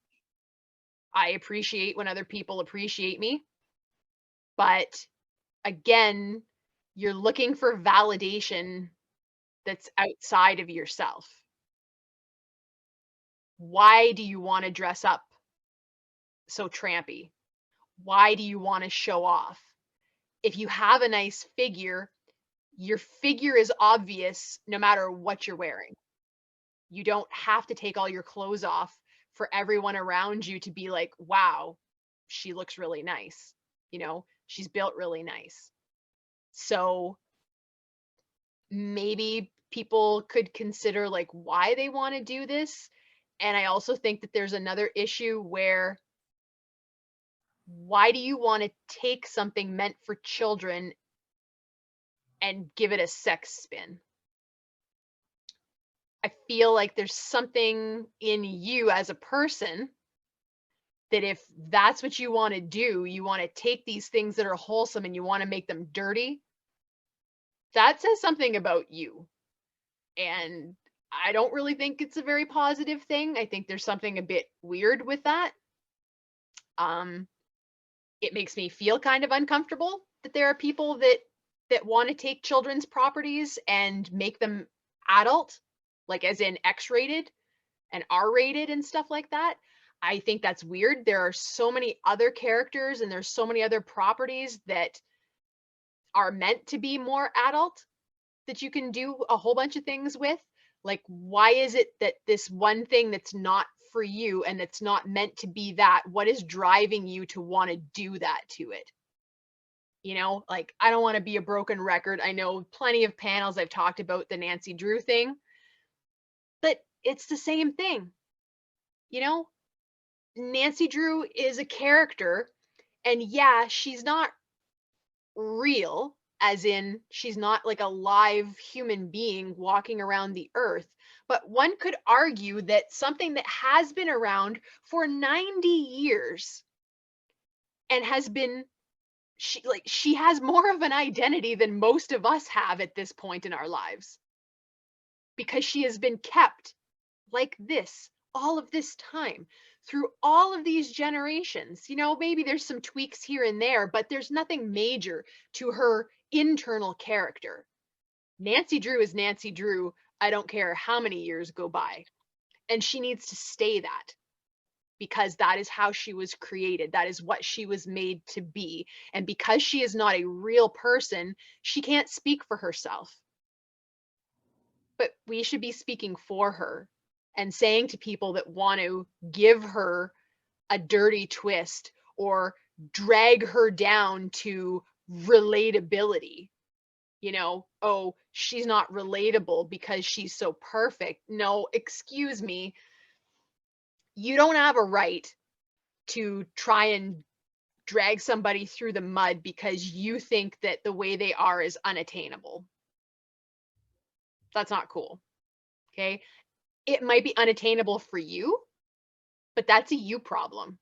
I appreciate when other people appreciate me. But again, you're looking for validation that's outside of yourself. Why do you want to dress up so trampy? Why do you want to show off? If you have a nice figure, your figure is obvious no matter what you're wearing. You don't have to take all your clothes off for everyone around you to be like, wow, she looks really nice. She's built really nice. So maybe people could consider like why they want to do this. And I also think that there's another issue where why do you want to take something meant for children and give it a sex spin? I feel like there's something in you as a person that if that's what you want to do, you want to take these things that are wholesome and you want to make them dirty, that says something about you. And I don't really think it's a very positive thing. I think there's something a bit weird with that. It makes me feel kind of uncomfortable that there are people that want to take children's properties and make them adult, like as in X-rated and R-rated and stuff like that. I think that's weird. There are so many other characters and there's so many other properties that are meant to be more adult that you can do a whole bunch of things with. Like, why is it that this one thing that's not for you and that's not meant to be that, what is driving you to want to do that to it? You know, like, I don't want to be a broken record. I know plenty of panels I've talked about the Nancy Drew thing, but it's the same thing. You know, Nancy Drew is a character, and yeah, she's not real, as in she's not like a live human being walking around the earth. But one could argue that something that has been around for 90 years and has been she has more of an identity than most of us have at this point in our lives, because she has been kept like this all of this time through all of these generations. You know, maybe there's some tweaks here and there, but there's nothing major to her internal character. Nancy Drew is Nancy Drew. I don't care how many years go by. And she needs to stay that, because that is how she was created. That is what she was made to be. And because she is not a real person, she can't speak for herself. But we should be speaking for her and saying to people that want to give her a dirty twist or drag her down to relatability. You know, oh, she's not relatable because she's so perfect. No, excuse me. You don't have a right to try and drag somebody through the mud because you think that the way they are is unattainable. That's not cool. Okay. It might be unattainable for you, but that's a you problem.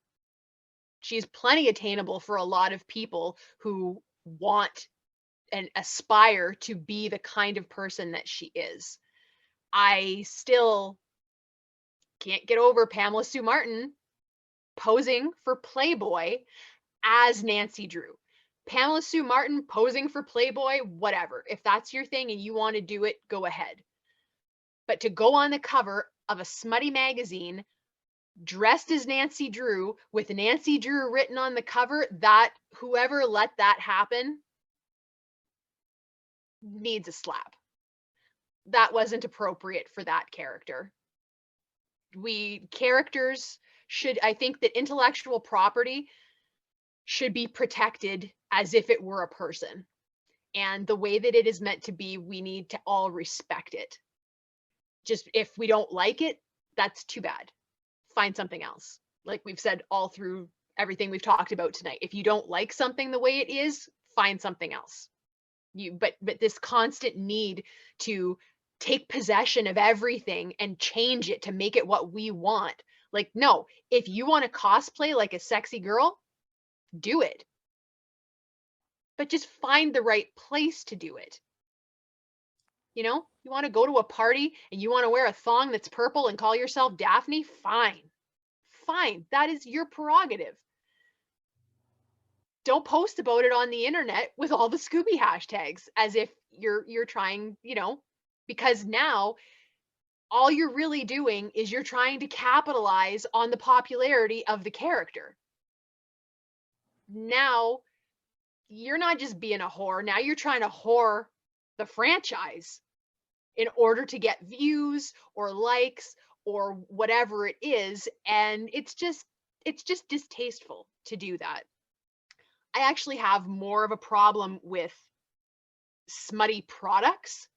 She's plenty attainable for a lot of people who want and aspire to be the kind of person that she is. I still can't get over Pamela Sue Martin posing for Playboy as Nancy Drew. Pamela Sue Martin posing for Playboy, whatever. If that's your thing and you want to do it, go ahead. But to go on the cover of a smutty magazine dressed as Nancy Drew with Nancy Drew written on the cover, that whoever let that happen needs a slap. That wasn't appropriate for that character. Characters should, I think that intellectual property should be protected as if it were a person. And the way that it is meant to be, we need to all respect it. Just if we don't like it, that's too bad. Find something else. Like we've said all through everything we've talked about tonight. If you don't like something the way it is, find something else. But this constant need to take possession of everything and change it to make it what we want. Like, no, if you want to cosplay like a sexy girl, do it. But just find the right place to do it. You know, you want to go to a party and you want to wear a thong that's purple and call yourself Daphne? Fine. Fine. That is your prerogative. Don't post about it on the internet with all the Scooby hashtags as if you're trying, you know, because now all you're really doing is you're trying to capitalize on the popularity of the character. Now you're not just being a whore. Now you're trying to whore the franchise in order to get views or likes or whatever it is. And it's just distasteful to do that. I actually have more of a problem with smutty products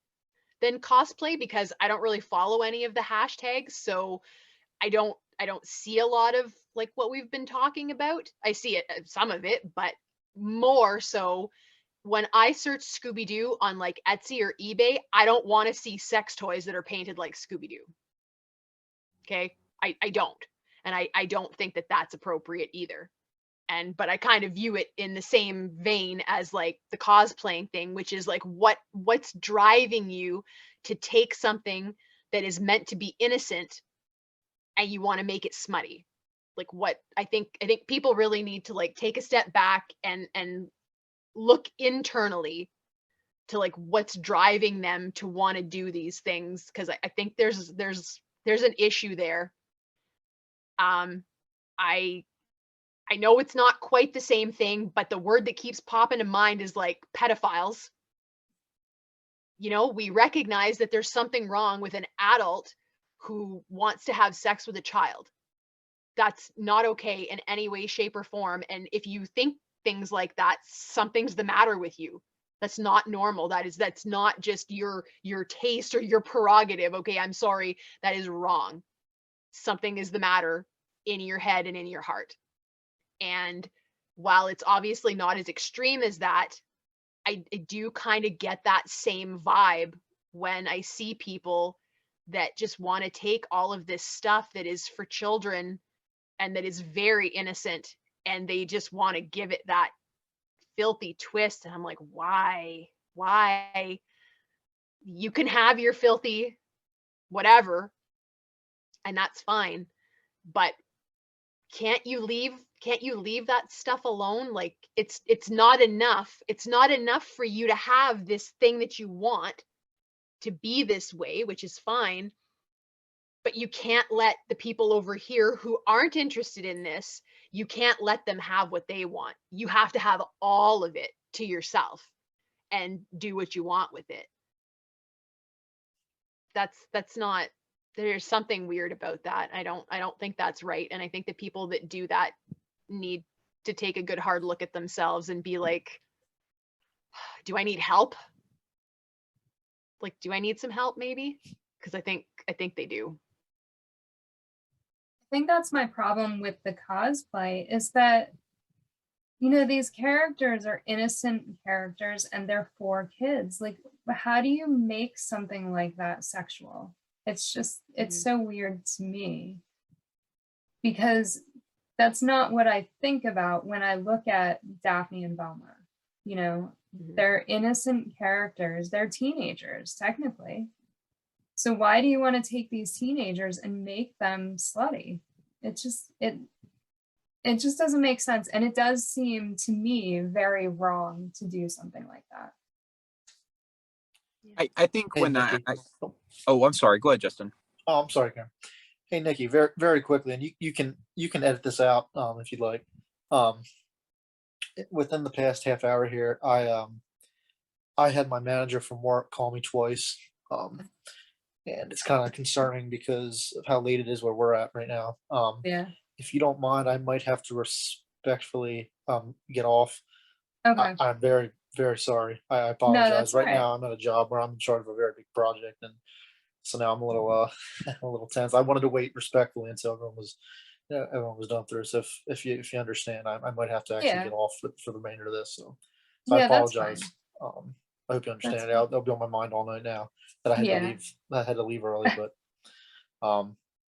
than cosplay because I don't really follow any of the hashtags. So I don't see a lot of like what we've been talking about. I see it, some of it, but more so when I search Scooby-Doo on like Etsy or eBay, I don't want to see sex toys that are painted like Scooby-Doo. Okay. I don't. And I don't think that that's appropriate either. But I kind of view it in the same vein as like the cosplaying thing, which is like what's driving you to take something that is meant to be innocent and you want to make it smutty. Like what I think people really need to like take a step back and look internally to like what's driving them to want to do these things, because I think there's an issue there. I know it's not quite the same thing, but the word that keeps popping in mind is like pedophiles. You know, we recognize that there's something wrong with an adult who wants to have sex with a child. That's not okay in any way, shape, or form. And if you think things like that, something's the matter with you. That's not normal. That's not just your taste or your prerogative. Okay, I'm sorry, that is wrong. Something is the matter in your head and in your heart. And while it's obviously not as extreme as that, I do kind of get that same vibe when I see people that just want to take all of this stuff that is for children and that is very innocent, and they just want to give it that filthy twist. And I'm like, why? You can have your filthy whatever, and that's fine, but can't you leave that stuff alone? Like, it's not enough. It's not enough for you to have this thing that you want to be this way, which is fine, but you can't let the people over here who aren't interested in this, you can't let them have what they want. You have to have all of it to yourself and do what you want with it. That's not, there's something weird about that. I don't think that's right. And I think the people that do that need to take a good hard look at themselves and be like, do I need help? Like, do I need some help maybe? Because I think they do. I think that's my problem with the cosplay, is that, you know, these characters are innocent characters and they're for kids. Like, how do you make something like that sexual? It's just, it's so weird to me, because that's not what I think about when I look at Daphne and Velma. You know, they're innocent characters, they're teenagers, technically. So why do you want to take these teenagers and make them slutty? It just doesn't make sense. And it does seem to me very wrong to do something like that. I think Hey, when Nikki. oh, I'm sorry. Go ahead, Justin. Oh, I'm sorry, Karen. Hey, Nikki, very, very quickly, and you can edit this out if you'd like. Within the past half hour here, I had my manager from work call me twice, and it's kind of concerning because of how late it is where we're at right now. Yeah. If you don't mind, I might have to respectfully get off. Okay. I'm very, very sorry. I No, apologize. that's Right all right. now, I'm at a job where I'm in charge of a very big project, and so now I'm a little a little tense. I wanted to wait respectfully until everyone was done through. So if you understand, I might have to actually Yeah. get off for the remainder of this. So I Yeah, that's apologize. fine. I hope you understand. That's That'll be on my mind all night now that I had to Yeah. leave. I had to leave early, but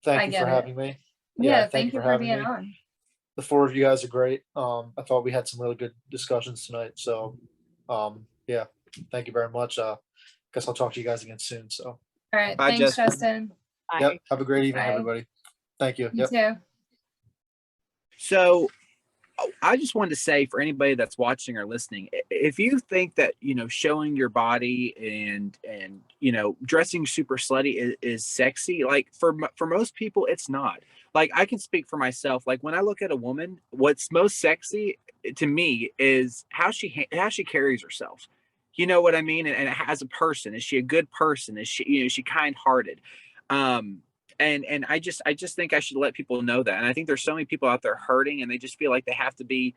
thank I you get for it. having me. Yeah, thank you for for having being me. on. The four of you guys are great. I thought we had some really good discussions tonight. So yeah, thank you very much. Guess I'll talk to you guys again soon. So All right. Bye, Thanks, Justin. Justin. yep. Have a great evening, Bye. everybody. Thank you. You Yep. too. So I just wanted to say, for anybody that's watching or listening, if you think that, you know, showing your body and you know, dressing super slutty is sexy, like for most people, it's not. Like, I can speak for myself. Like, when I look at a woman, what's most sexy to me is how she carries herself. You know what I mean? And as a person, is she a good person? Is she, you know, is she kind-hearted? And I just think I should let people know that. And I think there's so many people out there hurting, and they just feel like they have to be,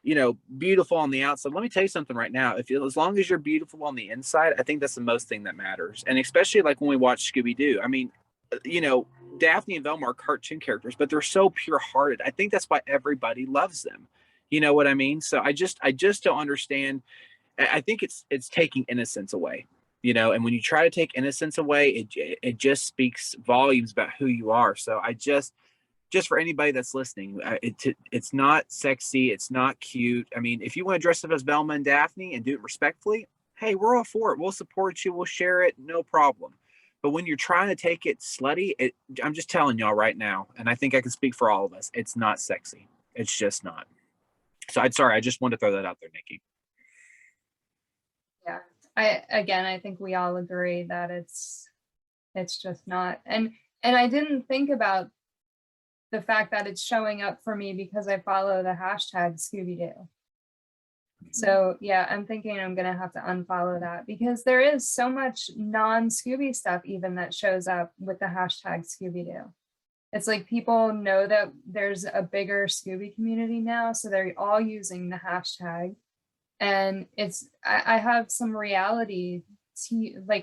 you know, beautiful on the outside. Let me tell you something right now. As long as you're beautiful on the inside, I think that's the most thing that matters. And especially like when we watch Scooby-Doo. I mean, you know, Daphne and Velma are cartoon characters, but they're so pure-hearted. I think that's why everybody loves them. You know what I mean? So I just don't understand. I think it's taking innocence away. You know, and when you try to take innocence away, it just speaks volumes about who you are. So I just for anybody that's listening, it's not sexy, it's not cute. I mean, if you want to dress up as Velma and Daphne and do it respectfully, hey, we're all for it. We'll support you. We'll share it. No problem. But when you're trying to take it slutty, I'm just telling y'all right now, and I think I can speak for all of us, it's not sexy. It's just not. So I just wanted to throw that out there, Nikki. Yeah. I think we all agree that it's just not. And I didn't think about the fact that it's showing up for me because I follow the hashtag Scooby-Doo. So yeah, I'm thinking I'm gonna have to unfollow that because there is so much non-Scooby stuff even that shows up with the hashtag Scooby-Doo. It's like people know that there's a bigger Scooby community now, so they're all using the hashtag. And it's I have some reality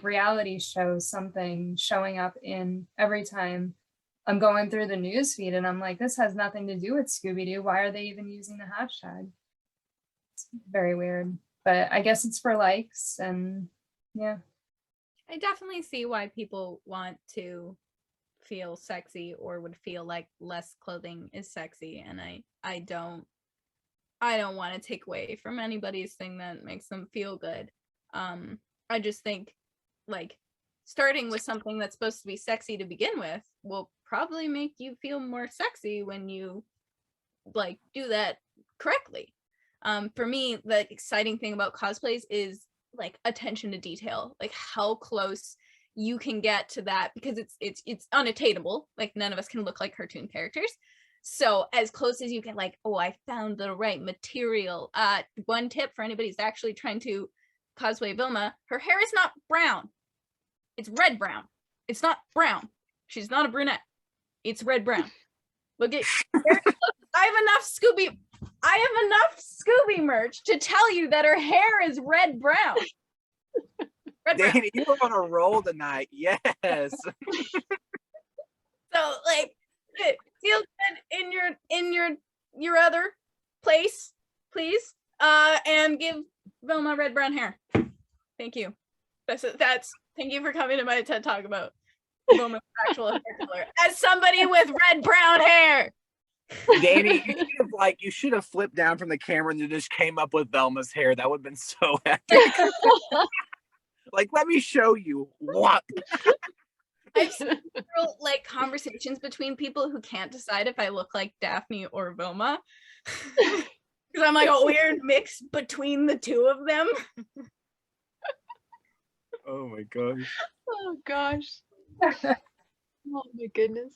reality shows something showing up in every time I'm going through the news feed and I'm like, this has nothing to do with Scooby-Doo. Why are they even using the hashtag? It's very weird, but I guess it's for likes and yeah. I definitely see why people want to feel sexy or would feel like less clothing is sexy, and I don't want to take away from anybody's thing that makes them feel good. I just think like starting with something that's supposed to be sexy to begin with will probably make you feel more sexy when you like do that correctly. For me, the exciting thing about cosplays is like attention to detail, like how close you can get to that, because it's unattainable. Like none of us can look like cartoon characters. So as close as you can, like, oh, I found the right material. One tip for anybody who's actually trying to cosplay Vilma, her hair is not brown. It's red brown. It's not brown. She's not a brunette. It's red brown. Look at I have enough Scooby merch to tell you that her hair is red brown. Red brown. Dani, you were on a roll tonight. Yes. So like feel good in your other place, please. And give Velma red brown hair. Thank you. That's thank you for coming to my TED Talk about Velma's actual hair color as somebody with red brown hair. Dani, you should have flipped down from the camera and just came up with Velma's hair. That would have been so epic. Like, let me show you what. I've seen several, like, conversations between people who can't decide if I look like Daphne or Velma. Because I'm like a weird mix between the two of them. Oh my gosh. Oh gosh. Oh my goodness.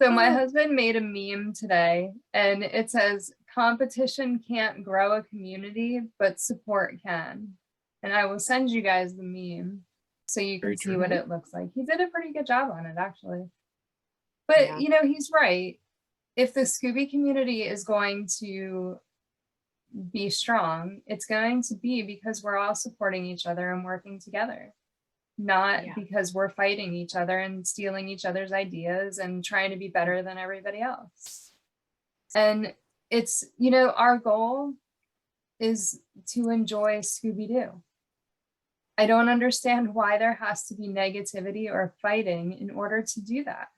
So my husband made a meme today and it says, competition can't grow a community, but support can. And I will send you guys the meme so you can see what it looks like. He did a pretty good job on it, actually. But, Yeah. you know, he's right. If the Scooby community is going to be strong, it's going to be because we're all supporting each other and working together. Not because we're fighting each other and stealing each other's ideas and trying to be better than everybody else. And it's, you know, our goal is to enjoy Scooby-Doo. I don't understand why there has to be negativity or fighting in order to do that.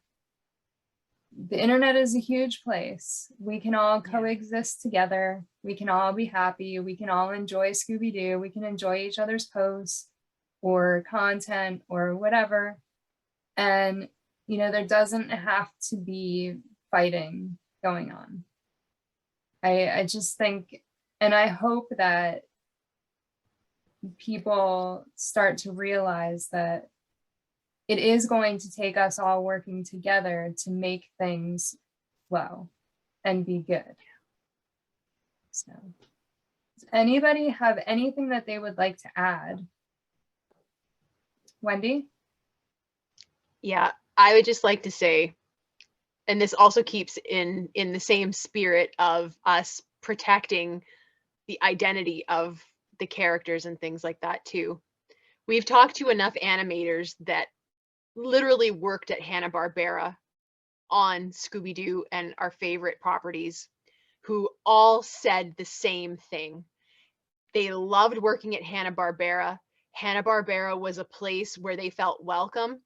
The internet is a huge place. We can all coexist together. We can all be happy. We can all enjoy Scooby-Doo. We can enjoy each other's posts or content or whatever. And, you know, there doesn't have to be fighting going on. I just think, and I hope that people start to realize that it is going to take us all working together to make things flow and be good. So, does anybody have anything that they would like to add? Wendy? Yeah, I would just like to say, and this also keeps in the same spirit of us protecting the identity of the characters and things like that too. We've talked to enough animators that literally worked at Hanna-Barbera on Scooby-Doo and our favorite properties, who all said the same thing. They loved working at Hanna-Barbera. Hanna-Barbera was a place where they felt welcome,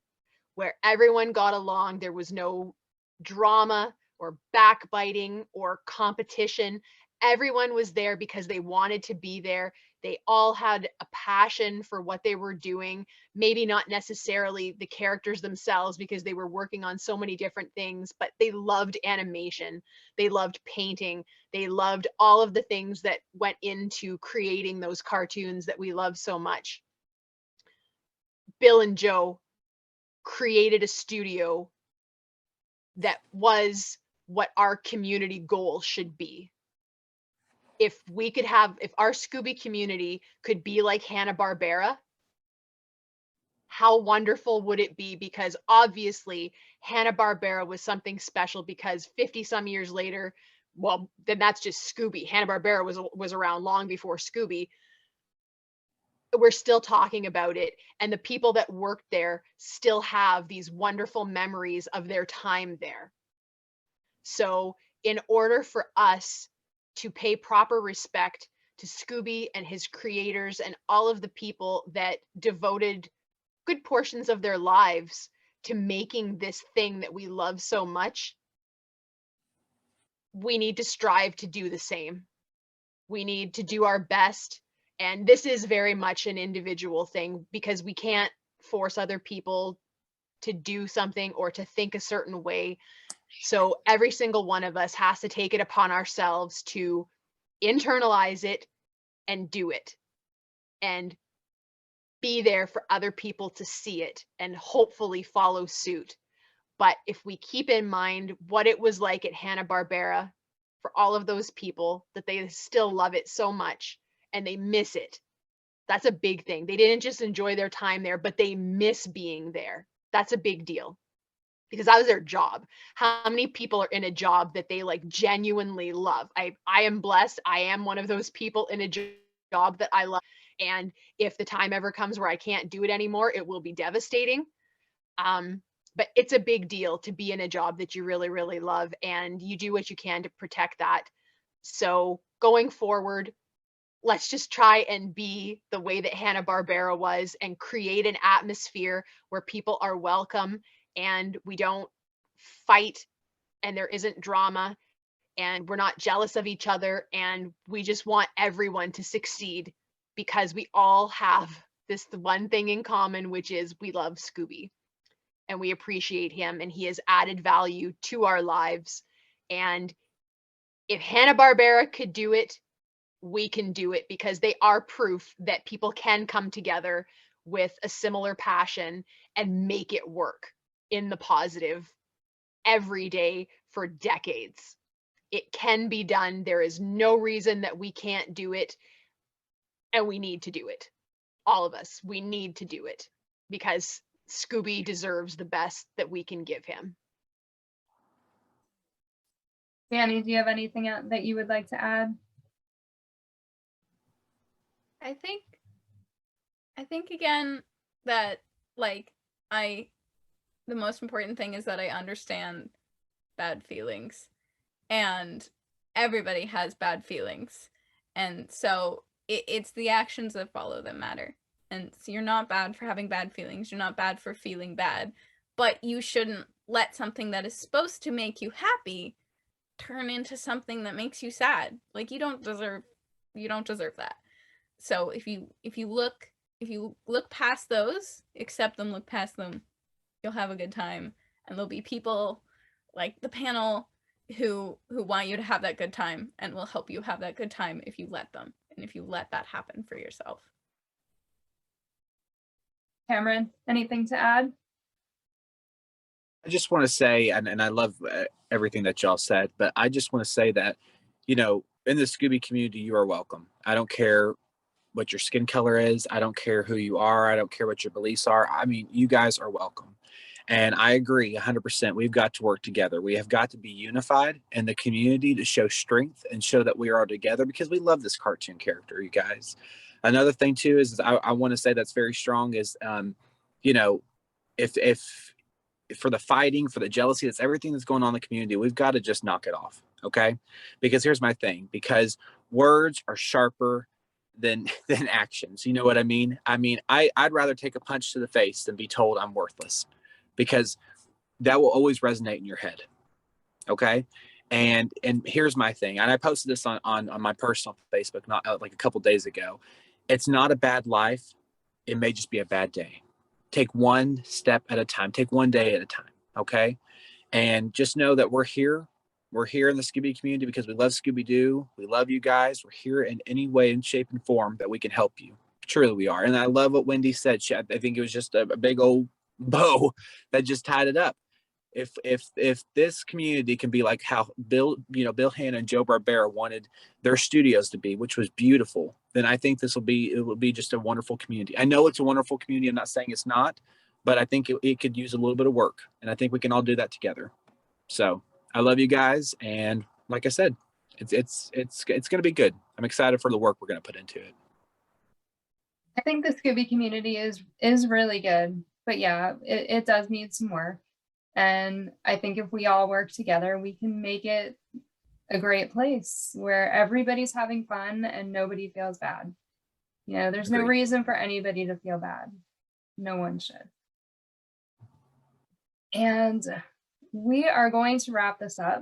where everyone got along. There was no drama or backbiting or competition. Everyone was there because they wanted to be there. They all had a passion for what they were doing. Maybe not necessarily the characters themselves because they were working on so many different things, but they loved animation. They loved painting. They loved all of the things that went into creating those cartoons that we love so much. Bill and Joe created a studio that was what our community goal should be. If our Scooby community could be like Hanna-Barbera, how wonderful would it be? Because obviously Hanna-Barbera was something special, because 50 some years later, well, then that's just Scooby. Hanna-Barbera was around long before Scooby. We're still talking about it, and the people that worked there still have these wonderful memories of their time there. So in order for us to pay proper respect to Scooby and his creators and all of the people that devoted good portions of their lives to making this thing that we love so much, we need to strive to do the same. We need to do our best. And this is very much an individual thing, because we can't force other people to do something or to think a certain way. So every single one of us has to take it upon ourselves to internalize it and do it, and be there for other people to see it and hopefully follow suit. But if we keep in mind what it was like at Hanna-Barbera for all of those people, that they still love it so much and they miss it, that's a big thing. They didn't just enjoy their time there, but they miss being there. That's a big deal, because that was their job. How many people are in a job that they like genuinely love? I am blessed. I am one of those people in a job that I love. And if the time ever comes where I can't do it anymore, it will be devastating. But it's a big deal to be in a job that you really, really love, and you do what you can to protect that. So going forward, let's just try and be the way that Hanna-Barbera was, and create an atmosphere where people are welcome and we don't fight and there isn't drama and we're not jealous of each other, and we just want everyone to succeed, because we all have this one thing in common, which is we love Scooby and we appreciate him, and he has added value to our lives. And if Hanna-Barbera could do it, we can do it, because they are proof that people can come together with a similar passion and make it work in the positive every day for decades. It can be done. There is no reason that we can't do it, and we need to do it. All of us, we need to do it, because Scooby deserves the best that we can give him. Danny, do you have anything that you would like to add? I think again that the most important thing is that I understand bad feelings, and everybody has bad feelings, and so it's the actions that follow that matter. And so you're not bad for having bad feelings, you're not bad for feeling bad, but you shouldn't let something that is supposed to make you happy turn into something that makes you sad. Like, you don't deserve that. So if you look past those, accept them, look past them, you'll have a good time. And there'll be people like the panel who want you to have that good time and will help you have that good time if you let them, and if you let that happen for yourself. Cameron, anything to add? I just want to say, and I love everything that y'all said, but I just want to say that, in the Scooby community, you are welcome. I don't care what your skin color is. I don't care who you are. I don't care what your beliefs are. I mean, you guys are welcome. And I agree 100%. We've got to work together. We have got to be unified in the community to show strength and show that we are all together, because we love this cartoon character, you guys. Another thing too is I want to say that's very strong is, if for the fighting, for the jealousy, that's everything that's going on in the community, we've got to just knock it off. Okay. Because here's my thing, because words are sharper than actions. You know what I mean? I'd rather take a punch to the face than be told I'm worthless, because that will always resonate in your head. Okay. And here's my thing. And I posted this on my personal Facebook, not like a couple days ago. It's not a bad life. It may just be a bad day. Take one step at a time. Take one day at a time. Okay. And just know that we're here. We're here in the Scooby community because we love Scooby-Doo. We love you guys. We're here in any way and shape and form that we can help you. Truly we are. And I love what Wendy said. I think it was just a big old bow that just tied it up. if this community can be like how Bill Hanna and Joe Barbera wanted their studios to be, which was beautiful, then I think it will be just a wonderful community. I know it's a wonderful community. I'm not saying it's not, but I think it could use a little bit of work, and I think we can all do that together. So I love you guys, and like I said, it's going to be good. I'm excited for the work we're going to put into it. I think the Scooby community is really good, but yeah, it does need some work. And I think if we all work together, we can make it a great place where everybody's having fun and nobody feels bad. You know, there's no Agreed. reason for anybody to feel bad. No one should. And we are going to wrap this up.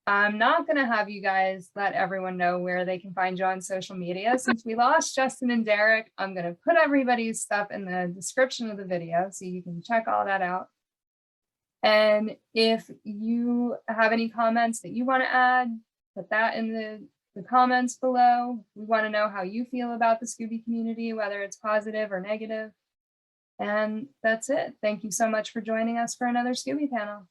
I'm not going to have you guys let everyone know where they can find you on social media. Since we lost Justin and Derek, I'm going to put everybody's stuff in the description of the video so you can check all that out. And if you have any comments that you want to add, put that in the comments below. We want to know how you feel about the Scooby community, whether it's positive or negative. And that's it. Thank you so much for joining us for another Scooby panel.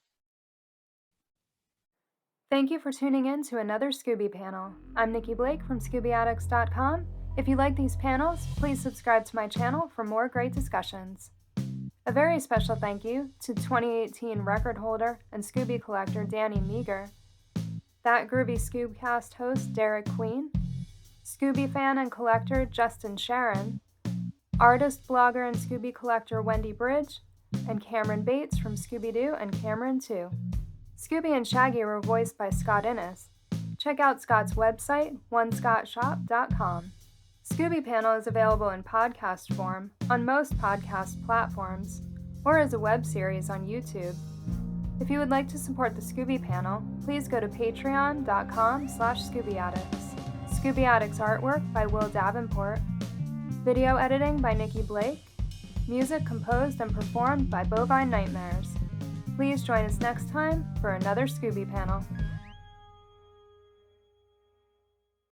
Thank you for tuning in to another Scooby panel. I'm Nikki Blake from ScoobyAddicts.com. If you like these panels, please subscribe to my channel for more great discussions. A very special thank you to 2018 record holder and Scooby collector DANII MEGER, That Groovy Scoobcast host Derek Queen, Scooby fan and collector Justin SHAGGY, artist, blogger, and Scooby collector Wendy BRYDGE, and Cameron Bates from Scooby-Doo and Cameron Too. Scooby and Shaggy were voiced by Scott Innes. Check out Scott's website, onescottshop.com. Scooby Panel is available in podcast form on most podcast platforms or as a web series on YouTube. If you would like to support the Scooby Panel, please go to patreon.com/ScoobyAddicts. ScoobyAddicts artwork by Will Davenport. Video editing by Nikki Blake. Music composed and performed by Bovine Nightmares. Please join us next time for another Scooby Panel.